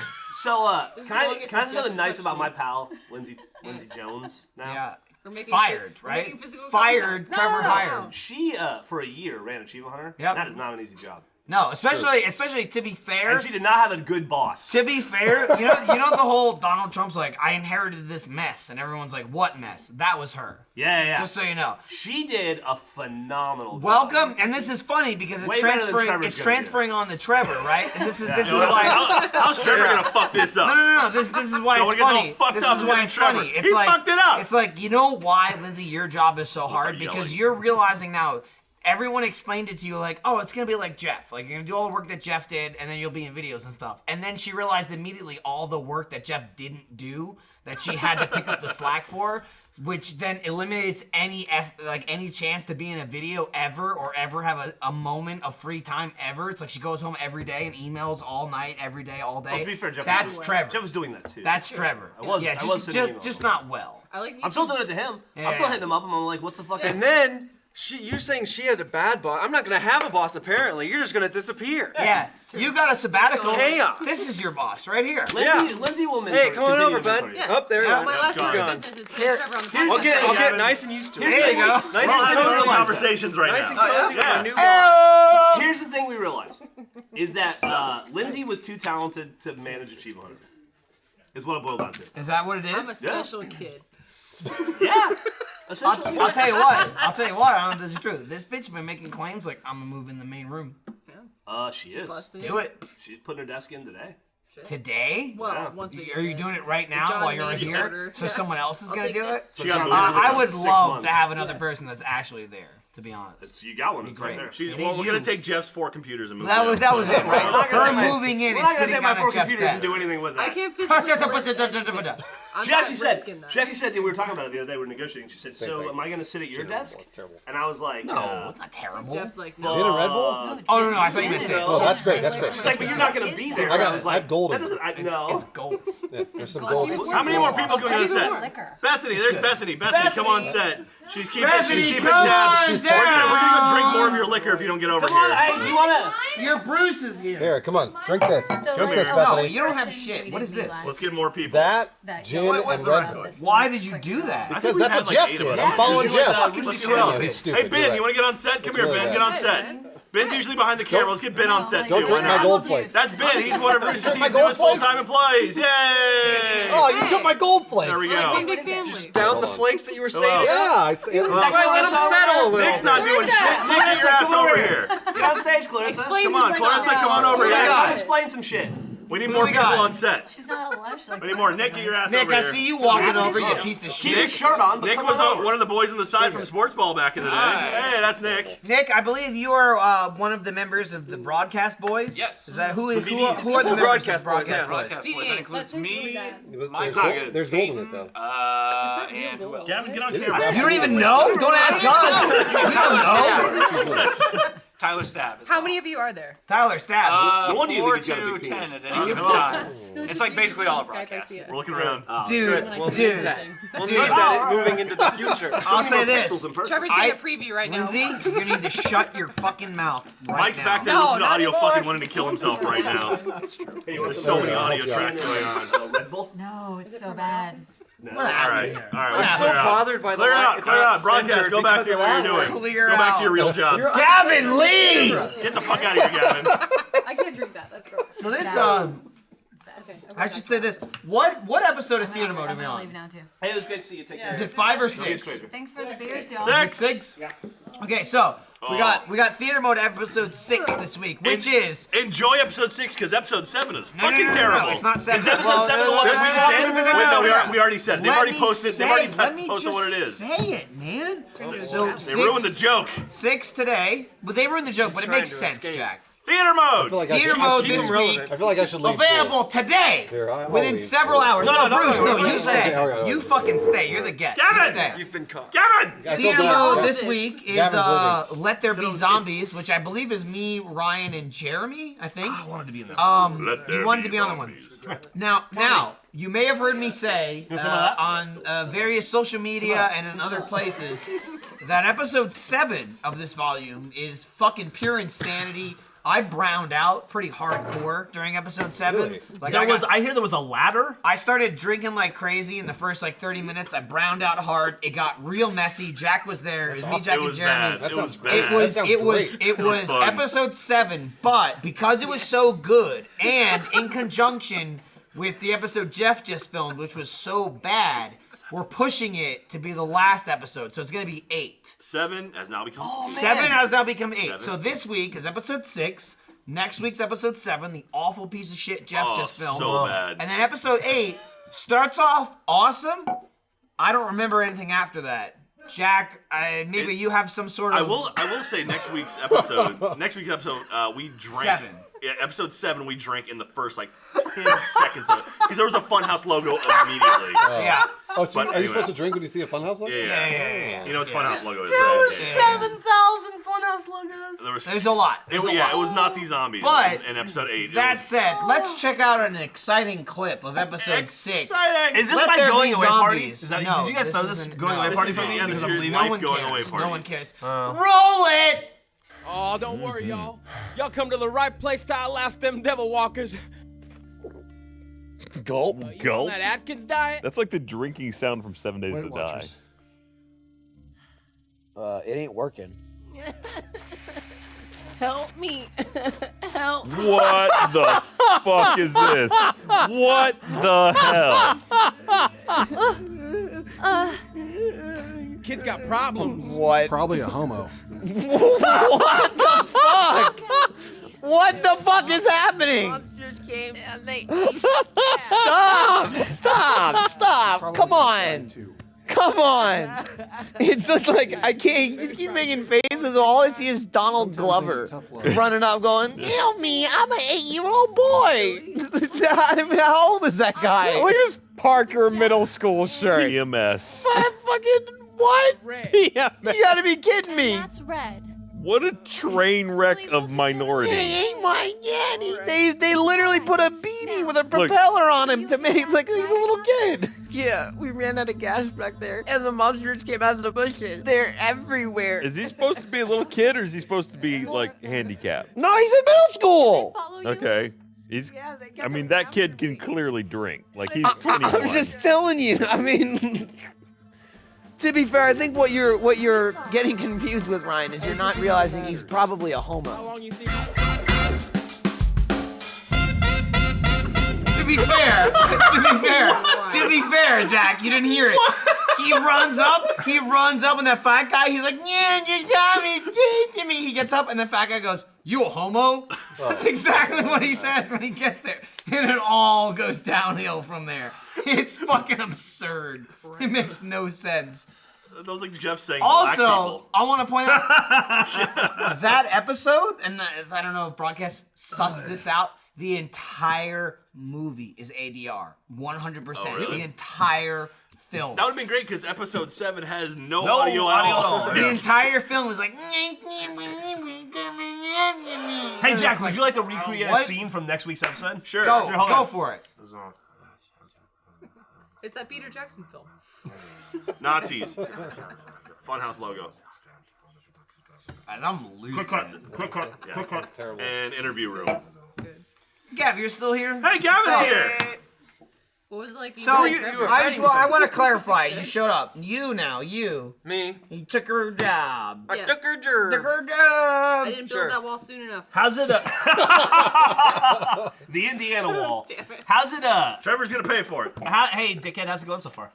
So, is can the I longest can I that say Jeff something has nice touched about me. my pal Lindsay Jones? Now, Yeah. We're making Fired, we're right? making physical Fired. contact. Trevor No. hired. she for a year ran Achievement Hunter. Yep. That is not an easy job. No, especially to be fair. And she did not have a good boss. To be fair, you know the whole Donald Trump's like, I inherited this mess, and everyone's like, what mess? That was her. Yeah. Just so you know. She did a phenomenal job. Welcome, and this is funny because it's Way better than transferring. Trevor's It's gonna do. transferring on to Trevor, right? And this is Yeah. this is Yo, why. how's Trevor gonna fuck this up? No. This is why So it's when it gets all funny. fucked This up, is it's why gonna it's be Trevor. funny. It's He like fucked it up. It's like, you know why, Lindsay, your job is so hard start because yelling. you're realizing now. Everyone explained it to you like, oh, it's gonna be like Jeff. Like you're gonna do all the work that Jeff did, and then you'll be in videos and stuff. And then she realized immediately all the work that Jeff didn't do that she had to pick up the slack for, which then eliminates any any chance to be in a video ever or ever have a moment of free time ever. It's like she goes home every day and emails all night, every day, all day. Well, to be fair, Jeff That's was, Trevor. Jeff was doing that too. That's Trevor. I was- yeah, I was sending emails. just not well. I like I'm still doing it to him. Yeah. I'm still hitting him up. And I'm like, what's the fucking? And then you saying she had a bad boss. I'm not gonna have a boss. Apparently, you're just gonna disappear. Yeah, you got a sabbatical. Chaos. This is your boss right here. Lindsay will mentor. Hey, come on continue over, to bud. mentor you. Up there. Yeah. My last Gone. order Gone. of business is putting Trevor on the Here's I'll the get thing, I'll get nice and used to it. There you go. Nice We're all and having real cozy. conversations right Nice and now. cozy with Yeah. my new boss. Here's the thing we realized is that Lindsay was too talented to manage Achievement Hunter. Is what it boiled down to. Is that what it I'm a is? special kid. Yeah. I'll Essentially. tell you what. I don't know if this is true. This bitch been making claims like I'm gonna move in the main room. She is. Busting Do it She's putting her desk in today. today. Well, Yeah. once we Are you doing it right now John while you're Mace here? order. So Yeah. someone else is I'll gonna take do this. it. She got moved. I would 6 love months. to have another person that's actually there. To be honest. You got one. It's Great. right there. She's, It well, ain't we're you. gonna take Jeff's 4 computers and move That them. was it, right? not gonna Her take my- moving in We're and not gonna sitting take my down 4 at Jeff's computers and do desk. anything with I that. can't physically lift it. I'm She not actually said, risking that. that we were talking about it the other day. We were negotiating. She said, "So, thing. am I going to sit at your desk?" It's terrible. And I was like, No, it's not terrible. Jeff's like, Is no. it a Red Bull? Oh no, I thought you meant this. Oh, that's great. That's great. She's like, "But you're not going to be there." I got- was I have gold That in it. doesn't. No. It's gold. Yeah, there's some Gold. gold. How many more people can we Maybe gonna more set? liquor. Bethany, there's Bethany. Bethany, come on set. She's keeping Bethany, tabs. come on We're gonna go drink down. more of your liquor if you don't get over Come on, here. hey, do you wanna? Your Bruce is here. Here, come on, drink this. So, Drink like, this, how Bethany. many you don't have person shit. tweeted What is me this? last Let's get more people. That, that gin, y'all and talked Red about Bull. this Why did you do that? I think Because we've that's had what like Jeff 8 did. of I'm us. following Let's Jeff. get Let's who do else. it. He's stupid. Hey, Ben, You're you want to get on set? Come here, really Ben. bad. Get on Hey, set. Ben. Ben's usually behind the camera. Let's get Ben on set, Don't too. drink Why my not? gold flakes. That's Ben. He's one of Rooster Drink my Teeth's gold newest flakes? full-time employees. Yay! Oh, you took my gold flakes. There we Like go. one big family. Down the flakes that you were Hello. saving. Yeah, I see. Well, Let him settle a little. Nick's not doing shit. Nick, get your ass over here. Get on stage, Clarissa. Explain Come on, this Clarissa, right come on now. over Yeah, here. gotta explain some shit. We need Who more we people got? on set. She's not lush like We need more. Nick, get your ass Nick, over I here. see you walking over, you piece of Keep shit. your shirt on, but Nick come was on over. one of the boys on the side from Sports Ball back in the day. Hey, that's Nick. Nick, I believe you are one of the members of the Broadcast Boys. Yes. Is that who are the Broadcast members of Boys, Broadcast yeah. Boys? Broadcast boys. That That includes tastes really me. bad. Mine's There's not gold- good. There's gold in it, though. And who else? Gavin, get on It is. camera. You don't even know? Don't ask us. You don't know. Tyler Stab. How many of you are there? Tyler, stab. No wonder you 4 think he's got a to big 10 penis. at any given time. It's like basically all of Skype, I broadcast. see us. We're looking around. Dude, We'll need dude. that. We'll Dude. need that moving into the future. I'll say this. Pixels in person. Trevor's I- getting a preview right now. Lindsay, you need to shut your fucking mouth right Mike's now. back there No, listening to not audio anymore. fucking wanting to kill himself right now. There's so many audio tracks going on. Red Bull? No, it's so bad. All right. I'm so clear out. bothered by the Clear line. out, It's clear not out. Broadcast, centered go back because to of what you're that. doing. Clear Go back out. to your real job. Gavin, leave! Get the fuck out of here, Gavin. I can't drink that. That's gross. So this, Okay. I should say this. What episode of Theater Mode are I'm we gonna leave on? now too. Hey, it was great to see you. Take care. Is it 5 or 6? Thanks for the beers, y'all. 6. 6? Okay, so we got Theater Mode episode 6 this week, which is Enjoy episode 6 because episode 7 is no, fucking no, terrible. it's not 7. Is episode 7 the one that we just did? Wait, no, we already said. They've Let already me posted. say, They've already let me posted what it just is. say it, man. So They ruined the joke. 6 today, but they ruined the joke, but it trying makes to sense, escape. Jack. Theater mode. I feel like I Theater should- mode keep this them week. relevant. I feel like I should leave. Available today, Here, I'll within leave. several hours. No, No, no, Bruce, no, no, no, you no, stay. no, no, no. You fucking stay. You're the guest. Gavin! You stay. You've been caught. Gavin! I Theater feel mode bad. this week is Gavin's leaving. Let There Be on the Zombies, which I believe is me, Ryan, and Jeremy, I think. I wanted to be in this. Let there You wanted to be on the zombies. one. Now, you may have heard me say on various social media and in other places that episode 7 of this volume is fucking pure insanity. I browned out pretty hardcore during episode 7. Really? Like I hear there was a ladder. I started drinking like crazy in the first like 30 minutes. I browned out hard. It got real messy. Jack was there. It was me, Jack, It and was Jeremy. bad. That It was sounds bad. It was That sounds it was great. it was fun. episode 7, but because it was so good and in conjunction with the episode Jeff just filmed, which was so bad, we're pushing it to be the last episode. So it's gonna be 8. 7 has now become. 7 has now become 8. 7. So this week is episode 6. Next week's episode 7, the awful piece of shit Jeff Oh, just filmed. so bad. And then episode 8 starts off awesome. I don't remember anything after that. Jack, maybe you have some sort of. I will say next week's episode. We drank. 7. Yeah, episode 7 we drank in the first like 10 seconds of it because there was a Funhouse logo immediately. Yeah. Oh, so But are you anyway. supposed to drink when you see a funhouse logo? Yeah. You know what Funhouse logo is, There right? was 7,000 Funhouse logos. There was, There's a lot. it was Nazi zombies But in episode 8. That said, let's check out an exciting clip of episode 6. Exciting! Is this Let my there going be away party? zombies. Is that, No, did you guys this know this isn't- going no, away this party? is- yeah, this is your No life one going cares. away party. No one cares. Roll it! Oh, don't worry, y'all. Y'all come to the right place to outlast them devil walkers. Gulp. You on Gulp. that Atkins diet? That's like the drinking sound from 7 Days to Die. It ain't working. Help me. Help. What the fuck is this? What the hell? Kid's got problems. What? Probably a homo. What the fuck? What the fuck is happening? Monsters came and they Stop! Come on! Come on! It's just like, I can't, he just keeps making faces. All I see is Donald Glover running up going, help me, I'm an 8-year-old boy! I mean, how old is that guy? Look at his Parker middle school shirt. EMS. Fucking, what? EMS. You gotta be kidding me! That's red. What a train wreck of minority. Hey, ain't my daddy. They literally put a beanie with a propeller on him to make like he's a little kid. Yeah, we ran out of gas back there, and the monsters came out of the bushes. They're everywhere. Is he supposed to be a little kid or is he supposed to be like handicapped? No, he's in middle school. Okay. He's. Yeah, they got I mean, the that kid can clearly drink. Like he's 21. I'm just telling you. I mean, to be fair, I think what you're getting confused with, Ryan, is you're not realizing he's probably a homo. To be fair, Jack, you didn't hear it. He runs up, and that fat guy, he's like, yeah, just tell me. He gets up, and the fat guy goes, you a homo? That's exactly what he says when he gets there. And it all goes downhill from there. It's fucking absurd. It makes no sense. That was like Jeff saying black Also, people. I want to point out that episode, and I don't know if broadcast sussed this out, the entire movie is ADR. 100%. Oh, really? The entire film. That would have been great because episode 7 has no audio at all. The entire film was like. Hey, Jack, would you like to recreate a what? scene from next week's episode? Sure. Go for it. It's that Peter Jackson film. Nazis. Funhouse logo. Guys, I'm losing Quick cut. it. Quick cut. Yeah, Quick cut. Terrible. And interview room. Gav, you're still here? Hey, Gavin's here. What was it like? So I want to clarify. You showed up. You. Me. He took her job. Yeah. Took her germ. Took her job. I didn't build Sure. that wall soon enough. How's it? The Indiana wall. Damn it. How's it? Trevor's gonna pay for it. Hey, dickhead, how's it going so far?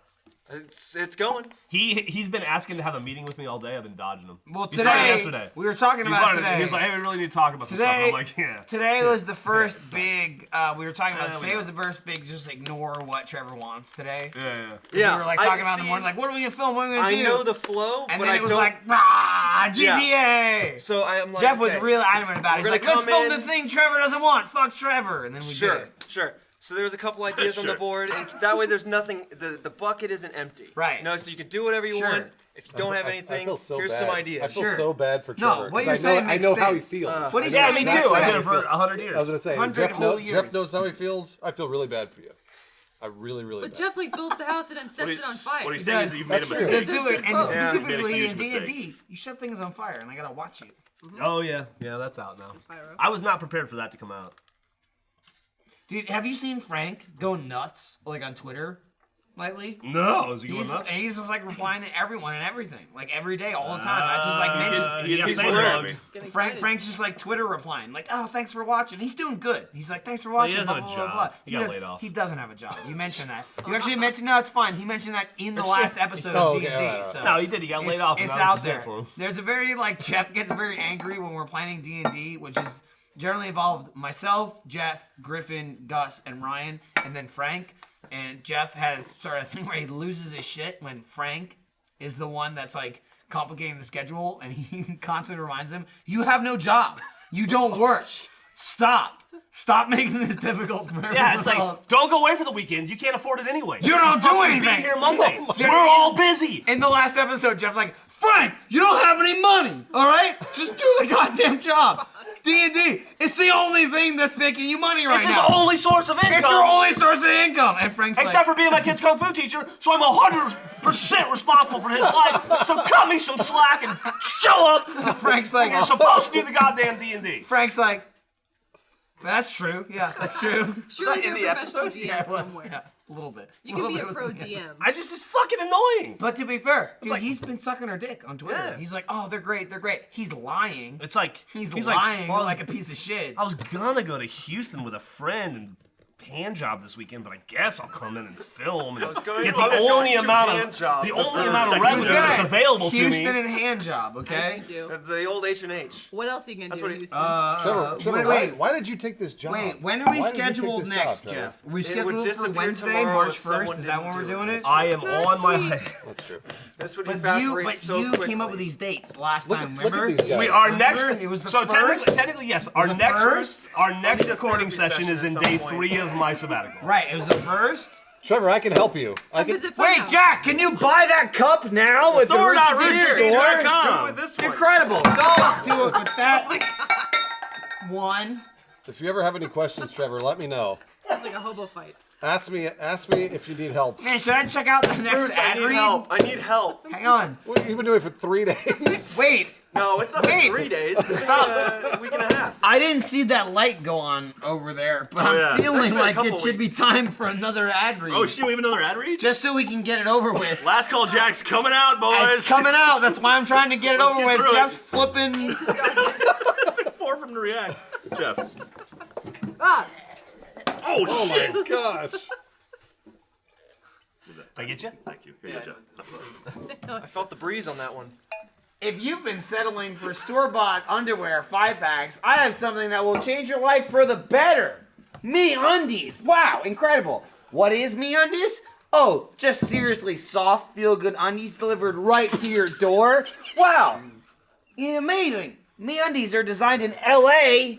It's going. He's been asking to have a meeting with me all day. I've been dodging him. Well, He started today yesterday. we were talking about today. He was like, "Hey, we really need to talk about some stuff." And I'm like, "Yeah." Today was the first big. We were talking about Yeah, today was the first big. Just ignore what Trevor wants today. Yeah. Yeah. We were like talking about in the morning, like, what are we gonna film? What are we gonna do? I know the flow, And but then I it was don't. like, rah, GTA. So I'm like, Jeff was okay, real adamant about it. He's we're like, gonna let's come film in- the thing Trevor doesn't want. Fuck Trevor. And then we Sure, did it. sure. So there was a couple ideas on Sure. the board, and that way there's nothing. The bucket isn't empty. Right. You know, so you can do whatever you Sure. want. If you don't have I anything, feel so here's bad. some ideas. I feel Sure. so bad for No, Trevor. what 'cause you're saying I makes know how he sense. feels. What he's Yeah, saying me makes too. I've sense. been for 100 years. I was gonna say, 100 Jeff, whole Jeff years. knows how he feels. I feel really bad for you. I really, really But bad. Jeff like builds the house and then sets it on fire. What he's saying is that you've made a That's true. mistake. Just do it, and Yeah. specifically Made a in huge D&D, you set things on fire, and I gotta watch you. Oh yeah, that's out now. Pyro. I was not prepared for that to come out. Dude, have you seen Frank go nuts like on Twitter lately? No, is he going nuts? He's just like replying to everyone and everything, like every day, all the time. I just like mentions. He's learned. learned. Getting Frank's excited. just like Twitter replying, like, "Oh, thanks for watching." He's doing good. He's like, "Thanks for watching." doesn't blah, have a blah, job. blah, blah. He got does- laid off. He doesn't have a job. You mentioned that. You actually mentioned. No, it's fine. He mentioned that in the last episode Oh, of okay, D&D. all right. So No, he did. He got laid off. And It's that was out the same there. for him. There's a very like Jeff gets very angry when we're playing D&D, which is generally involved myself, Jeff, Griffin, Gus, and Ryan, and then Frank. And Jeff has sort of a thing where he loses his shit when Frank is the one that's like complicating the schedule, and he constantly reminds him, "You have no job. You don't work. Stop making this difficult for everyone Yeah, it's like, else." don't go away for the weekend. You can't afford it anyway. You don't do Fucking anything. Be here Monday. Jeff- We're all busy. In the last episode, Jeff's like, "Frank, you don't have any money, all right? Just do the goddamn job. D&D, it's the only thing that's making you money right It's now. his only source of income. It's your only source of income." And Frank's Except for being my kid's kung fu teacher, so I'm 100% responsible for his life. So cut me some slack and show up. Frank's like, You're supposed to do the goddamn D&D. Frank's like, "That's true. Yeah, that's true." Surely in they're the professional episode? DM Yeah, it was. somewhere. Yeah, a little bit. You can be a was pro in the- DM. It's fucking annoying. But to be fair, dude, like- he's been sucking her dick on Twitter. Yeah. He's like, "Oh, they're great. He's lying. It's like, He's like, lying well, like a piece of shit. I was gonna go to Houston with a friend and hand job this weekend, but I guess I'll come in and film and get the only amount of revenue that's available to Houston me. and hand job, okay? Do. That's the old H&H. What else are you gonna That's do what in he- Houston? Trevor, wait. why did you take this job? Wait, when are we Why did you take scheduled this next, job, Trevor? Jeff? Are we It would scheduled for disappear Wednesday, tomorrow March if someone 1st? Is that when didn't we're do doing it. it? I am on my way. That's true. This would But evaporate you, so you quickly. came up with these dates last Look time, at- look at remember? these guys. We are next. Remember? It was the so first? technically, yes. Our the next first? recording therapy session is in session at day some point. 3 of my sabbatical. Right, it was the first. Trevor, I can help you. I can. Visit Wait, Funhouse. Jack, can you buy that cup now at the Store.roosterteeth.com. Do it with this one. Incredible. Don't do it with that. One. If you ever have any questions, Trevor, let me know. Sounds like a hobo fight. Ask me if you need help. Man, should I check out the next Bruce, I ad need read? help. I need help. Hang on. What you've been doing for 3 days? Wait. No, it's not been 3 days. It's been a week and a half. I didn't see that light go on over there, but Oh, I'm yeah. feeling It's actually like been a it couple should be weeks. time for another ad read. Oh shit, we have another ad read? Just so we can get it over with. Last Call Jack's coming out, boys. It's coming out. That's why I'm trying to get it Let's over get with. through it. Jeff's flipping. It took 4 from the react. Jeff. Ah, Oh, Oh shit. my gosh. Did I get you? Thank you. Here you go, Jeff. I felt the breeze on that one. If you've been settling for store-bought underwear 5-packs, I have something that will change your life for the better. MeUndies. Wow, incredible. What is MeUndies? Oh, just seriously soft, feel-good undies delivered right to your door. Wow, amazing. MeUndies are designed in L.A.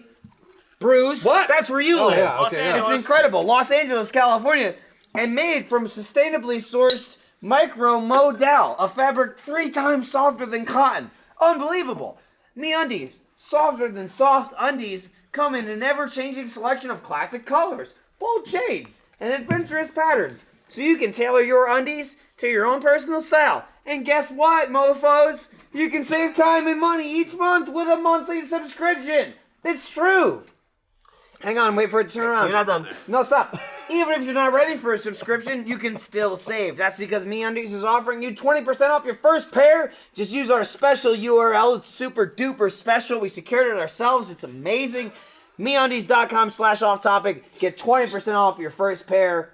Bruce, What? that's where you Oh, live. yeah, Los okay, yeah. Angeles. It's incredible. Los Angeles, California, and made from sustainably sourced micro-modal, a fabric 3 times softer than cotton. Unbelievable. MeUndies, softer than soft undies, come in an ever-changing selection of classic colors, bold shades, and adventurous patterns, so you can tailor your undies to your own personal style. And guess what, mofos? You can save time and money each month with a monthly subscription. It's true. Hang on, wait for it to turn around. You're not done. No, stop. Even if you're not ready for a subscription, you can still save. That's because MeUndies is offering you 20% off your first pair. Just use our special URL. It's super duper special. We secured it ourselves. It's amazing. MeUndies.com/off-topic. Get 20% off your first pair.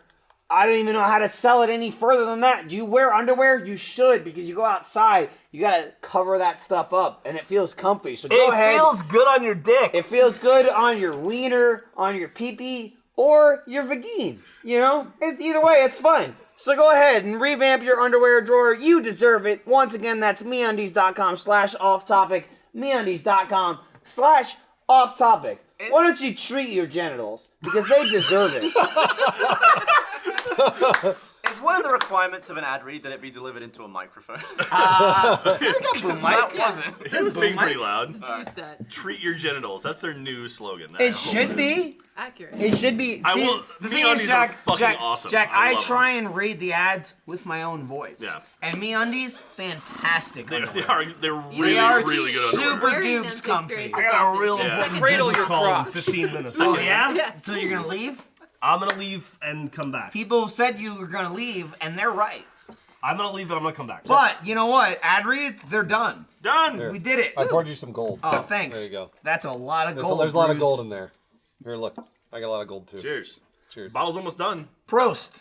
I don't even know how to sell it any further than that. Do you wear underwear? You should, because you go outside, you gotta cover that stuff up, and it feels comfy. So go ahead. It feels good on your dick. It feels good on your wiener, on your pee-pee, or your vagine. You know? Either way, it's fun. So go ahead and revamp your underwear drawer. You deserve it. Once again, that's MeUndies.com/off-topic. MeUndies.com/off-topic. Why don't you treat your genitals? Because they deserve it. Is one of the requirements of an ad read that it be delivered into a microphone? That wasn't. It was being pretty loud. use that. Treat your genitals. That's their new slogan. It should be. Accurate. It should be. I See, will- the thing MeUndies is, are Jack, fucking Jack, awesome. Jack, I I love try and read the ads with my own voice. Yeah. And MeUndies, fantastic. They're underwear. really, They are really good super underwear. Wearing dupes them to comfy. experience I the got a softness. real Yeah. Cradle business your call in crotch. 15 minutes. Oh, yeah? Yeah. So you're going to leave? I'm gonna leave and come back. People said you were going to leave, and they're right. I'm gonna leave and I'm gonna come back. But, you know what? Ad reads, they're done. Done. We did it. I poured you some gold. Oh, thanks. There you go. That's a lot of gold. There's a lot of Bruce. gold in there. Here, look. I got a lot of gold too. Cheers. Cheers. Bottle's almost done. Prost.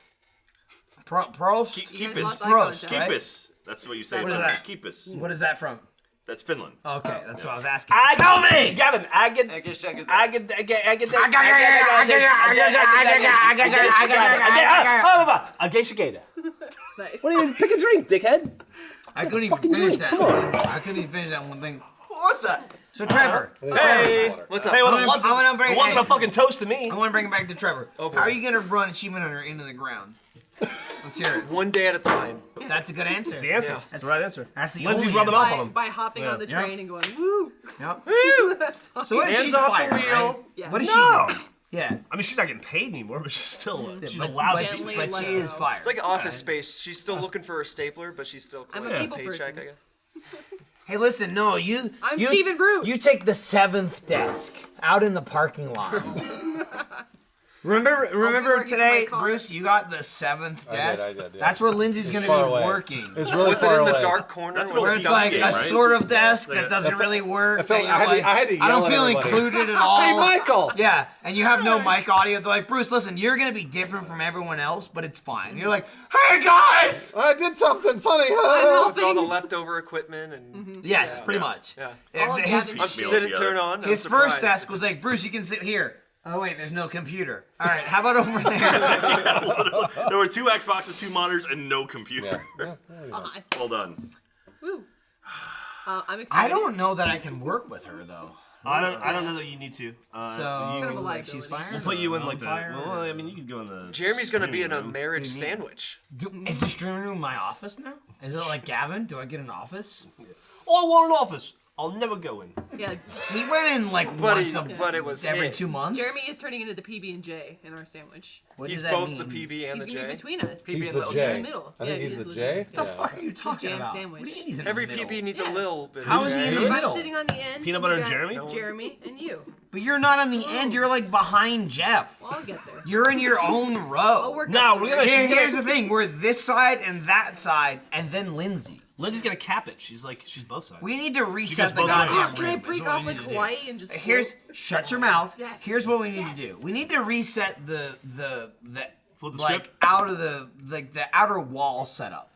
Prost? Keep guys us. lost eye contact. Keep right? us. That's what you say. What is Finland. that? Keep us. What is that from? That's Finland. Okay, that's what I was asking. Tell me, Gavin. Nice. What do you pick a drink, dickhead? I couldn't even finish that. I couldn't even finish that one thing. What was that? So, Trevor, Hey, what's up? Hey, well, I'm it gonna- wasn't, I'm gonna bring- it wasn't hey. a fucking toast to me. I want to bring it back to Trevor. Oh, boy. How are you going to run Achievement Hunter into the ground? Let's hear it. One day at a time. That's a good answer. That's the answer. Yeah. That's the right answer. That's the Lindsay's only rubbing answer. off on him. By hopping on the Yeah. train and going, woo. Yep. That's all. So what is Hands she off the fired, wheel. right? Yeah. What is No. she doing? Yeah. I mean, she's not getting paid anymore, but she's still she's but, allowed but, to. Gently but let she it is go. fired. It's like Office Space. She's still looking for her stapler, but she's still I'm a collecting people paycheck, person. I guess. Hey, listen, no, you. I'm you, Stephen Bruce. You take the 7th desk out in the parking lot. Remember working today, on my car. Bruce? You got the 7th desk. I did, yeah. That's where Lindsay's It's gonna far be away. working. It's really Was it far in the away. dark corner? That's Was what Where it it's Dusty like game, a right? sort of desk Like that a- doesn't really work. I felt and like you're I had to I don't yell at feel everybody. included at all. Hey, Michael! Yeah, and you have no mic audio. They're like, Bruce, listen, you're gonna be different from everyone else, but it's fine. You're like, hey guys! I did something funny. Was it all the leftover equipment and Yes, pretty much. yeah. And his Meal Did it together. turn on? I'm his surprised. first desk was like, Bruce, you can sit here. Oh wait, there's no computer. All right, how about over there? There were 2 Xboxes, 2 monitors, and no computer. On. Well done. Woo. I'm excited. I don't know that I can work with her though. I don't know that you need to. So kind of a like, she's liability. fired. We'll put you in I'm like the. fired? Well, I mean, you could go in the. Jeremy's gonna be in a room. marriage sandwich. Is the streaming room my office now? Is it like Gavin? Do I get an office? Oh, I want an office. I'll never go in. Yeah, He went in like But once it was every his. 2 months. Jeremy is turning into the PB and J in our sandwich. What He's does that both mean? the PB and He's the gonna be J. between us. PB He's and the the J. in the middle. I think Yeah, he's he's the the J. J. What the fuck are you talking jam about? sandwich. What do you mean he's in Every the middle? PB needs Yeah. a little bit. How of is he J. in the I'm middle? sitting on the end. Peanut we butter got Jeremy? Jeremy and you. But you're not on the end. You're like behind Jeff. Well, I'll get there. You're in your own row. I'll work No, up to we're it. gonna- she's Here's the thing. We're this side and that side, and then Lindsay. Lindsay's gonna cap it. She's both sides. We need to reset the both goddamn ways. Can I room. break what off we like need to do. Hawaii and just Here's shut your mouth. Yes. Here's what we need to do. We need to reset the Flip the like script? out of the outer wall setup.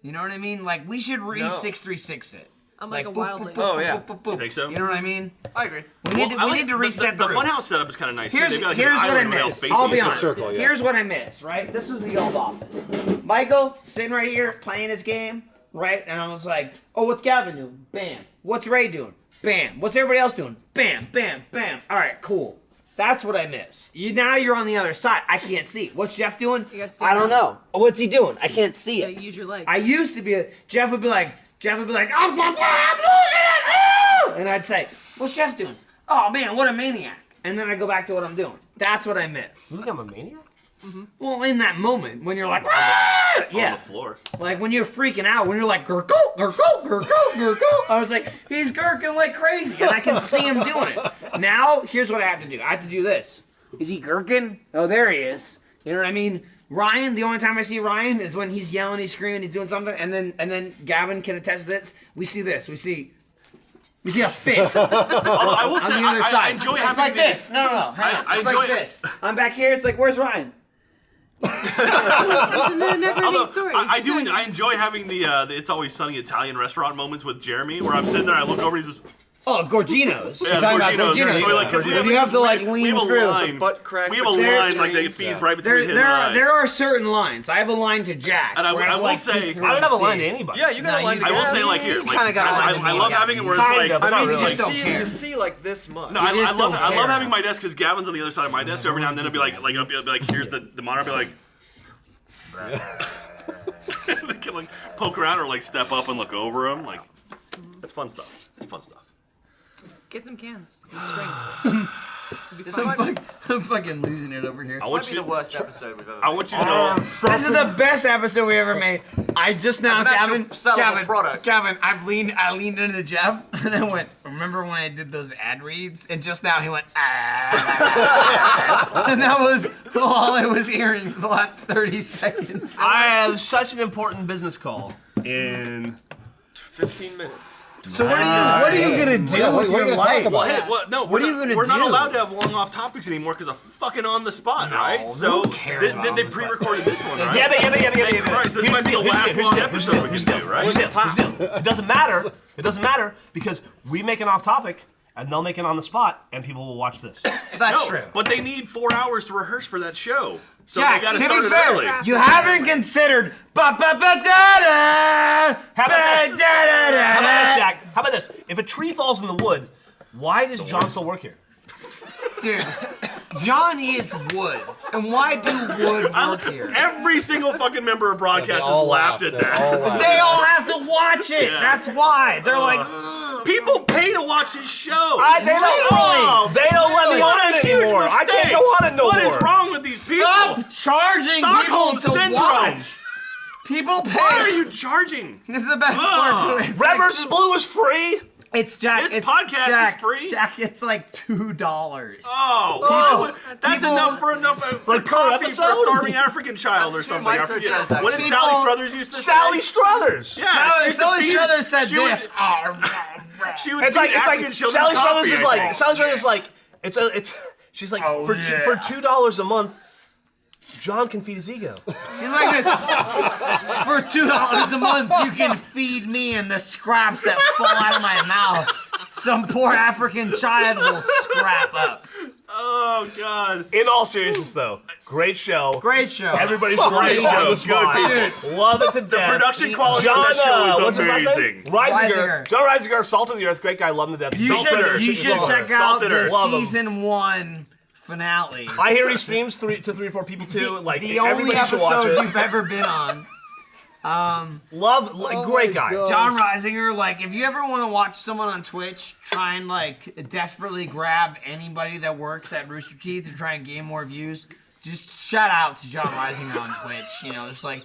You know what I mean? Like we should re-636 it. I'm like a boop, wildling. boop, boop, Oh, yeah. boop, boop, boop. You think so? You know what I mean? I agree. We need to reset the room. funhouse setup is kind of nice. too. Here's They've got, like, here's an what I island where they'll missed. face I'll each be other. honest. circle, yeah. Here's what I missed. Right, this was the old office. Michael sitting right here playing his game. Right, and I was like, "Oh, what's Gavin doing? Bam. What's Ray doing? Bam. What's everybody else doing? Bam, bam, bam. All right, cool. That's what I miss. Now you're on the other side. I can't see. What's Jeff doing? You gotta stand I don't know. What's he doing? I can't see Yeah, it. use your legs. I used to be. Jeff would be like, I'm losing it. Oh! And I'd say, what's Jeff doing? Oh man, what a maniac. And then I go back to what I'm doing. That's what I miss. You think I'm a maniac? Well, in that moment when you're like, "Ah!" On yeah, the floor. like when you're freaking out, when you're like, gurgle, gurgle, gurgle, gurgle. I was like, he's gurgling like crazy, and I can see him doing it. Now, here's what I have to do. I have to do this. Is he gurking? Oh, there he is. You know what I mean? Ryan, the only time I see Ryan is when he's yelling, he's screaming, he's doing something, and then Gavin can attest to this. We see this. We see a fist. Although I will On say, the other I side. enjoy It's having like the- this. No. Hang on. I It's enjoy like it. this. I'm back here. It's like, where's Ryan? It's a never-ending Although story. I It's do, exciting. I enjoy having the It's Always Sunny Italian restaurant moments with Jeremy, where I'm sitting there, I look over, he's just Oh, Gorgino's. yeah, You're talking about Gorgino's. So, like, 'cause we When have, you have to like we lean have a through. line. Butt crack We have a between line the like that screens. feeds right between his There eyes. are certain lines. I have a line to Jack. And I where will like, say- peek through I don't have a and line see. to anybody. Yeah, you got No, a line you- to I will Gavin. say like here, You like, kinda got a line to I me, love Gavin. having it where it's Kind like of, but I mean, not you really. just don't see, care. you see like this much. No, You just I love don't I love care. having my desk because Gavin's on the other side of my desk. So every now and then it'll be like I'll be like here's the monitor. I'll be like. They can like poke around or like step up and look over him. Like that's fun stuff. It's fun stuff. Get some cans. String. I'm fucking losing it over here. I Might want be you. the worst episode we've ever I made. want you to know. This is the best episode we ever made. I just now, As an actual Gavin, sellable product. Gavin, I leaned into Jeff and I went, remember when I did those ad reads? And just now he went, ah. And that was all I was hearing for the last 30 seconds. I have such an important business call in 15 minutes. So what are you gonna do Yeah, what with are you your gonna talk life? about? Well, hey, no, What are you gonna we're not do? allowed to have long off topics anymore because of fucking on the spot, right? So who cares about they on the spot? pre-recorded this one, right? Yeah, Thank Christ, this might be the last long episode we can do, right? Here's the deal. It doesn't matter. It doesn't matter because we make an off topic and they'll make it on the spot and people will watch this. That's No, true. but they need 4 hours to rehearse for that show. So Jack, they gotta to start be it fair, early. you haven't considered ba-ba-ba-da-da, How about this? ba-da-da-da-da. How about this, Jack? How about this? If a tree falls in the wood, why does John still work here? Dude, John is wood. And why do wood work here? Every single fucking member of broadcast has all laughed laughed. at They all that. laughed. They all have to watch it. Yeah. That's why. They're like, People pay to watch his show. They don't let me What on a it huge anymore. I can't mistake. go on it no What more. is wrong with these people? stop charging Stockholm people to syndrome. watch. People pay. Why are you charging? This is the best Ugh. part. It's Red like- versus Blue is free. It's Jack. This it's podcast is Jack, free? Jack, it's like $2. Oh, that's people- enough for Like per coffee for a episode? starving African child or That's true something. I forget. microtransactions. What did People- Sally Struthers used to Sally say? Struthers. Yeah, she used to Sally feed- Struthers said she would- this. She would It's feed like African children Sally coffee, Struthers is I like think. Sally Struthers is like it's she's like Oh, for yeah. for $2 a month, John can feed his ego. She's like this. For $2 a month, you can feed me and the scraps that fall out of my mouth. Some poor African child will scrap up. Oh God. In all seriousness, though, great show. Great show. Everybody should Great rate on show. the spot. Good Love it to death. Production quality John, on that show what's is his last amazing. name? Reisinger. Reisinger. John Reisinger, Salt of the Earth, great guy, love him to death. You Salted should Earth. check out Salted the Earth. Love 'em. season 1 finale. I hear he streams 3 to 4 people too. Like the only everybody should watch episode it. you've ever been on. Great guy. John Reisinger, like, if you ever want to watch someone on Twitch try and, like, desperately grab anybody that works at Rooster Teeth to try and gain more views, just shout out to John Reisinger on Twitch. You know, just like,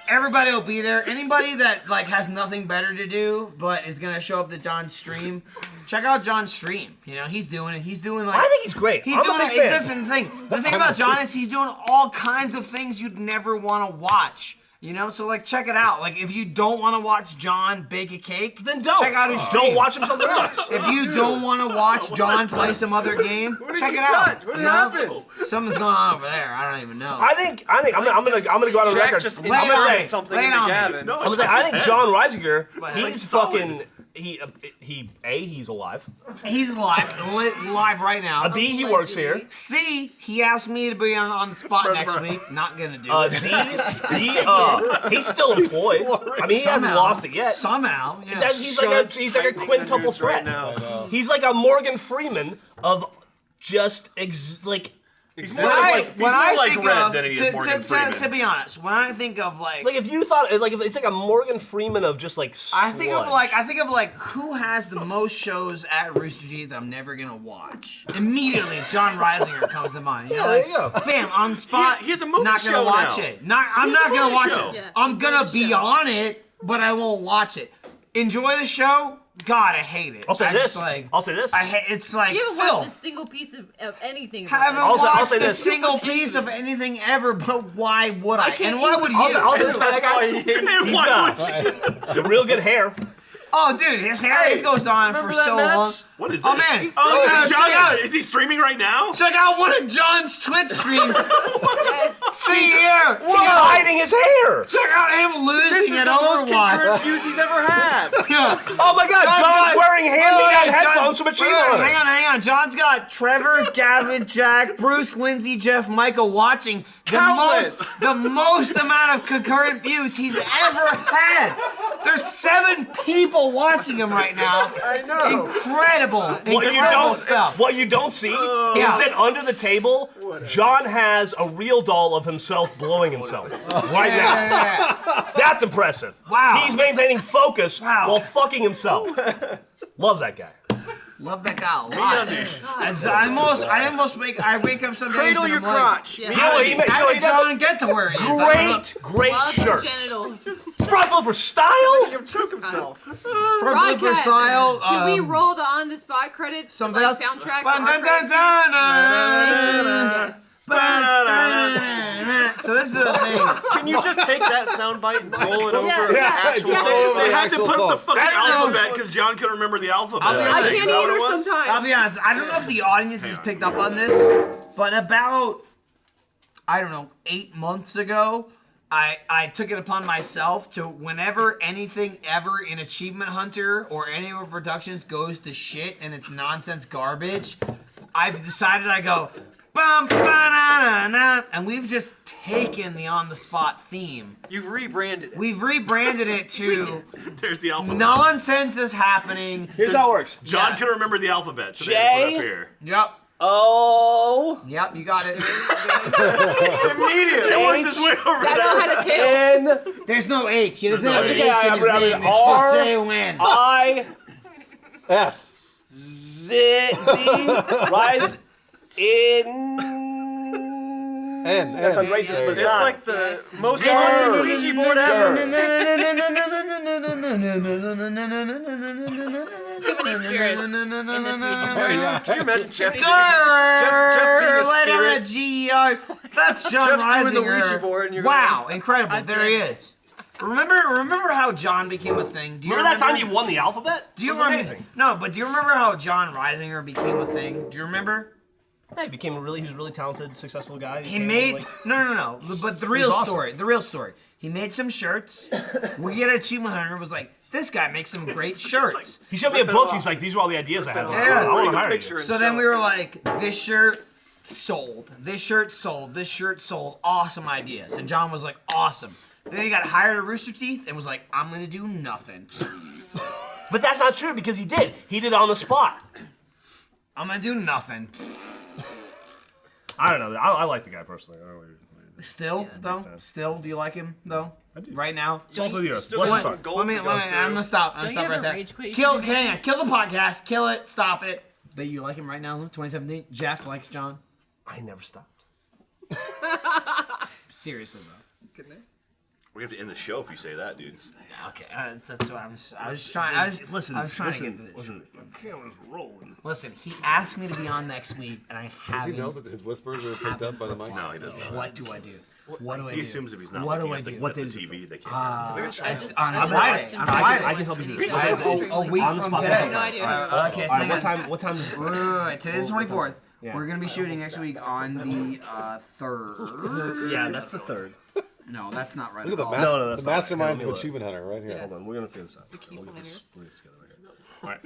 everybody will be there. Anybody that, like, has nothing better to do but is going to show up to John's stream, check out John's stream. You know, he's doing it. He's doing, like... I think he's great. He's I'm doing a it. big fan. Listen, the thing about John is he's doing all kinds of things you'd never want to watch. You know, so like check it out. Like if you don't want to watch John bake a cake, then don't. Check out his stream. Don't watch him something else. If you don't want to watch John play some other game, check it out. What happened? Something's going on over there. I don't even know. I think I'm gonna go out on record. Just I'm gonna say something into Gavin. I'm gonna say I think John Reisinger, he's fucking. He's alive. He's live right now. B, he works here. C, he asked me to be on the spot next week. Not gonna do it. D, he's still employed. I mean, he hasn't lost it yet. Somehow, yeah. He's like a quintuple threat. He's like a Morgan Freeman of just He's more like Red than he is Morgan Freeman. To be honest, when I think of like, it's like if you thought it's like a Morgan Freeman of just like I think of like who has the most shows at Rooster Teeth that I'm never gonna watch. Immediately, John Reisinger comes to mind. You know, there you go. Bam, on the spot. He has a movie not gonna show watch now. it. I'm not gonna watch show. it. Yeah, I'm gonna be on it, but I won't watch it. Enjoy the show. God, I hate it. I'll say this. I hate. It's like You haven't Phil. watched a single piece of anything. I haven't I'll watched say a this. single piece of anything ever, but why would I? can't And why even- would you? I'll say this. That's why he hates He's real good hair. Oh, dude, his hair goes on for so long. What is Oh this? man! John, is he streaming right now? Check out one of John's Twitch streams. See here. He's hiding his hair. Check out him losing at Overwatch. views he's ever had. Yeah. Oh my God! John's wearing hand-me-down headphones from a Hang Chino. hang on. John's got Trevor, Gavin, Jack, Bruce, Lindsay, Jeff, Michael watching the most amount of concurrent views he's ever had. There's 7 people watching him right now. I know. Incredible stuff. What you don't see is Yeah. that under the table, John has a real doll of himself blowing himself right now. Yeah. That's impressive. Wow. He's maintaining focus while fucking himself. Love that guy. Love that guy a lot. I wake up some days Cradle and your I'm like, crotch. Yeah. how did John get to where he is? Great Love your shirts. genitals. Frontal for style. He'll choke himself. For blooper Broadcast. style. Can we roll the on the spot credit? Something like else? soundtrack. Dun, for dun, our dun, dun, credits? Yes. So this is the thing. Can you just take that soundbite and roll it over Yeah, the yeah. actual Yeah. song? They had to actual put song. the fucking That's alphabet because John couldn't remember the alphabet. I'll be I honest. can't Is that what it either was? sometimes. I'll be honest. I don't know if the audience has picked up on this, but about, I don't know, 8 months ago, I took it upon myself to whenever anything ever in Achievement Hunter or any of our productions goes to shit and it's nonsense garbage, I've decided I go, bum, ba-da-da-da, and we've just taken the on-the-spot theme. You've rebranded it. We've rebranded it to There's the alphabet. nonsense is happening. Here's how it works. John Yeah. couldn't remember the alphabet, so they had to put it J. up here. Yep. O. Yep, you got it. Immediately. They worked his way over I there. know how to tail. N. There's no H. You don't have no H H. in his I mean, name. It's just R. J-O-N. I. S. Z. Rise. In. N. That's on racist, but it's It's not. like the most haunted Ouija board ever. Too many spirits in this Ouija board. Could you imagine Jeff? Grrr, being a let spirit. out a G-E-R. That's John Jeff's Reisinger. doing the Ouija board and you're wow, going, incredible. There he is. Remember how John became a thing? Do you Remember that time you won the alphabet? Do you It was remember? amazing. No, but do you remember how John Reisinger became a thing? Do you remember? Yeah, he was a really talented, successful guy. He made no. But the real awesome. story, the real story. He made some shirts. We at Achievement Hunter was like, this guy makes some great shirts. He showed me a book. He's like, these are all the ideas I have. Yeah. I want to hire you. So then we were like, this shirt sold. This shirt sold. This shirt sold. Awesome ideas. And John was like, awesome. Then he got hired at Rooster Teeth and was like, I'm gonna do nothing. But that's not true because he did. He did it on the spot. I'm gonna do nothing. I don't know. I like the guy personally. I don't know what Still, though? Still, do you like him, though? I do. Right now? Salt of the earth. Still Bless got his some heart. gold Let me, to go I'm through. gonna stop. I'm Don't gonna you stop have right a there. rage quit you Kill, should be hang on, kill the podcast. Kill it. Stop it. But you like him right now, 2017? Jeff likes John? I never stopped. Seriously, though. Goodness. We have to end the show if you say that, dude. Okay, that's what I was trying. I was trying to get to this. Listen, the camera's rolling. Listen, he asked me to be on next week, and I Does he haven't. know that his whispers are picked up by the mic? No, he doesn't know. What do I do? What do I He do? assumes if he's not What do looking I at the, do? What at the day is it? TV, they can't. It's on Friday. On Friday. I can help you do this. A week On the from spot. today. I have no idea. Okay, All right, hang what on. time? What time is it? Right, today's the 24th. Yeah. We're gonna be shooting next week on the 3rd. Yeah, that's the 3rd. No, that's not right. Look at at the, all. No, that's the not right. masterminds Let of me look. Achievement Hunter right here. Hold on, we're gonna figure this out. We'll get this together right here. All right.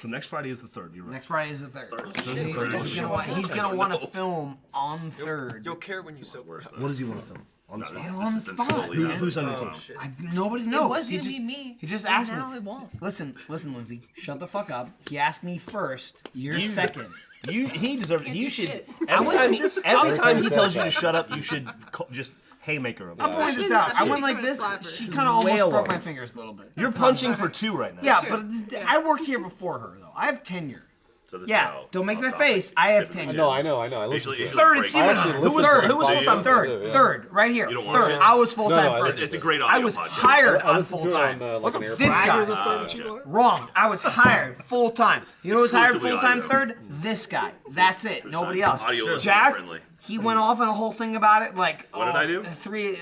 So next Friday is the 3rd. You're right. Next Friday is the 3rd. So it's the 3rd. He's gonna want to film on 3rd. You'll care when you so worse. What does he want to film? On the spot. On the spot. Who's on your coach? Nobody It knows. was He gonna just, be me. he just and asked now me. it won't. Listen, Lindsay. Shut the fuck up. He asked me first. You're second. He deserves it. Can't You do should. shit. Every time he Every time he tells says you to that. shut up, you should just haymaker him. I'll point this out. I went like Shit. this. She kind of almost Wail broke on. my fingers a little bit. You're punching for 2 right now. Yeah, Sure. but I worked here before her though. I have tenure. So this Yeah, is don't make how that topic face. I have typically tenure. No, I is. know. I listened to it. Usually Third break- achievement I actually hunter. listened Third. to Who was it. full time? Yeah. Third. Yeah. Third. Right here. You don't want Third. to? I was full time No, no, first. It's a great I audio was podcast. hired I on listened full to it time. on like an This airplane. guy. Wrong. I was hired full time. You know who was hired Exclusively full time audio. third? This guy. That's it. Nobody else. Audio listening Jack. friendly. He went off on a whole thing about it, like What did I do? Three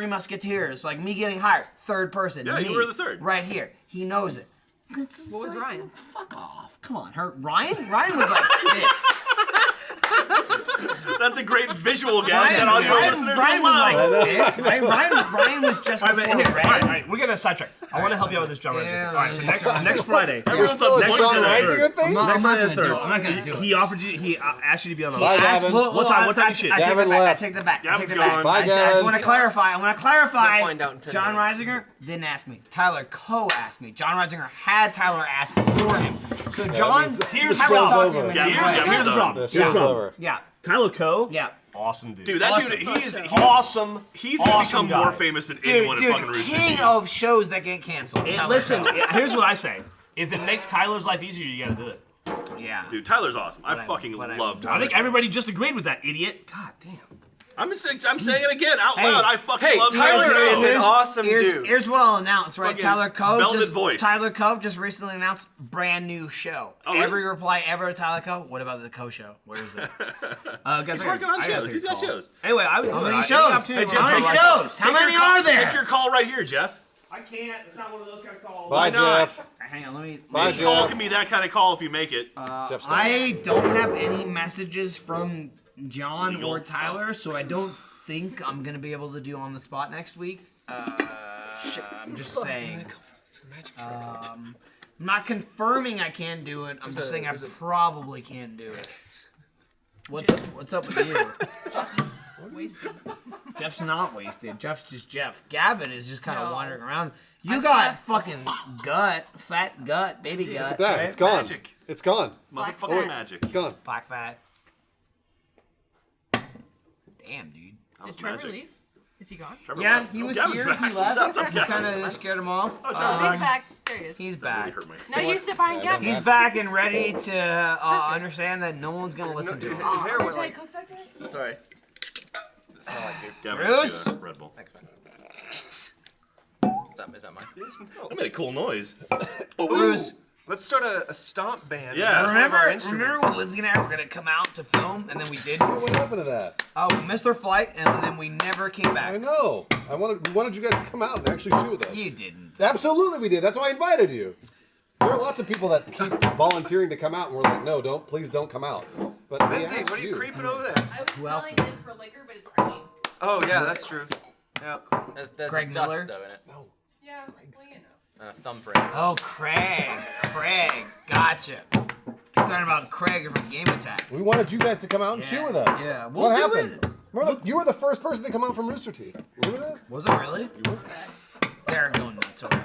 Musketeers, like me getting hired, third person. Yeah, me, you were the third. right here. He knows it. What was Ryan? Fuck off! Come on, Ryan. Ryan was like fifth. That's a great visual gag that audio listeners Ryan will was love. like fifth. Ryan was just All before right, here, all Ray. right, all right, we're getting a sidetrack. I want to help you out with this, John. Yeah, All right, so yeah, next Friday. We're still Next John Friday, Reisinger the 3rd. thing? I'm Next not Friday, the gonna do 3rd. it. I'm not gonna do it. He offered you. He asked you to be on the. Bye, Ask- Gavin. well, What time you shoot? I take Gavin that back. left. I take that back. I Gavin's take that back. gone. Bye, I just Gavin. want to clarify. I'm going to clarify. We'll find out in 10 John minutes. Reisinger didn't ask me. Tyler Coe asked me. John Reisinger had Tyler ask for him. So John, Here's Tyler show's talked to over. him. Yeah, anyway. Here's the problem. The Here's the show's problem. over. Yeah. Tyler Coe. Yeah. Awesome dude. Dude, that Awesome. dude, he's awesome. he's gonna awesome become more guy. famous than anyone in fucking Dude, Rooster king Teeth. of shows that get canceled. And Tyler listen, Coe. here's what I say. If it makes Tyler's life easier, you gotta do it. Yeah. Dude, Tyler's awesome. I Whatever, fucking whatever. love Tyler. I think everybody just agreed with that, idiot. God damn. I'm saying it again out Hey. loud. I fucking Hey, love Tyler is an awesome dude. Here's what I'll announce, right? Fucking Tyler Coe velvet voice. Tyler Coe just recently announced brand new show. Oh, really? Every reply ever to Tyler Coe. What about the Coe show? Where is it? He's working on shows. He's got shows. Anyway, I would. How many Any shows? opportunity Hey, How where many I'm Jeff, like- shows? How many are there? Take your call right here, Jeff. I can't. It's not one of those kind of calls. Bye, not? Jeff. Hang on, let me. Bye, Your call Jeff. can be that kind of call if you make it. Jeff's gone. I don't have any messages from John Legal. or Tyler, so I don't think I'm gonna be able to do on the spot next week. I'm just saying. I'm not confirming I can do it. I'm just saying I probably can do it. What's up with you? Wasted. Jeff's not wasted. Jeff's just Jeff. Gavin is just kind of No. wandering around. You I got fucking fat gut, baby gut. Look at that. right? It's gone. Magic. It's gone. Motherfucking magic. It's gone. Black fat. Damn, dude. Did Trevor leave? Is he gone? Trevor Yeah, left. he Oh, was Gavin's here. back. He left. What's up, He Gavin? kind of scared him off. He's back. There he is. He's That back. really hurt my- No, you sit behind Gavin. He's back and ready to understand that no one's gonna listen to him. Your hair went Did I like. cook back there? Sorry. Does it smell like you? Gavin, Bruce? get you a Red Bull. Thanks, man. Is that mine? I made a cool noise. Bruce, Let's start a stomp band. Yeah. That's one of our remember instruments. when Lindsay and I were gonna come out to film and then we didn't? What happened to that? Oh, we missed our flight and then we never came I back. know. We wanted you guys to come out and actually shoot with us. You didn't. Absolutely, we did. That's why I invited you. There are lots of people that keep volunteering to come out, and we're like, no, please don't come out. But we Lindsay, asked what are you creeping over there? I was Who else smelling this for liquor, but it's clean. Oh yeah, that's true. Yeah. There's Craig a dust Miller? though in it. Yeah, well, you know. And a thumbprint. Oh, Craig, gotcha. You're talking about Craig from Game Attack. We wanted you guys to come out and shoot with us. Yeah, we'll what do happened? Remember you were the first person to come out from Rooster Teeth. Remember that? Was it really? They're going nuts over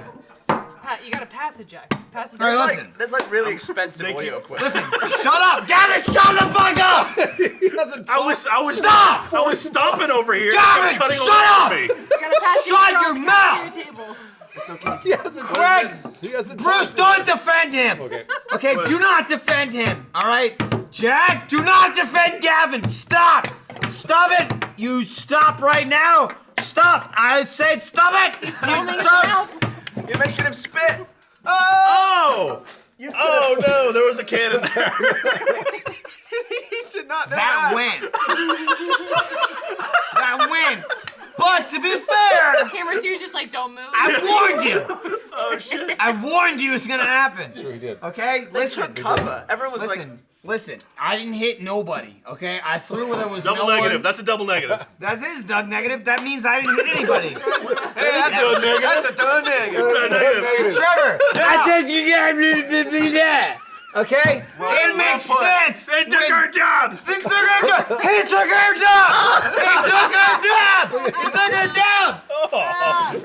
there. You gotta pass it, Jack. Pass it. All right, Jack. listen. There's like really expensive audio equipment. Listen, shut up! Gavin, shut the fuck up! I was Stop! I was stomping over here. Gavin, cutting shut all up! over me. You gotta pass Shut your your straw mouth! to your table. It's okay. He hasn't Craig! He hasn't Bruce, talked don't defend him! Okay. Okay, do not defend him, alright? Jack, do not defend Gavin! Stop! Stop it! You stop right now! Stop! I said stop it! You stop! You're making him spit. Oh! Oh no, there was a can in there. He did not know That went. That went. But to be fair, Camera's here just like, don't move. I warned you. Oh shit. I warned you it's gonna happen. Sure he did. Okay? Listen. Cover. Everyone was Listen. I didn't hit nobody. Okay? I threw where there was Double no negative. one. That's a double negative. That is done negative. That means I didn't hit anybody. Hey, that's a negative. That's a done negative. Negative. Trevor, I said you got me there. Okay? It makes sense. They took our jobs. He took our job. He took our job. He took our job. He took our job. He's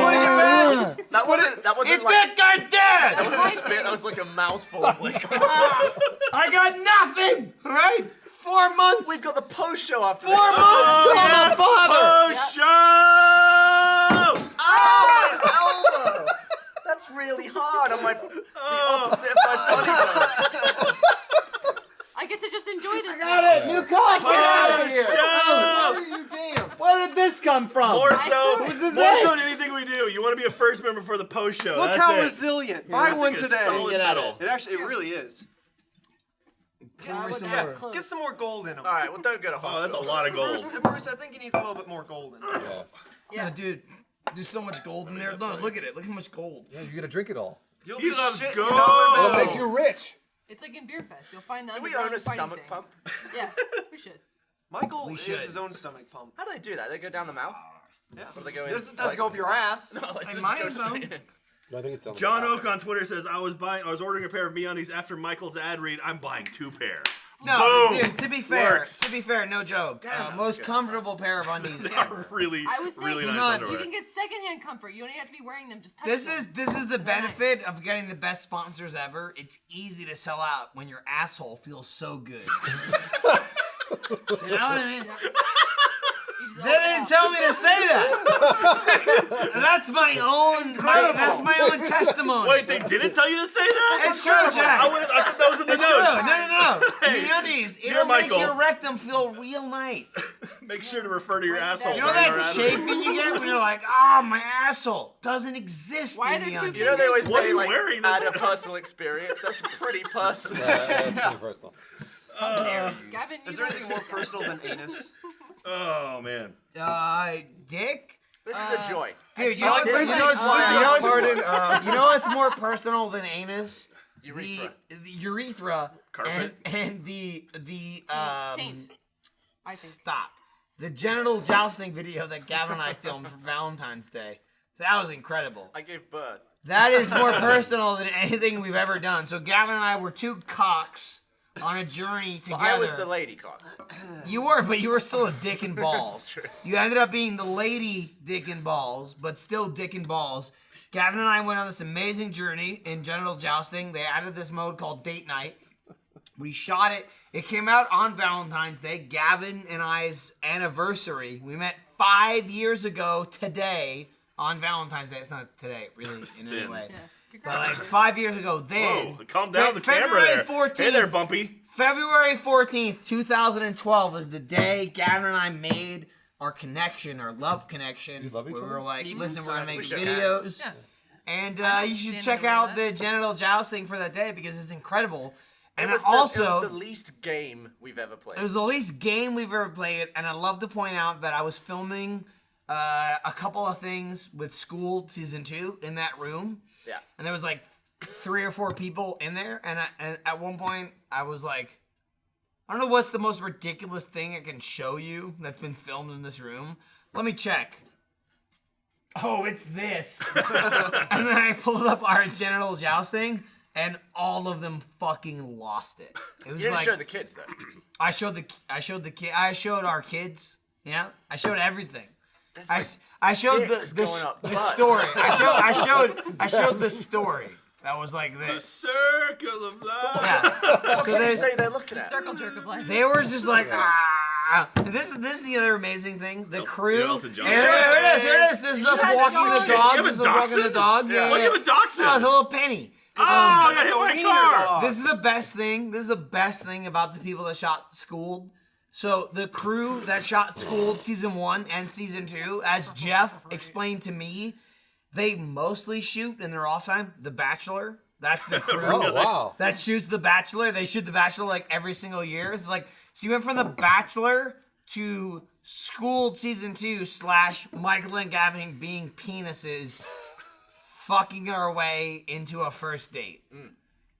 putting it back. That wasn't He like took our job. that wasn't spit. That was like a mouthful of liquor. I got nothing. All right? 4 months. We've got the post show after 4 months till I'm a father. Oh, show! Oh, my elbow! That's really hard on my the opposite of my funny bone. I get to just enjoy this. Got it. New cock. Get out of here. Show! You damn. Where did this come from? More so Who's this? than anything we do. You want to be a first member for the post show. Look That's how it. resilient. Buy That one thing is today. solid Get out of metal. It actually, it really is. Get some more gold in them. All right, well, don't go to Oh, hospital. that's a lot of gold. Bruce, I think he needs a little bit more gold in it. Yeah, dude. There's so much gold in there. Look at it. Look how much gold. Yeah, you gotta drink it all. You'll He be loves shitting gold. your dollar It'll bills. make you rich. It's like in Beer Fest. You'll find the Do we underground own a fighting stomach thing. pump? Yeah, we should. Michael We is should. his own stomach pump. How do they do that? They go down the mouth? Yeah. Or do they go in? This doesn't go up your ass. No, like Like just mine go is, straight though. in. I think it's on John the Oak on Twitter says, I was ordering a pair of MeUndies after Michael's ad read. I'm buying 2 pair. No, Boom. dude. To be fair, Works. no joke. Damn, Most that's good. comfortable pair of undies ever. really, I was saying, really nice not- You underwear. can get secondhand comfort. You don't even have to be wearing them. Just touch This them. is the benefit of getting the best sponsors ever. It's easy to sell out when your asshole feels so good. You know what I mean? You just They open didn't up. tell me to say that. That's my own. That's my own testimony. Wait, they didn't tell you to say that? It's true, Jack. I thought that was in the It's notes. true. No. Hey, MeUndies, dear it'll make Michael. your rectum feel real nice. Make sure to refer to your asshole. You know during our that ad chafing read. you get when you're like, oh, my asshole doesn't exist Why are in there two MeUndies. You know they always What are say you like wearing? add a personal experience. That's pretty personal. That's pretty personal. Gavin, Is you there know anything what more personal than anus? Oh, man. Dick? This is a joy. Dude, you know what's more personal than anus? Urethra. The urethra Carpet? and the Taint. I think. stop. The genital jousting video that Gavin and I filmed for Valentine's Day. That was incredible. I gave birth. That is more personal than anything we've ever done. So Gavin and I were 2 cocks on a journey But together. I was the lady cock. You were, but you were still a dick and balls. That's true. You ended up being the lady dick and balls, but still dick and balls. Gavin and I went on this amazing journey in genital jousting. They added this mode called date night. We shot it. It came out on Valentine's Day, Gavin and I's anniversary. We met 5 years ago today on Valentine's Day. It's not today, really, in any way. Yeah. But like 5 years ago then. Whoa, calm down the camera February there. 14th, Hey there, Bumpy. February 14th, 2012 is the day Gavin and I made our connection, our love connection. You love each where we other? were like, Deep listen, we're going to inside, make we should videos. Yeah. And I you should didn't check know out that. the genital jousting for that day because it's incredible. And It was also, the least game we've ever played. it was the least game we've ever played, and I love to point out that I was filming a couple of things with School Season 2 in that room. Yeah. And there was like 3 or 4 people in there, and at one point I was like, I don't know what's the most ridiculous thing I can show you that's been filmed in this room. Let me check. Oh, it's this. And then I pulled up our genital jousting, and all of them fucking lost it. It was You didn't like show the kids though. I showed our kids. Yeah, I showed everything. I showed dicks the going up the butt. story. I showed the story. That was like The this. circle of life. Yeah. What So can you there's say they're looking at? Circle jerk of life. they were just like ah. This is the other amazing thing. The crew. Elton John. Here it is. Here it is. This is us had walking the the dog. dog. You This is have a us walking the dachshund? dog. Yeah. Why do you have a dachshund? No, it's a little penny. Oh, I got hit by a car. This is the best thing. This is the best thing about the people that shot Schooled. So the crew that shot Schooled season 1 and season 2, as Jeff explained to me, they mostly shoot in their off time The Bachelor. That's the crew. Oh, wow. That shoots The Bachelor. They shoot The Bachelor like every single year. It's like, so you went from The Bachelor to Schooled season 2 / Michael and Gavin being penises, fucking our way into a first date.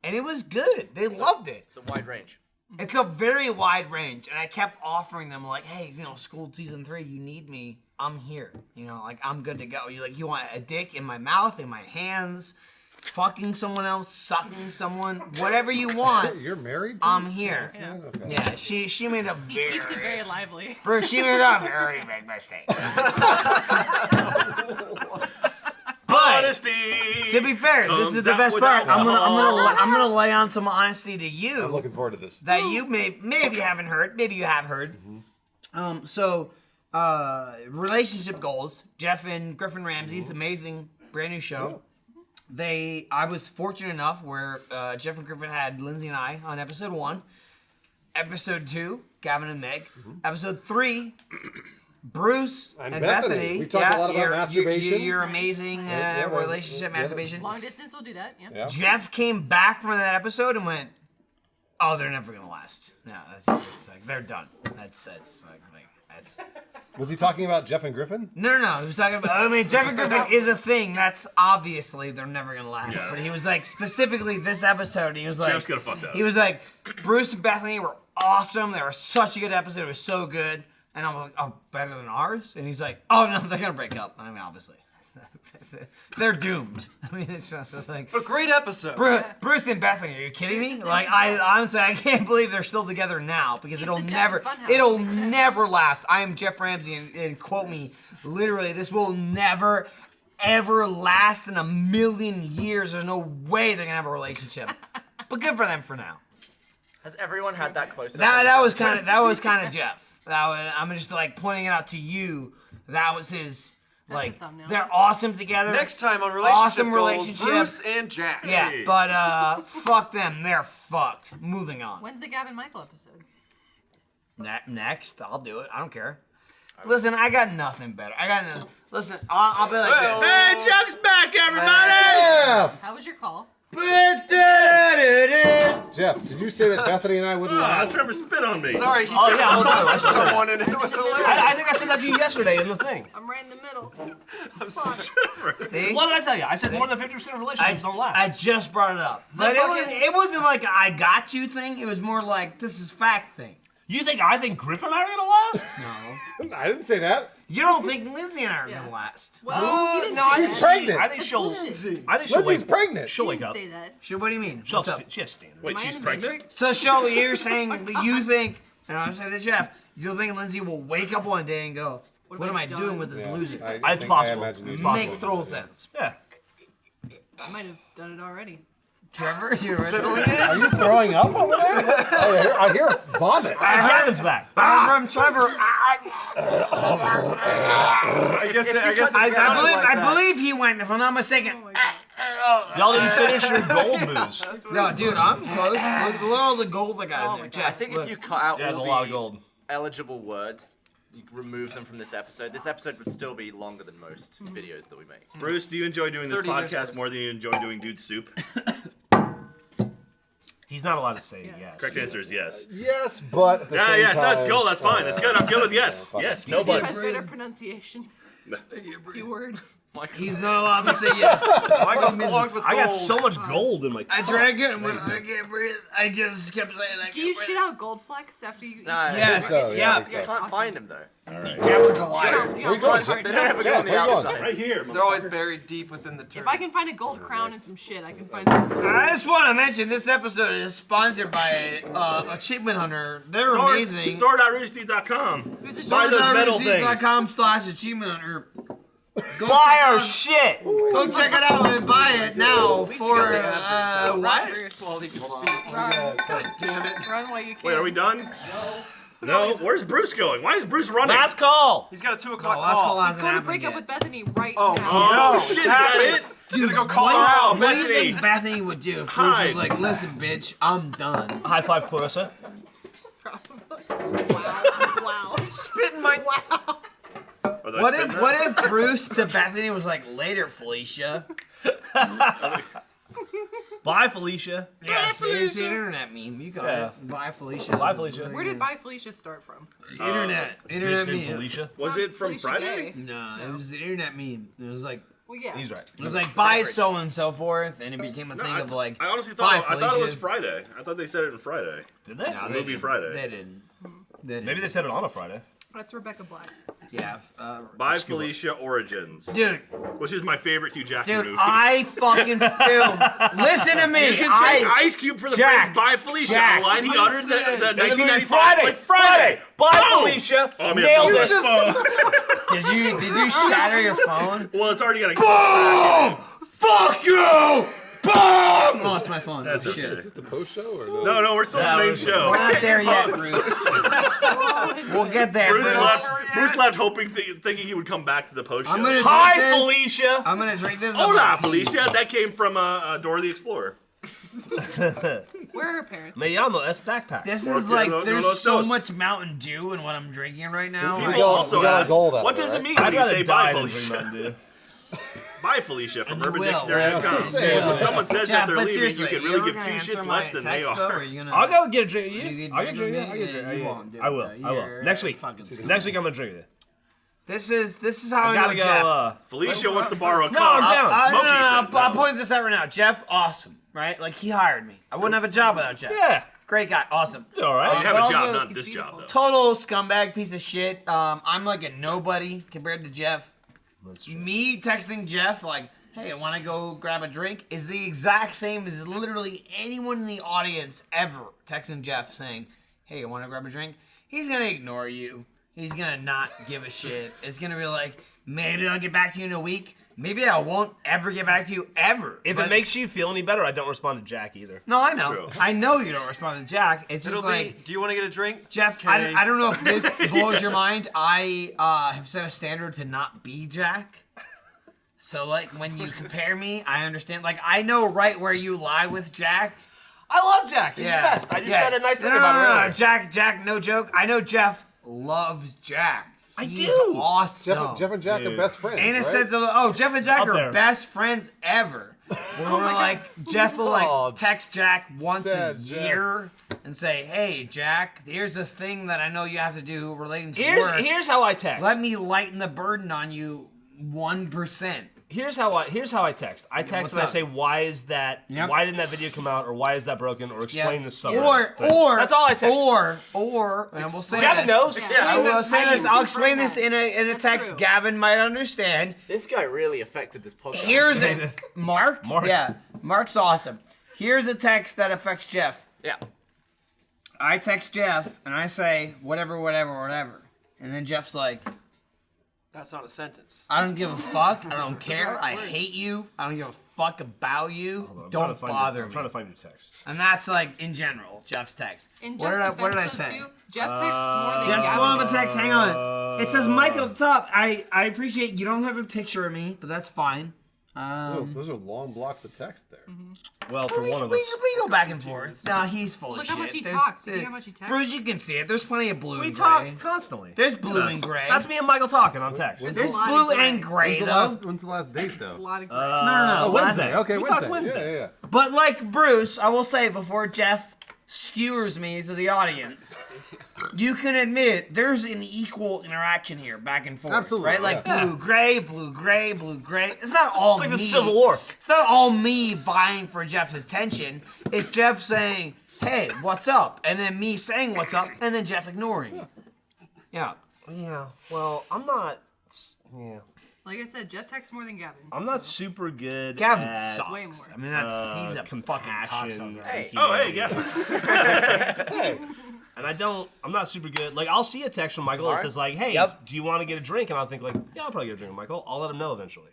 And it was good. They loved it. It's a wide range. It's a very wide range, and I kept offering them like, "Hey, Schooled season 3, you need me. I'm here. Like I'm good to go. You want a dick in my mouth, in my hands, fucking someone else, sucking someone, whatever you want. You're married? I'm here." Yeah. Okay. Yeah, she made a He keeps it very lively. Bruce, she made a very big mistake. But Honesty. to be fair, this is comes the out best part. without I'm gonna lay on some honesty to you. I'm looking forward to this. That you maybe haven't heard, maybe you have heard. So relationship goals. Jeff and Griffin Ramsey's amazing brand new show. I was fortunate enough where Jeff and Griffin had Lindsay and I on episode 1, episode 2, Gavin and Meg, episode 3. Bruce and Bethany. We talked a lot about masturbation. Your amazing relationship masturbation. Long distance, we'll do that. Yeah. Jeff came back from that episode and went, "Oh, they're never gonna last. No, that's just like they're done. That's. Was he talking about Jeff and Griffin? No. He was talking about. I mean, Jeff and Griffin is a thing. That's obviously they're never gonna last. Yes. But he was like specifically this episode. He was like, Jeff's gonna fuck that up. He was like, Bruce and Bethany were awesome. They were such a good episode. It was so good. And I'm like, "Oh, better than ours?" And he's like, "Oh no, they're gonna break up." I mean, obviously, they're doomed. I mean, it's just like A great episode. Bruce and Bethany. Are you kidding me? just Like, thinking I honestly, I can't believe they're still together now because He's it'll the Jack never, Funhouse. it'll Makes sense. never last. I am Jeff Ramsey, and quote me, literally, this will never, ever last in a million years. There's no way they're gonna have a relationship. But good for them for now. Has everyone had that close? That was kind of Jeff. I'm just like pointing it out to you. That was his. That's Like a thumbnail. they're awesome together. Next time on Relationship Awesome Goals, relationship. Bruce and Jack. Yeah, but fuck them. They're fucked. Moving on. When's the Gavin Michael episode? Next, I'll do it. I don't care. Listen, I got nothing better. Listen, I'll be like this. Hey, Jeff's back, everybody. Jeff! How was your call? Jeff, did you say that Bethany and I wouldn't last? Trevor spit on me. Sorry, he Oh, just yeah, I'll assaulted do it. someone and it was hilarious. I think I said that to you yesterday in the thing. I'm right in the middle. I'm sorry. See? What did I tell you? I said more than 50% of relationships don't last. I just brought it up. But it wasn't like a I got you thing. It was more like this is fact thing. I think Griffin and I are gonna last? No. I didn't say that. You don't think Lindsay and I are Yeah. gonna last? Well, you didn't No, say She's that. pregnant. I think she'll. Lindsay. I think she'll Lindsay's wake. pregnant. She'll You wake didn't up. say that. Sure, what do you mean? She'll What's up? she has standards. Wait, Am I she's in the pregnant? Matrix? So show you're saying that you think, and I said to Jeff, you think Lindsay will wake up one day and go, "What have am I I done?" doing with this Yeah, loser?" It's think- possible. I imagine It's it's possible. Makes total sense. Yeah. I might have done it already. Trevor, you're Settling in. Are you throwing up over there? I hear vomit. Gavin's back. from Trevor. I guess it sounded like I that. believe he went, if I'm not mistaken. Oh my God. Y'all didn't finish your gold booze. No, dude, I'm close. Look at all the gold I got in there. Jeff, I think look. if you cut out Yeah, there's a all lot of the gold. eligible words, you remove them from this episode would still be longer than most videos that we make. Bruce, do you enjoy doing this 30 years podcast worth. more than you enjoy doing Dude Soup? He's not allowed to say yes. Correct answer is yes. Yes, but at the same Yes, time, that's gold. That's fine. That's good. I'm good with yes. Yes, no He has buts. better pronunciation. Few words. He's not allowed to say yes. Michael's clogged with gold. I got so much gold in my. I drank it, and when I can't breathe, I just kept saying I can't Do you breathe. shit out gold flecks after you? Yes. so, yeah, I Yeah. think so. You can't find him though. Cameron's a liar. You don't They don't ever go on the where you going? outside. Right here. They're always buried deep within the turd. If I can find a gold crown and some shit, I can find some. I just want to mention this episode is sponsored by Achievement Hunter. They're amazing. Store.roosterteeth.com. Who's a Buy those metal things. Store.com/Achievement Hunter. Go Buy check our out- shit. Go check it out and buy it now for what? While he can Run. speak. God damn it. Run while you can. Wait, are we done? No. Where's Bruce going? Why is Bruce running? Last call. He's got a 2 o'clock Last call call. hasn't Going to happened break up yet. with Bethany right Oh, now. Oh, no, shit, it's is that happening. it? He's gonna go call her What, out. what do you Bethany. think Bethany would do if Bruce Hide. was like, listen, bitch, I'm done? High five, Clarissa. Wow. Spit in my. Wow. Oh, did I What spin if that? what if Bruce to Bethany was like, later, Felicia? Bye, Felicia. Yeah, it's the internet meme. You got Yeah. it. Bye, Felicia. Bye, Felicia. Where did Bye Felicia start from? Internet Bitch named meme. Felicia. Was it from Felicia Friday? Gay. No, it was an internet meme. It was like Well, yeah. He's right. it was like bye so and so forth, and it became a thing of like. I honestly bye, thought I thought it was Felicia. Friday. I thought they said it on Friday. Did they? No, Movie they didn't. Friday. They didn't. They didn't. Maybe they said it on a Friday. That's Rebecca Black. Yeah. By Felicia Origins, Dude, which is my favorite Hugh Jackman dude, movie. I fucking filmed. Listen to me. You can I thank Ice Cube for the Jack, phrase "By Felicia," Jack, a line he uttered the 1995 Friday. like Friday. Bye, Boom! Felicia. Oh, I'm Nailed gonna it. throw my phone. did you shatter your phone? Well, it's already gonna. Boom! Fuck you! Boom! Oh, it's my phone. That's Oh, okay. shit. Is this the post show or no? No, we're still in the main show. We're not there yet, Bruce. We'll get there, Bruce Bruce. left hoping, thinking he would come back to the post show. I'm gonna Hi, drink this. Felicia. I'm gonna drink this. Hola, Felicia. That came from Dora the Explorer. Where are her parents? Me llamo es backpack. This Porque is like no there's so los. much Mountain Dew in what I'm drinking right now. We People got- also we got our ask, goal that what way, does it right? mean when I'd you rather say die bye, than drink Felicia? Mountain Dew. Bye, Felicia from You will. Yeah, I was UrbanDictionary.com. gonna say, When someone says Jeff, that they're but leaving, you seriously, can really ever give gonna two answer shits my less than they text, though, or are. you gonna- I'll go get a drink. You I'll get a drink. me? I'll get a drink. You won't do I will. that. I will. You're Next a week. fucking scum. Next week I'm gonna drink it. This is how I, I know gotta Jeff. go. Felicia wants to borrow a No, car. I'm down. Smokey says I'll no. point this out right now. Jeff, awesome, right? Like he hired me. I wouldn't have a job without Jeff. Yeah. Great guy, awesome. All right. You have But a job, also- not this job, though. Total scumbag piece of shit. I'm like a nobody compared to Jeff. Me texting Jeff like, hey, I want to go grab a drink is the exact same as literally anyone in the audience ever texting Jeff saying, hey, I want to grab a drink. He's going to ignore you. He's going to not give a shit. It's going to be like, maybe I'll get back to you in a week. Maybe I won't ever get back to you ever. If But- it makes you feel any better, I don't respond to Jack either. No, I know. True. I know you don't respond to Jack. It's It'll just be. like... Do you want to get a drink? Jeff, Okay. I don't know if this blows your mind. I have set a standard to not be Jack. So, like, when you compare me, I understand. Like, I know right where you lie with Jack. I love Jack. He's the best. I just said a nice thing no, about him no, earlier. Jack, no joke. I know Jeff loves Jack. I He's do. awesome. Jeff and Jack are best friends. In a right? sense of, Jeff and Jack Up are there. best friends ever. When we're like, Jeff will like Oh, text Jack once a sad Jack. year and say, hey, Jack, here's this thing that I know you have to do relating to work. Here's how I text. Let me lighten the burden on you 1%. Here's how I text. I text and I up? say, why is that? Yep. Why didn't that video come out? Or why is that broken? Or explain Yeah. this summary. Or That's all I text. Or and we'll say Gavin this. knows. I will say this. I'll explain confirm this that. in a That's text true. Gavin might understand. This guy really affected this podcast. Here's it. Mark? Mark. Yeah. Mark's awesome. Here's a text that affects Jeff. Yeah. I text Jeff and I say whatever. And then Jeff's like, That's not a sentence. I don't give a fuck. I don't care. I hate you. I don't give a fuck about you. I'm trying Don't to find bother I'm me. trying to find your text. And that's like in general, Jeff's text. In What Jeff's did I defense, though, say? too, Jeff texts more than Jeff's Gavin one of a does. text. Hang on. It says Michael at the top. I appreciate you don't have a picture of me, but that's fine. Oh, those are long blocks of text there. Well, for one of We us. go back and forth. Nah, he's full Look of how shit. much he There's- talks. See how much he texts? Bruce, you can see it. There's plenty of blue We and talk gray. constantly. There's blue and gray. That's me and Michael talking on text. There's a lot blue of gray. and gray though. When's the last date though? A lot of No. Oh, Wednesday. Okay, We Wednesday. talked Wednesday. Yeah. But like Bruce, I will say before Jeff skewers me to the audience, you can admit there's an equal interaction here, back and forth. Absolutely, Right? Like yeah. blue, gray, blue, gray, blue, gray. It's not all It's like me. the Civil War. It's not all me vying for Jeff's attention. It's Jeff saying, hey, what's up? And then me saying what's up, and then Jeff ignoring. Yeah. Yeah. Well, I'm not. Yeah. Like I said, Jeff texts more than Gavin. I'm not super good. Gavin at, sucks. Way more. I mean, he's a fucking compassion. cocksucker. Hey. Oh, hey, yeah. And I'm not super good. Like, I'll see a text from Michael that says, like, hey, Yep. do you want to get a drink? And I'll think, like, yeah, I'll probably get a drink with Michael. I'll let him know eventually.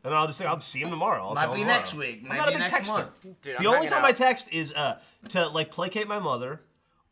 And I'll just say, I'll see him tomorrow. I'll tell Might him be tomorrow. next week. I'm Might not be a big next texter. month. Dude, The only time I text is to, like, placate my mother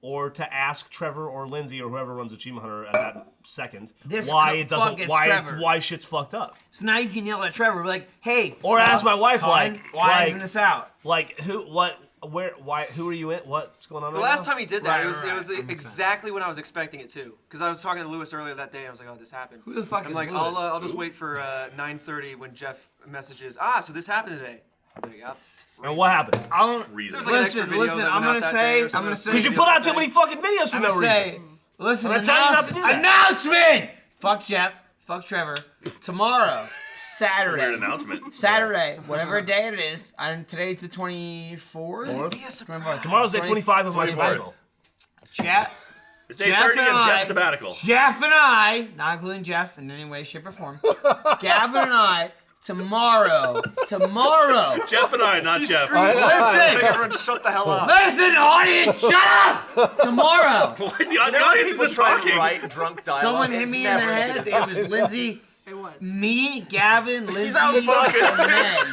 or to ask Trevor or Lindsay or whoever runs Achievement Hunter at that second why it doesn't, fuck, it's why Trevor. why shit's fucked up. So now you can yell at Trevor, be like, hey. Or ask my wife, cunt, like, why like- isn't this out? Like, who, what, where, why, who are you in? What's going on The right last now? time he did that, Right, it was right. exactly when I was expecting it too. Because I was talking to Lewis earlier that day, and I was like, "Oh, this happened." Who the fuck I'm is like, Lewis? I'll just wait for 9:30 when Jeff messages. So this happened today. I'm like, yep. And what happened? I don't. Reason. There's like an extra Listen, video listen. that I'm went gonna out that say. day or I'm something. gonna say. Because you videos put out that too day. many fucking videos for I'm no gonna reason. say. Listen. And I tell you not to do that. Announcement. Fuck Jeff. Fuck Trevor. Tomorrow, Saturday. Weird announcement. Saturday, whatever day it is. And today's the 24th. Tomorrow's day 25 of my 24th. sabbatical. Jeff. It's day Jeff 30 and of I- Jeff's sabbatical. Jeff and I, not including Jeff in any way, shape, or form. Gavin and I, tomorrow. Jeff and I, not Jeff. Listen. Everyone, shut the hell up. Listen, audience, shut up! Tomorrow. Why is the audience People is try talking? to write drunk dialogue. Someone hit It's me in the never as head. good as It was Lindsay, It was. me, Gavin, Lindsay, out of focus, and dude. Meg.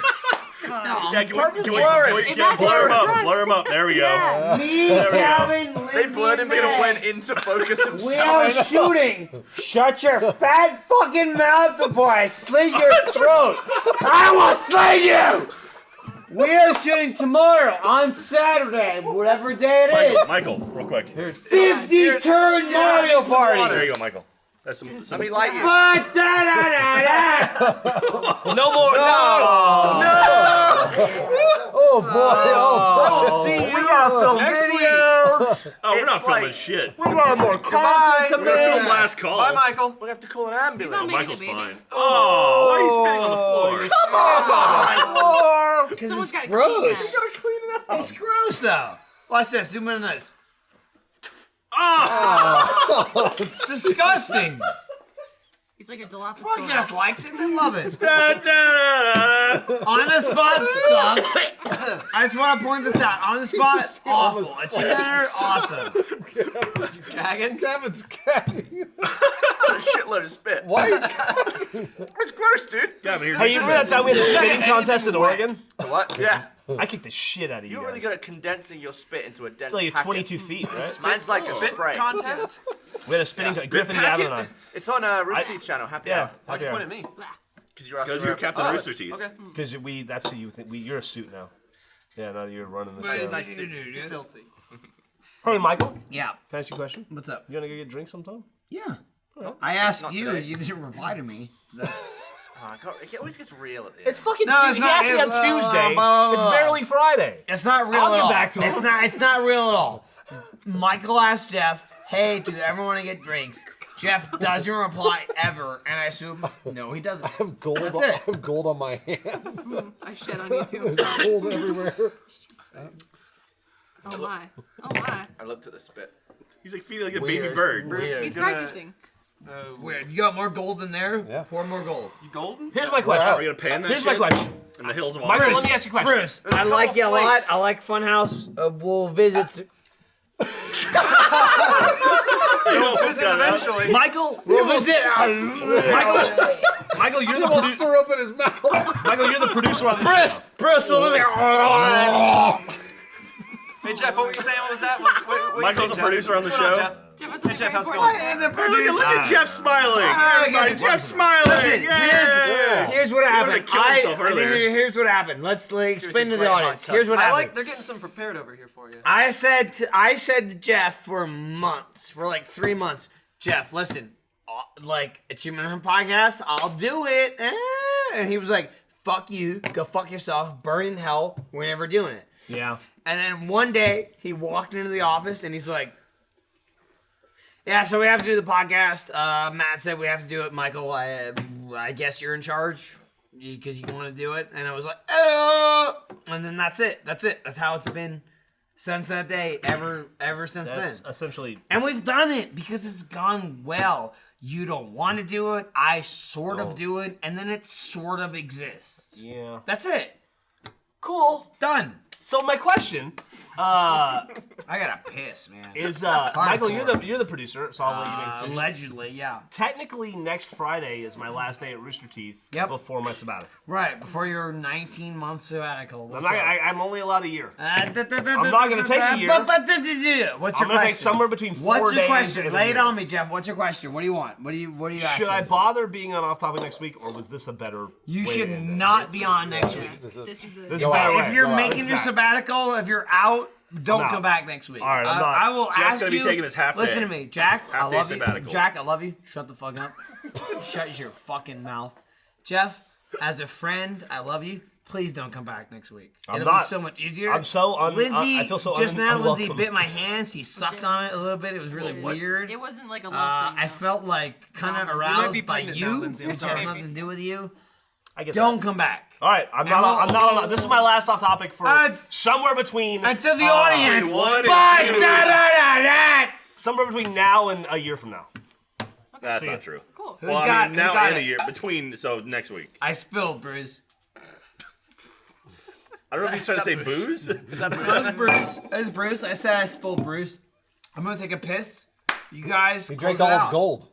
Yeah, can we purposely blur him up? Blur him up. There we go. Me, Gavin, Lindsay, They blurred him in and Meg. went into focus We himself. are shooting. Shut your fat fucking mouth before I slit your throat. I will slit you. We are shooting tomorrow on Saturday, whatever day it is. Michael, real quick. 50 turn Mario There Party. you go, Michael. That's some Let me light you. No more. Oh boy! I will see you. We gotta film next week. videos. Oh, we're not It's filming like- shit. We got more Goodbye. content to We're gonna film make. last call. Bye, Michael. We have to call an ambulance. He's on Michael's Make it, baby. fine. Oh, why are you spitting on the floor? Because Someone's it's gotta gross. clean that. It's gross though. Watch this. Zoom in on this. Oh! It's disgusting. He's like a Dilophosaurus. Podcast likes it. They love it. Da, da, da, da. On the spot sucks. I just want to point this out. On the spot, awful. Achievement Hunter, awesome. Gagging. Gavin's gagging. A shitload of spit. Why? It's gross, dude. Gavin, here's Hey, you remember that time we had a spitting contest in Oregon? What? Yeah. I kicked the shit out of you You're really guys. good at condensing your spit into a dense It's like packet. 22 feet, right? Mine's like a Spit spray. contest? We had a spitting Griffin, Gavin, and I. It's on Rooster Teeth channel. Happy Yeah, hour. Why'd you point at me? Because you're Because you're Captain Rooster Teeth. Okay. Because that's who you think. You're a suit now. Yeah, now you're running the show. Nice suit. Filthy. Hey, Michael. Yeah. Can I ask you a question? What's up? You gonna go get drinks sometime? Yeah. I asked Not you. today. You didn't reply to me. That's. It always gets real at the end. It's fucking No, Tuesday. it's He not- asked me on it's- Tuesday. blah, blah, It's blah. barely Friday. It's not real I'll at get all. back to It's him. not. It's not real at all. Michael asked Jeff, "Hey, do you ever want to get drinks?" Jeff doesn't reply ever, and I assume no, he doesn't. I have gold. That's on, it. I have gold on my hand. I shed on you too. I'm There's sorry. gold everywhere. Oh my. Oh my. I looked at the spit. He's like feeding like a baby Weird. bird. Bruce He's is gonna. practicing. Weird. You got more gold in there? Yeah. Pour more gold. You golden? Here's my Are question. we gonna pan that Here's shit? my question. In the hills of Michael, Austin? let me ask you a question. Bruce, I like you a lot. flakes. I like Funhouse. We'll visit. We'll Visit eventually. Michael, We'll visit. Michael, you're the Almost threw up in his mouth. Michael, you're the producer on this. Bruce, we'll visit. Hey, Jeff, what were you saying? What was that? What Michael's a producer on the What's going show. Jeff? Jeff has Hey, Jeff, how's it very going? And the Hey, look producer. at Jeff smiling. Ah, I got Everybody, the- Jeff smiling. Listen, Yeah. here's what happened. kill himself earlier. Here's what happened. Let's explain to the great hot audience. tub. Here's what I happened. like. They're getting some prepared over here for you. I said to Jeff for months, for like 3 months, Jeff, listen, like Achievement Hunter podcast, I'll do it. And he was like, fuck you, go fuck yourself, burn in hell, we're never doing it. Yeah. And then one day he walked into the office and he's like, "Yeah, so we have to do the podcast. Matt said we have to do it. Michael, I guess you're in charge because you want to do it." And I was like, "Oh!" And then that's it. That's it. That's how it's been since that day. Ever since That's then. essentially. And we've done it because it's gone well. You don't want to do it. I sort of do it, and then it sort of exists. Yeah. That's it. Cool. Done. So my question I gotta piss, man. is, Michael, you're the producer, so I'll let you make a decision. Allegedly, yeah. Technically, next Friday is my last day at Rooster Teeth before my sabbatical. Right, before your 19-month sabbatical. I'm only allowed a year. I'm not going to take a year. What's your I'm going to question? take somewhere between 4 days. What's your question? and a Lay it year. on me, Jeff. What's your question? What do you want? What do you asking? Should I bother being on Off Topic next week, or was this a better You way should to end it? not be on next week. This is it. This is a better way. If you're Go out. making This your is that. sabbatical, if you're out, don't I'm out. come back next week. All right, I'm not. I will Jeff's ask gonna be you. taking his half Listen day. to me, Jack. I Half day love you. sabbatical. Jack, I love you. Shut the fuck up. Shut your fucking mouth. Jeff, as a friend, I love you. Please don't come back next week. It'll be not. so much easier. I'm so Lindsay, I feel so just now, Lindsay unwelcome. bit my hands. He sucked on it a little bit. It was really weird. It wasn't like a love thing. I felt like kind of You might aroused be by pregnant now, you, Lindsay. I'm which has sorry. nothing to do with you. I get Don't that. come back. All right, I'm not on. This is my last Off Topic for somewhere between. And to the audience, one and but two. Somewhere between now and a year from now. That's See ya. not true. Cool. Who's Well, I got- mean, who now got and a it? year between. So next week. I spilled, Bruce. I don't know if he's trying to say booze. Is that That was Bruce. That was Bruce. I said I spilled Bruce. I'm gonna take a piss. You guys, He close drank it all his out. gold.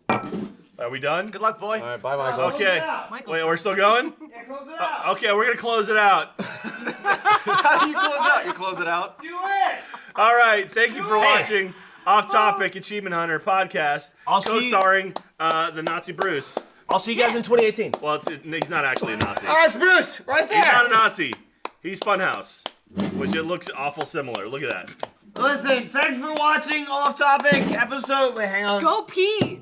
Are we done? Good luck, boy. All right, bye, Michael. Okay. Michael's Wait, we're still going? Yeah, close it out. Okay, we're gonna close it out. How do you close it out? You close it out. Do it. All right, thank you for watching Off Topic Achievement Hunter podcast, I'll see- co-starring the Nazi Bruce. I'll see you guys in 2018. Well, he's not actually a Nazi. Oh, it's Bruce right He's not a there. Nazi. He's Funhouse, which it looks awful similar. Look at that. Listen, thanks for watching Off Topic episode. Wait, hang on. Go pee.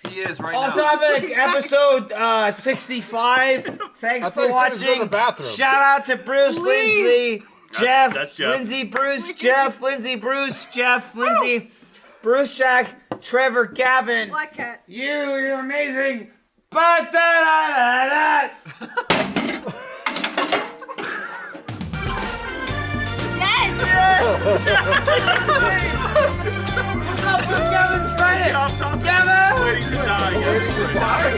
He is right Off now. Topic episode 65. Thanks I thought for he said he was going to watching. the bathroom. Shout out to Bruce, Lindsay, Jeff, that's Jeff. Lindsay, Bruce, Jeff, Lindsay, Bruce, Jeff, Lindsay, Bruce, Jack, Trevor, Gavin. Black cat. You're amazing. Ba-da-da-da-da. What's up with Gavin's credit? Off Topic. Gavin! Waiting to die. Waiting to die.